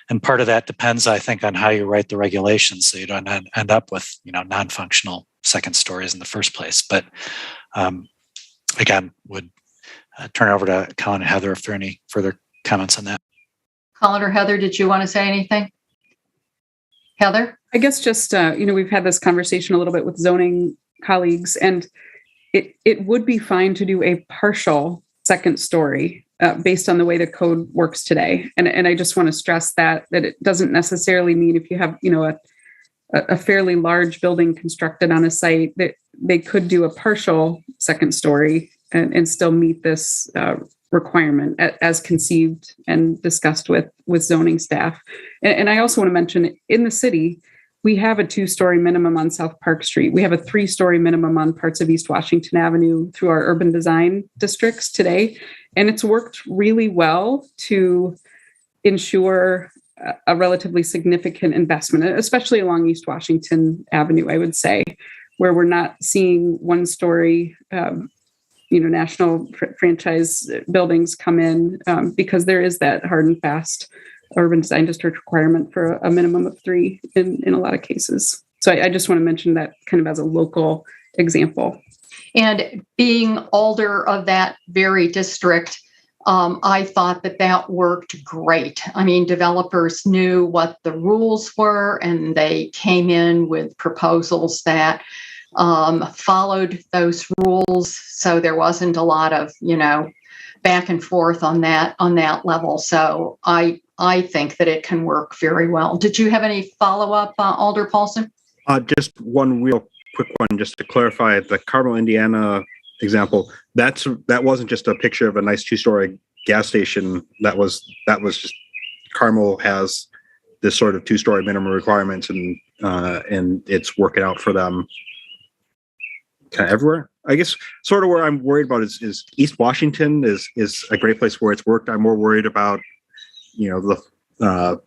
And part of that depends, I think, on how you write the regulations, so you don't end up with, non-functional second stories in the first place. But again, would turn it over to Colin and Heather if there are any further comments on that. Colin or Heather, did you want to say anything? Heather? I guess just, we've had this conversation a little bit with zoning colleagues, and it would be fine to do a partial second story based on the way the code works today. And I just want to stress that it doesn't necessarily mean if you have, a fairly large building constructed on a site that they could do a partial second story and still meet this requirement as conceived and discussed with zoning staff. And I also want to mention, in the city, we have a 2-story minimum on South Park Street. We have a 3-story minimum on parts of East Washington Avenue through our urban design districts today. And it's worked really well to ensure a relatively significant investment, especially along East Washington Avenue, I would say, where we're not seeing 1-story national franchise buildings come in because there is that hard and fast urban design district requirement for a minimum of 3 in a lot of cases. So I just want to mention that kind of as a local example. And being alder of that very district, I thought that worked great. I mean, developers knew what the rules were, and they came in with proposals that followed those rules. So there wasn't a lot of, back and forth on that level. So I think that it can work very well. Did you have any follow-up, Alder Paulson? Just one real quick one, just to clarify the Carmel, Indiana example. That wasn't just a picture of a nice 2-story gas station. That was just Carmel has this sort of 2-story minimum requirements, and it's working out for them kind of everywhere. I guess sort of where I'm worried about is East Washington is a great place where it's worked. I'm more worried about, the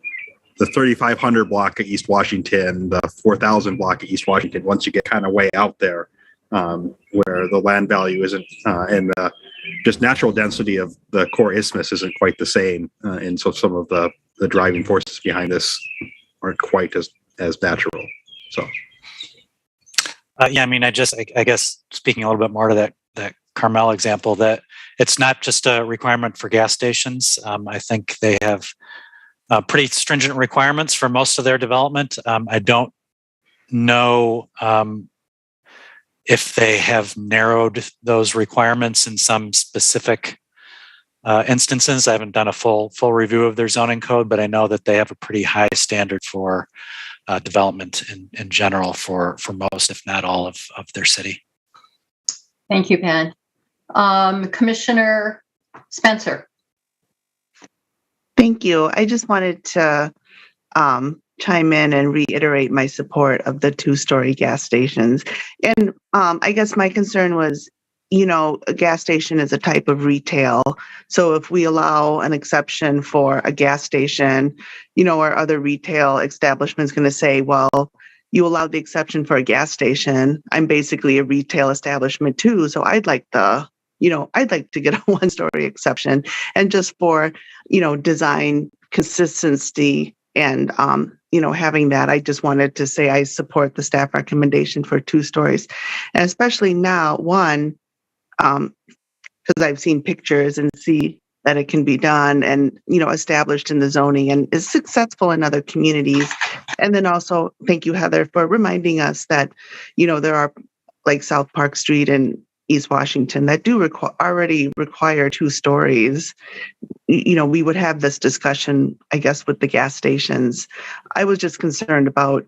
3,500 block of East Washington, the 4,000 block of East Washington. Once you get kind of way out there, where the land value isn't, and the just natural density of the core isthmus isn't quite the same, and so some of the driving forces behind this aren't quite as natural. So. I guess speaking a little bit more to that Carmel example, that it's not just a requirement for gas stations. I think they have pretty stringent requirements for most of their development. I don't know if they have narrowed those requirements in some specific instances. I haven't done a full review of their zoning code, but I know that they have a pretty high standard for development in general for most, if not all, of their city. Thank you, Ben. Commissioner Spencer. Thank you. I just wanted to chime in and reiterate my support of the 2-story gas stations. And I guess my concern was, a gas station is a type of retail. So if we allow an exception for a gas station, our other retail establishment is going to say, well, you allowed the exception for a gas station. I'm basically a retail establishment too. So I'd like to get a 1-story exception. And just for, design consistency and, having that, I just wanted to say I support the staff recommendation for 2 stories. And especially now, because I've seen pictures and see that it can be done and, established in the zoning and is successful in other communities. And then also, thank you, Heather, for reminding us that, there are like South Park Street and East Washington that do already require 2 stories. We would have this discussion, I guess, with the gas stations. I was just concerned about,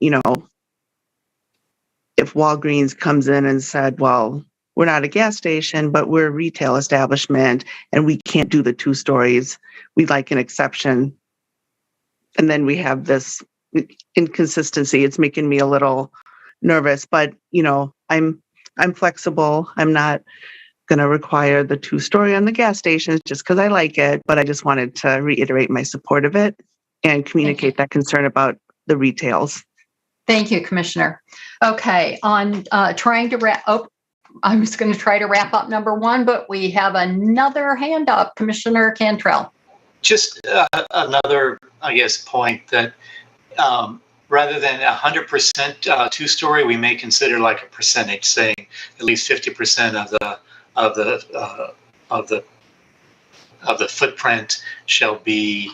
if Walgreens comes in and said, well, we're not a gas station, but we're a retail establishment and we can't do the 2 stories. We'd like an exception. And then we have this inconsistency. It's making me a little nervous, but I'm flexible. I'm not going to require the 2-story on the gas stations just because I like it, but I just wanted to reiterate my support of it and communicate that concern about the retails. Thank you, Commissioner. Okay, on trying to wrap up, I was going to try to wrap up number 1, but we have another hand up, Commissioner Cantrell. Just another, I guess, point that rather than 100% two-story, we may consider like a percentage, saying at least 50% of the footprint shall be,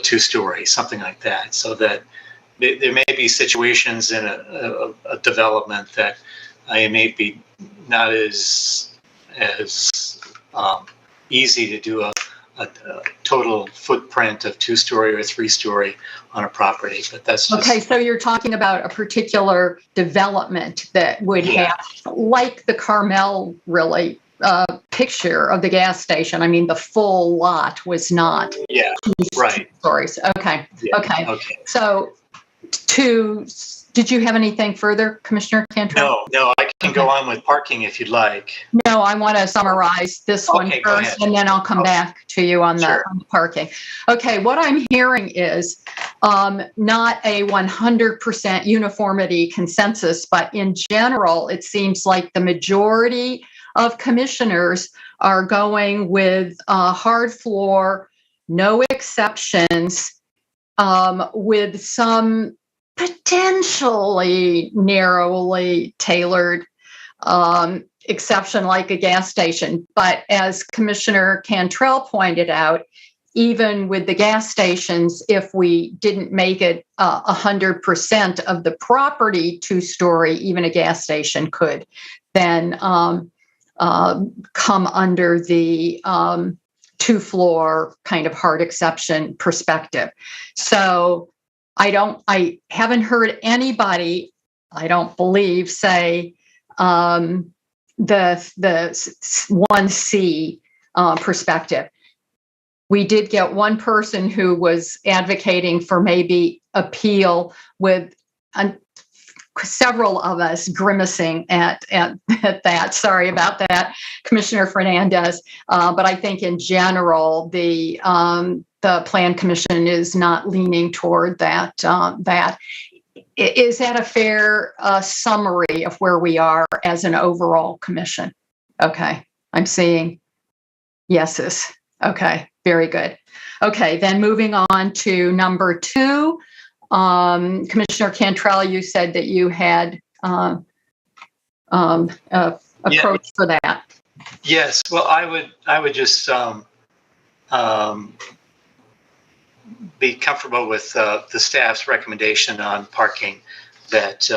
two-story, something like that, so that there may be situations in a development that it may be not as easy to do a total footprint of two-story or three-story on a property, but that's just... Okay, so you're talking about a particular development that would have, like the Carmel, really, picture of the gas station. I mean, the full lot was not. Yeah, right. Stories. Okay. Yeah, okay. So, did you have anything further, Commissioner Cantrell? No, I can go on with parking if you'd like. No, I want to summarize this one first, and then I'll come back to you on the parking. Okay, what I'm hearing is not a 100% uniformity consensus, but in general, it seems like the majority of commissioners are going with hard floor, no exceptions, with some potentially narrowly tailored exception like a gas station. But as Commissioner Cantrell pointed out, even with the gas stations, if we didn't make it 100% of the property two-story, even a gas station could then come under the two-floor kind of hard exception perspective. So I haven't heard anybody, I don't believe, say the 1C perspective. We did get one person who was advocating for maybe appeal, with several of us grimacing at that. Sorry about that, Commissioner Fernandez. But I think in general, the Plan Commission is not leaning toward that. Is that a fair summary of where we are as an overall commission? Okay, I'm seeing yeses. Okay, very good. Okay, then moving on to number 2. Commissioner Cantrell, you said that you had approach for that. Yes, well, I would just be comfortable with the staff's recommendation on parking, that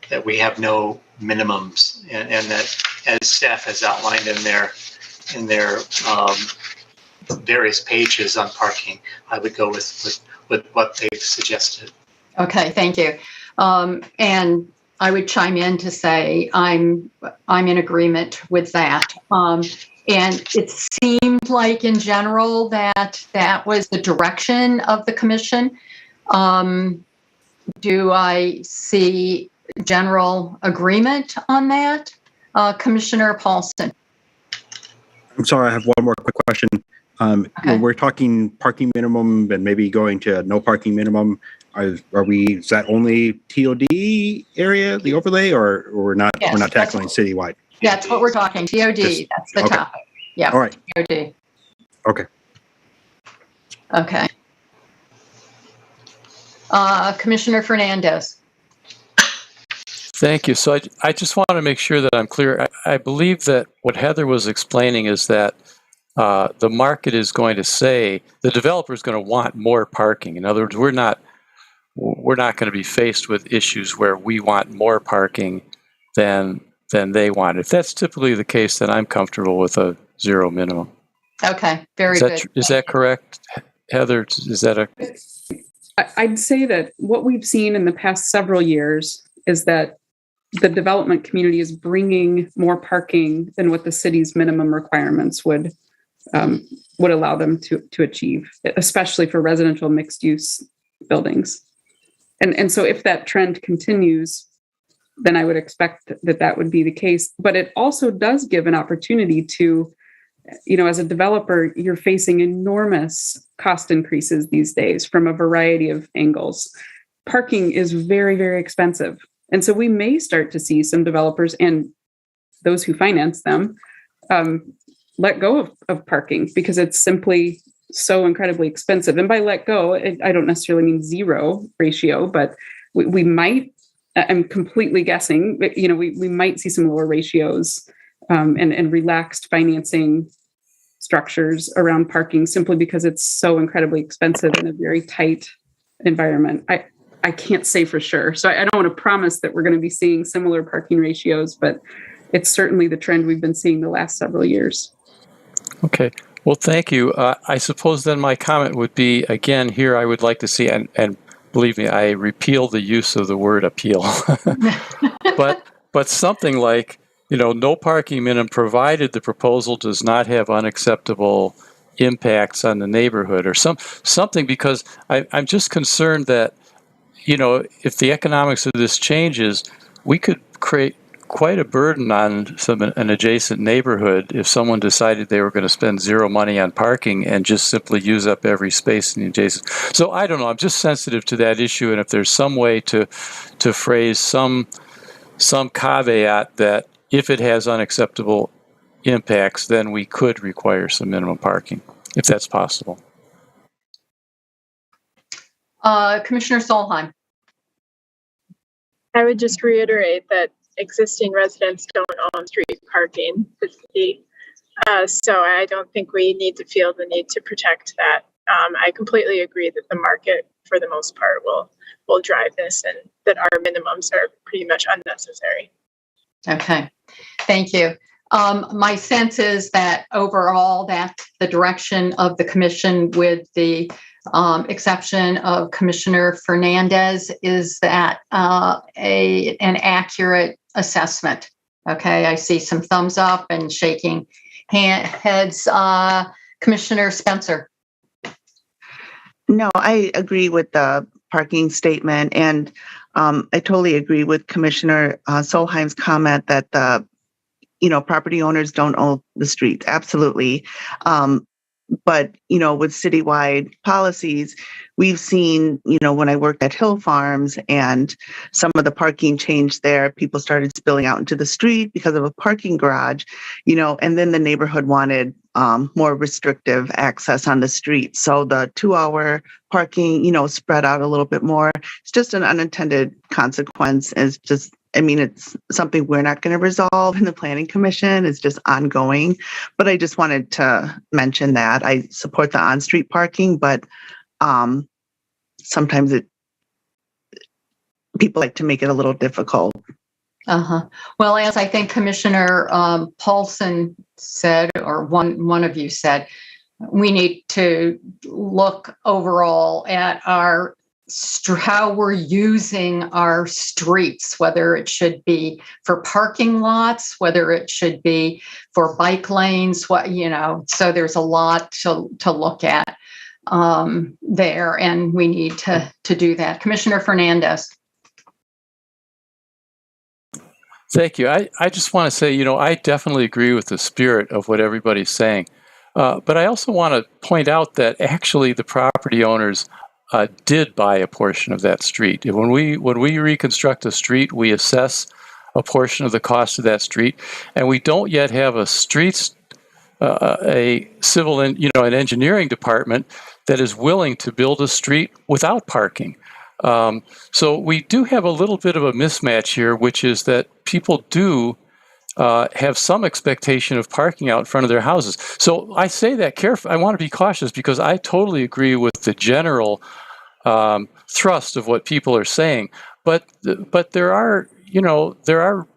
that we have no minimums, and that, as staff has outlined in their various pages on parking, I would go with what they've suggested. Okay, thank you. And I would chime in to say I'm in agreement with that. And it seemed like in general that was the direction of the commission. Do I see general agreement on that? Commissioner Paulson. I'm sorry, I have one more quick question. When we're talking parking minimum and maybe going to no parking minimum, is that only TOD area, the overlay, or we're not tackling citywide? That's what we're talking, TOD, that's the topic. Yeah. All right. TOD. Okay. Okay. Commissioner Fernandez. Thank you. So I just want to make sure that I'm clear. I believe that what Heather was explaining is that the market is going to say, the developer is going to want more parking. In other words, we're not going to be faced with issues where we want more parking than they want. If that's typically the case, then I'm comfortable with a zero minimum. Okay, very good. Is that correct, Heather? Is that a... I'd say that what we've seen in the past several years is that the development community is bringing more parking than what the city's minimum requirements would allow them to achieve, especially for residential mixed use buildings. And so if that trend continues, then I would expect that would be the case. But it also does give an opportunity to, as a developer, you're facing enormous cost increases these days from a variety of angles. Parking is very, very expensive. And so we may start to see some developers and those who finance them let go of parking because it's simply so incredibly expensive. And by let go, I don't necessarily mean zero ratio, but we might, I'm completely guessing, we might see some lower ratios and relaxed financing structures around parking simply because it's so incredibly expensive in a very tight environment. I can't say for sure. So I don't want to promise that we're going to be seeing similar parking ratios, but it's certainly the trend we've been seeing the last several years. Okay. Well, thank you. I suppose then my comment would be, again, here I would like to see, and believe me, I repeal the use of the word appeal, but something like, no parking minimum provided the proposal does not have unacceptable impacts on the neighborhood or something, because I'm just concerned that, if the economics of this changes, we could create quite a burden on an adjacent neighborhood if someone decided they were going to spend zero money on parking and just simply use up every space in the adjacent. So I don't know. I'm just sensitive to that issue, and if there's some way to phrase some caveat that if it has unacceptable impacts, then we could require some minimum parking, if that's possible. Commissioner Solheim. I would just reiterate that existing residents don't own street parking. So I don't think we need to feel the need to protect that. I completely agree that the market, for the most part, will drive this, and that our minimums are pretty much unnecessary. Okay, thank you. My sense is that overall, that the direction of the commission, with the exception of Commissioner Fernandez, is that an accurate assessment. Okay, I see some thumbs up and shaking heads. Commissioner Spencer. No, I agree with the parking statement, and I totally agree with Commissioner Solheim's comment that the property owners don't own the streets. Absolutely. But, with citywide policies, we've seen, when I worked at Hill Farms and some of the parking changed there, people started spilling out into the street because of a parking garage, and then the neighborhood wanted more restrictive access on the street. So the 2-hour parking, spread out a little bit more. It's just an unintended consequence. It's something we're not going to resolve in the Planning Commission. It's just ongoing. But I just wanted to mention that I support the on-street parking, but sometimes people like to make it a little difficult. Well, as I think Commissioner Paulson said, or one of you said, we need to look overall at how we're using our streets, whether it should be for parking lots, whether it should be for bike lanes, so there's a lot to look at there, and we need to do that. Commissioner Fernandez. Thank you. I just want to say, I definitely agree with the spirit of what everybody's saying. But I also want to point out that actually the property owners did buy a portion of that street. When we reconstruct a street, we assess a portion of the cost of that street, and we don't yet have a civil and an engineering department that is willing to build a street without parking. So we do have a little bit of a mismatch here, which is that people do have some expectation of parking out in front of their houses. So I say that carefully. I want to be cautious because I totally agree with the general thrust of what people are saying. But there are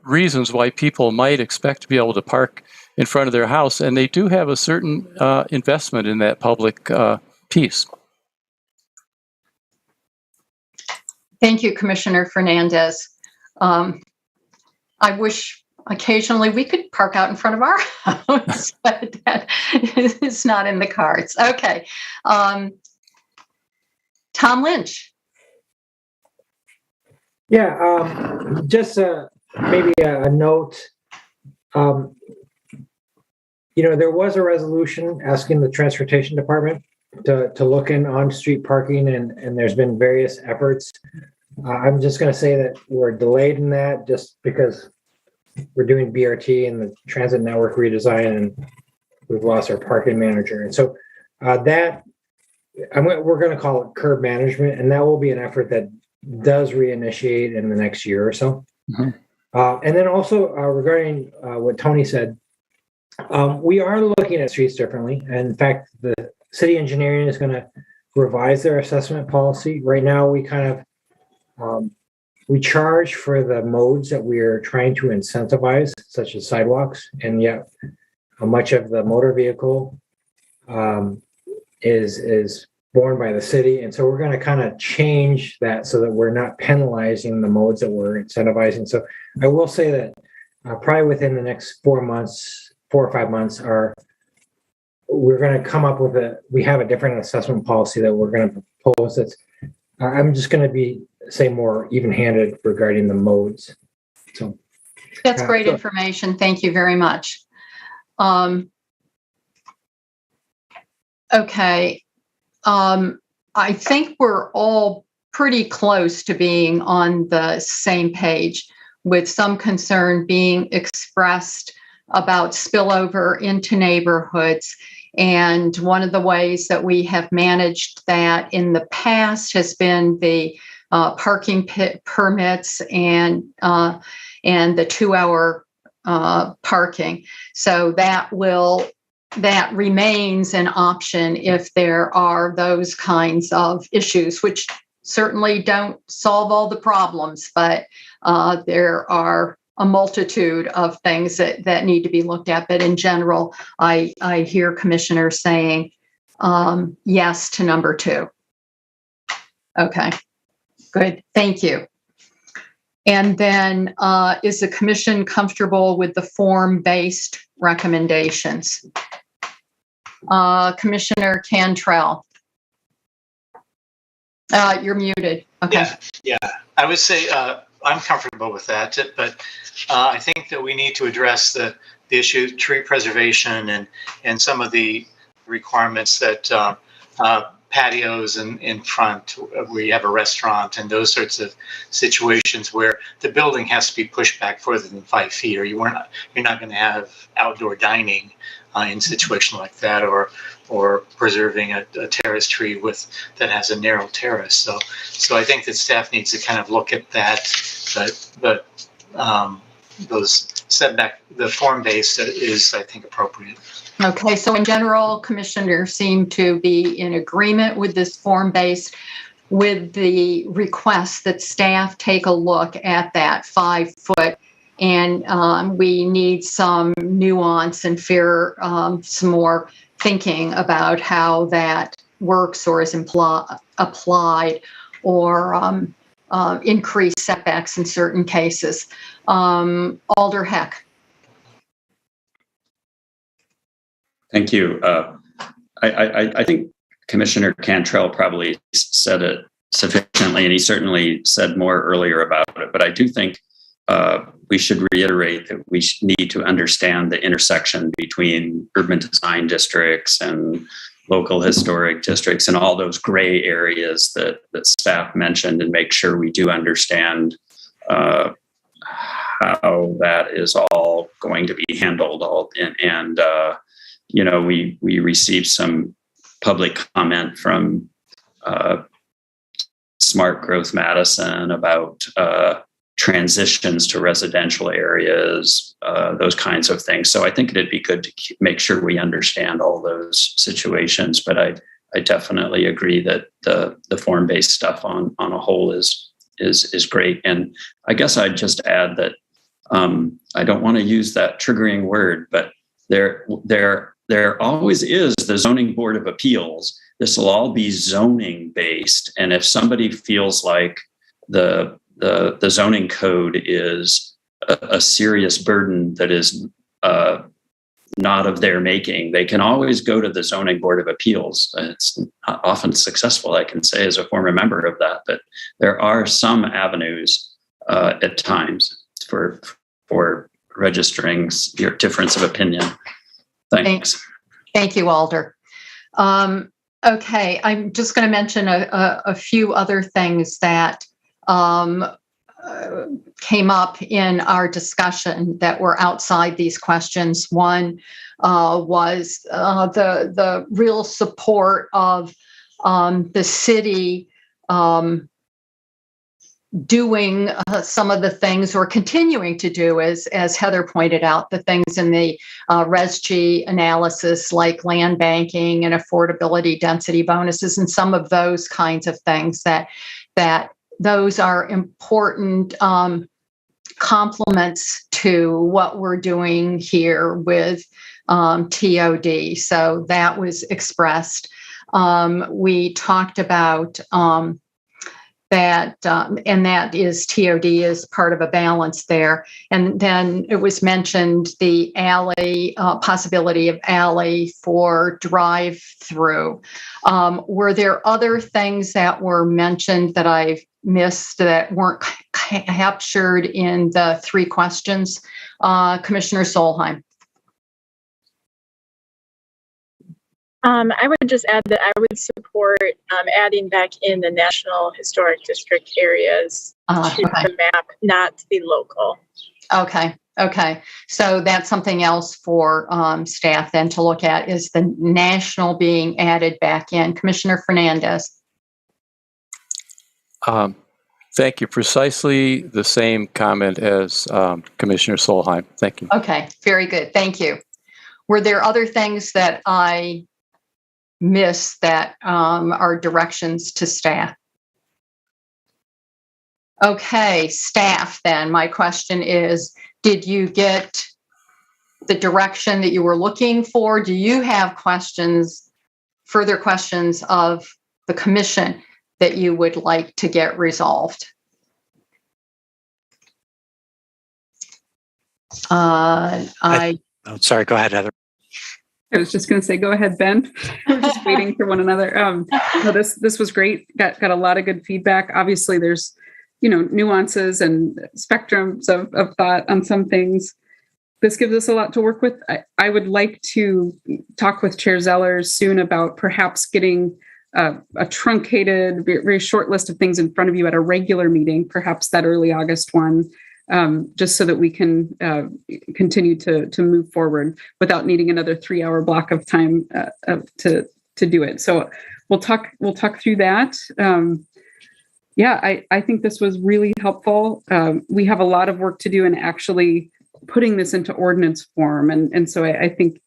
reasons why people might expect to be able to park in front of their house, and they do have a certain investment in that public piece. Thank you, Commissioner Fernandez. I wish occasionally we could park out in front of our house, but that is not in the cards. Okay. Tom Lynch. Yeah, just maybe a note. There was a resolution asking the Transportation Department to look in on-street parking, and there's been various efforts. I'm just going to say that we're delayed in that just because we're doing BRT and the transit network redesign, and we've lost our parking manager. And so we're going to call it curb management, and that will be an effort that does reinitiate in the next year or so. Mm-hmm. And then also regarding what Tony said, we are looking at streets differently. And in fact, the city engineering is going to revise their assessment policy. Right now, we kind of we charge for the modes that we are trying to incentivize, such as sidewalks, and yet much of the motor vehicle is borne by the city. And so we're going to kind of change that so that we're not penalizing the modes that we're incentivizing. So I will say that probably within the next 4 or 5 months, we're going to come up with we have a different assessment policy that we're going to propose. That's I'm just going to say more even-handed regarding the modes. So that's great information. Thank you very much. Okay. I think we're all pretty close to being on the same page, with some concern being expressed about spillover into neighborhoods. And one of the ways that we have managed that in the past has been the parking permits and the 2-hour parking. So that remains an option if there are those kinds of issues, which certainly don't solve all the problems, but there are a multitude of things that need to be looked at. But in general, I hear commissioners saying yes to number 2. Okay, good. Thank you. And then is the commission comfortable with the form-based recommendations? Commissioner Cantrell. You're muted. Okay. Yeah. I would say I'm comfortable with that, but I think that we need to address the issue of tree preservation and some of the requirements that patios in front where you have a restaurant and those sorts of situations where the building has to be pushed back further than 5 feet, or you're not going to have outdoor dining in a situation like that, or preserving a terrace tree that has a narrow terrace. So I think that staff needs to kind of look at that, but those setback, the form-based is, I think, appropriate. Okay, so in general, commissioners seem to be in agreement with this form-based, with the request that staff take a look at that 5 foot, and we need some nuance and some more thinking about how that works or is applied, or increased setbacks in certain cases. Alder Heck. Thank you. I think Commissioner Cantrell probably said it sufficiently, and he certainly said more earlier about it. But I do think we should reiterate that we need to understand the intersection between urban design districts and local historic districts and all those gray areas that staff mentioned, and make sure we do understand how that is all going to be handled. We received some public comment from Smart Growth Madison about transitions to residential areas, those kinds of things. So I think it'd be good to make sure we understand all those situations. But I definitely agree that the form-based stuff on a whole is great. And I guess I'd just add that I don't want to use that triggering word, but there always is the Zoning Board of Appeals. This will all be zoning based. And if somebody feels like the zoning code is a serious burden that is not of their making, they can always go to the Zoning Board of Appeals. It's not often successful, I can say, as a former member of that, but there are some avenues at times for registering your difference of opinion. Thanks. Thank you, Alder. Okay, I'm just going to mention a few other things that came up in our discussion that were outside these questions. One was the real support of the city doing some of the things, or continuing to do, as Heather pointed out, the things in the RESG analysis, like land banking and affordability density bonuses, and some of those kinds of things that those are important complements to what we're doing here with TOD. So that was expressed. We talked about that, and that is TOD is part of a balance there. And then it was mentioned the alley, possibility of alley for drive-through. Were there other things that were mentioned that I've missed that weren't captured in the three questions? Commissioner Solheim. I would just add that I would support adding back in the National Historic District areas to the map, not the local. Okay. So that's something else for staff then to look at, is the national being added back in. Commissioner Fernandez. Thank you. Precisely the same comment as Commissioner Solheim. Thank you. Okay, very good. Thank you. Were there other things that I missed that are directions to staff? Okay, staff then. My question is, did you get the direction that you were looking for? Do you have questions, further questions of the commission that you would like to get resolved? Sorry, go ahead, Heather. I was just going to say, go ahead, Ben. We're just waiting for one another. No, this was great. Got a lot of good feedback. Obviously, there's nuances and spectrums of thought on some things. This gives us a lot to work with. I would like to talk with Chair Zellers soon about perhaps getting a truncated, very short list of things in front of you at a regular meeting, perhaps that early August one. Just so that we can continue to move forward without needing another 3-hour block of time to do it. So we'll talk through that. I think this was really helpful. We have a lot of work to do in actually putting this into ordinance form, and so I think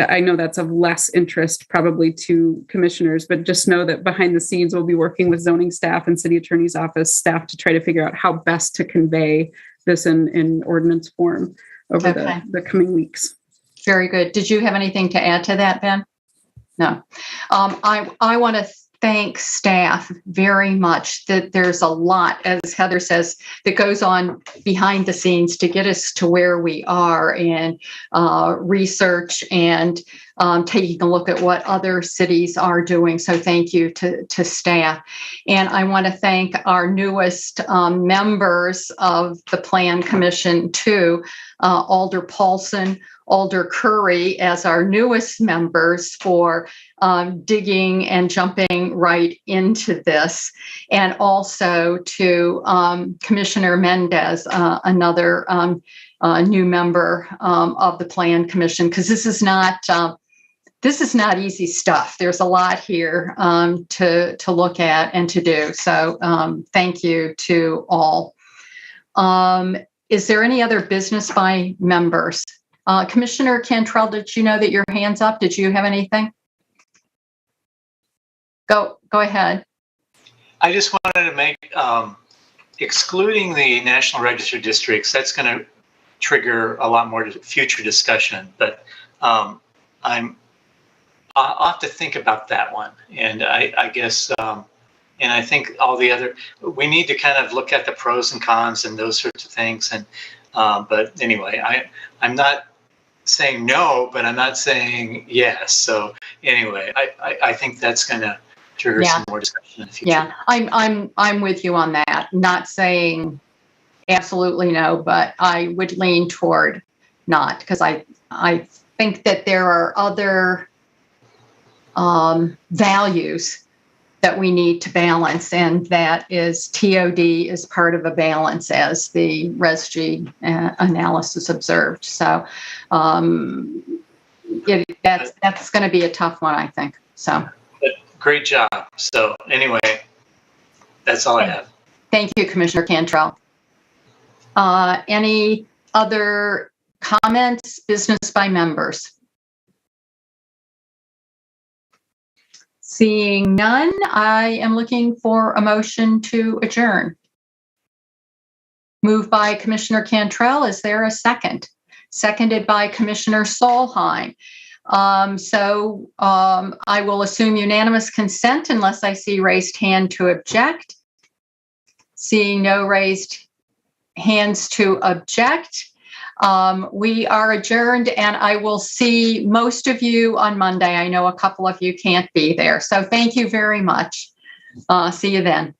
I know that's of less interest probably to commissioners, but just know that behind the scenes we'll be working with zoning staff and city attorney's office staff to try to figure out how best to convey this in ordinance form over the coming weeks. Very good. Did you have anything to add to that, Ben? No. I want to thank staff very much. That there's a lot, as Heather says, that goes on behind the scenes to get us to where we are, and research and taking a look at what other cities are doing. So thank you to staff. And I want to thank our newest members of the Plan Commission too, Alder Paulson, Alder Curry as our newest members for digging and jumping right into this. And also to Commissioner Mendez, another new member of the Plan Commission, because this is not easy stuff. There's a lot here to look at and to do. So thank you to all. Is there any other business by members? Commissioner Cantrell, did you know that your hand's up? Did you have anything? Go ahead. I just wanted to make, excluding the National Register districts, that's going to trigger a lot more future discussion, but I'll have to think about that one. And I guess, and I think all the other, we need to kind of look at the pros and cons and those sorts of things. And, but anyway, I'm not saying no, but I'm not saying yes. So anyway, I think that's going to trigger some more discussion in the future. Yeah, I'm with you on that. Not saying absolutely no, but I would lean toward not, because I think that there are other values that we need to balance, and that is TOD is part of a balance, as the ResG analysis observed. So that's going to be a tough one, I think. So great job. So anyway, that's all I have. Thank you, Commissioner Cantrell. Any other comments, business by members? Seeing none, I am looking for a motion to adjourn. Moved by Commissioner Cantrell. Is there a second? Seconded by Commissioner Solheim. I will assume unanimous consent unless I see raised hand to object. Seeing no raised hands to object, we are adjourned, and I will see most of you on Monday. I know a couple of you can't be there. So thank you very much. See you then.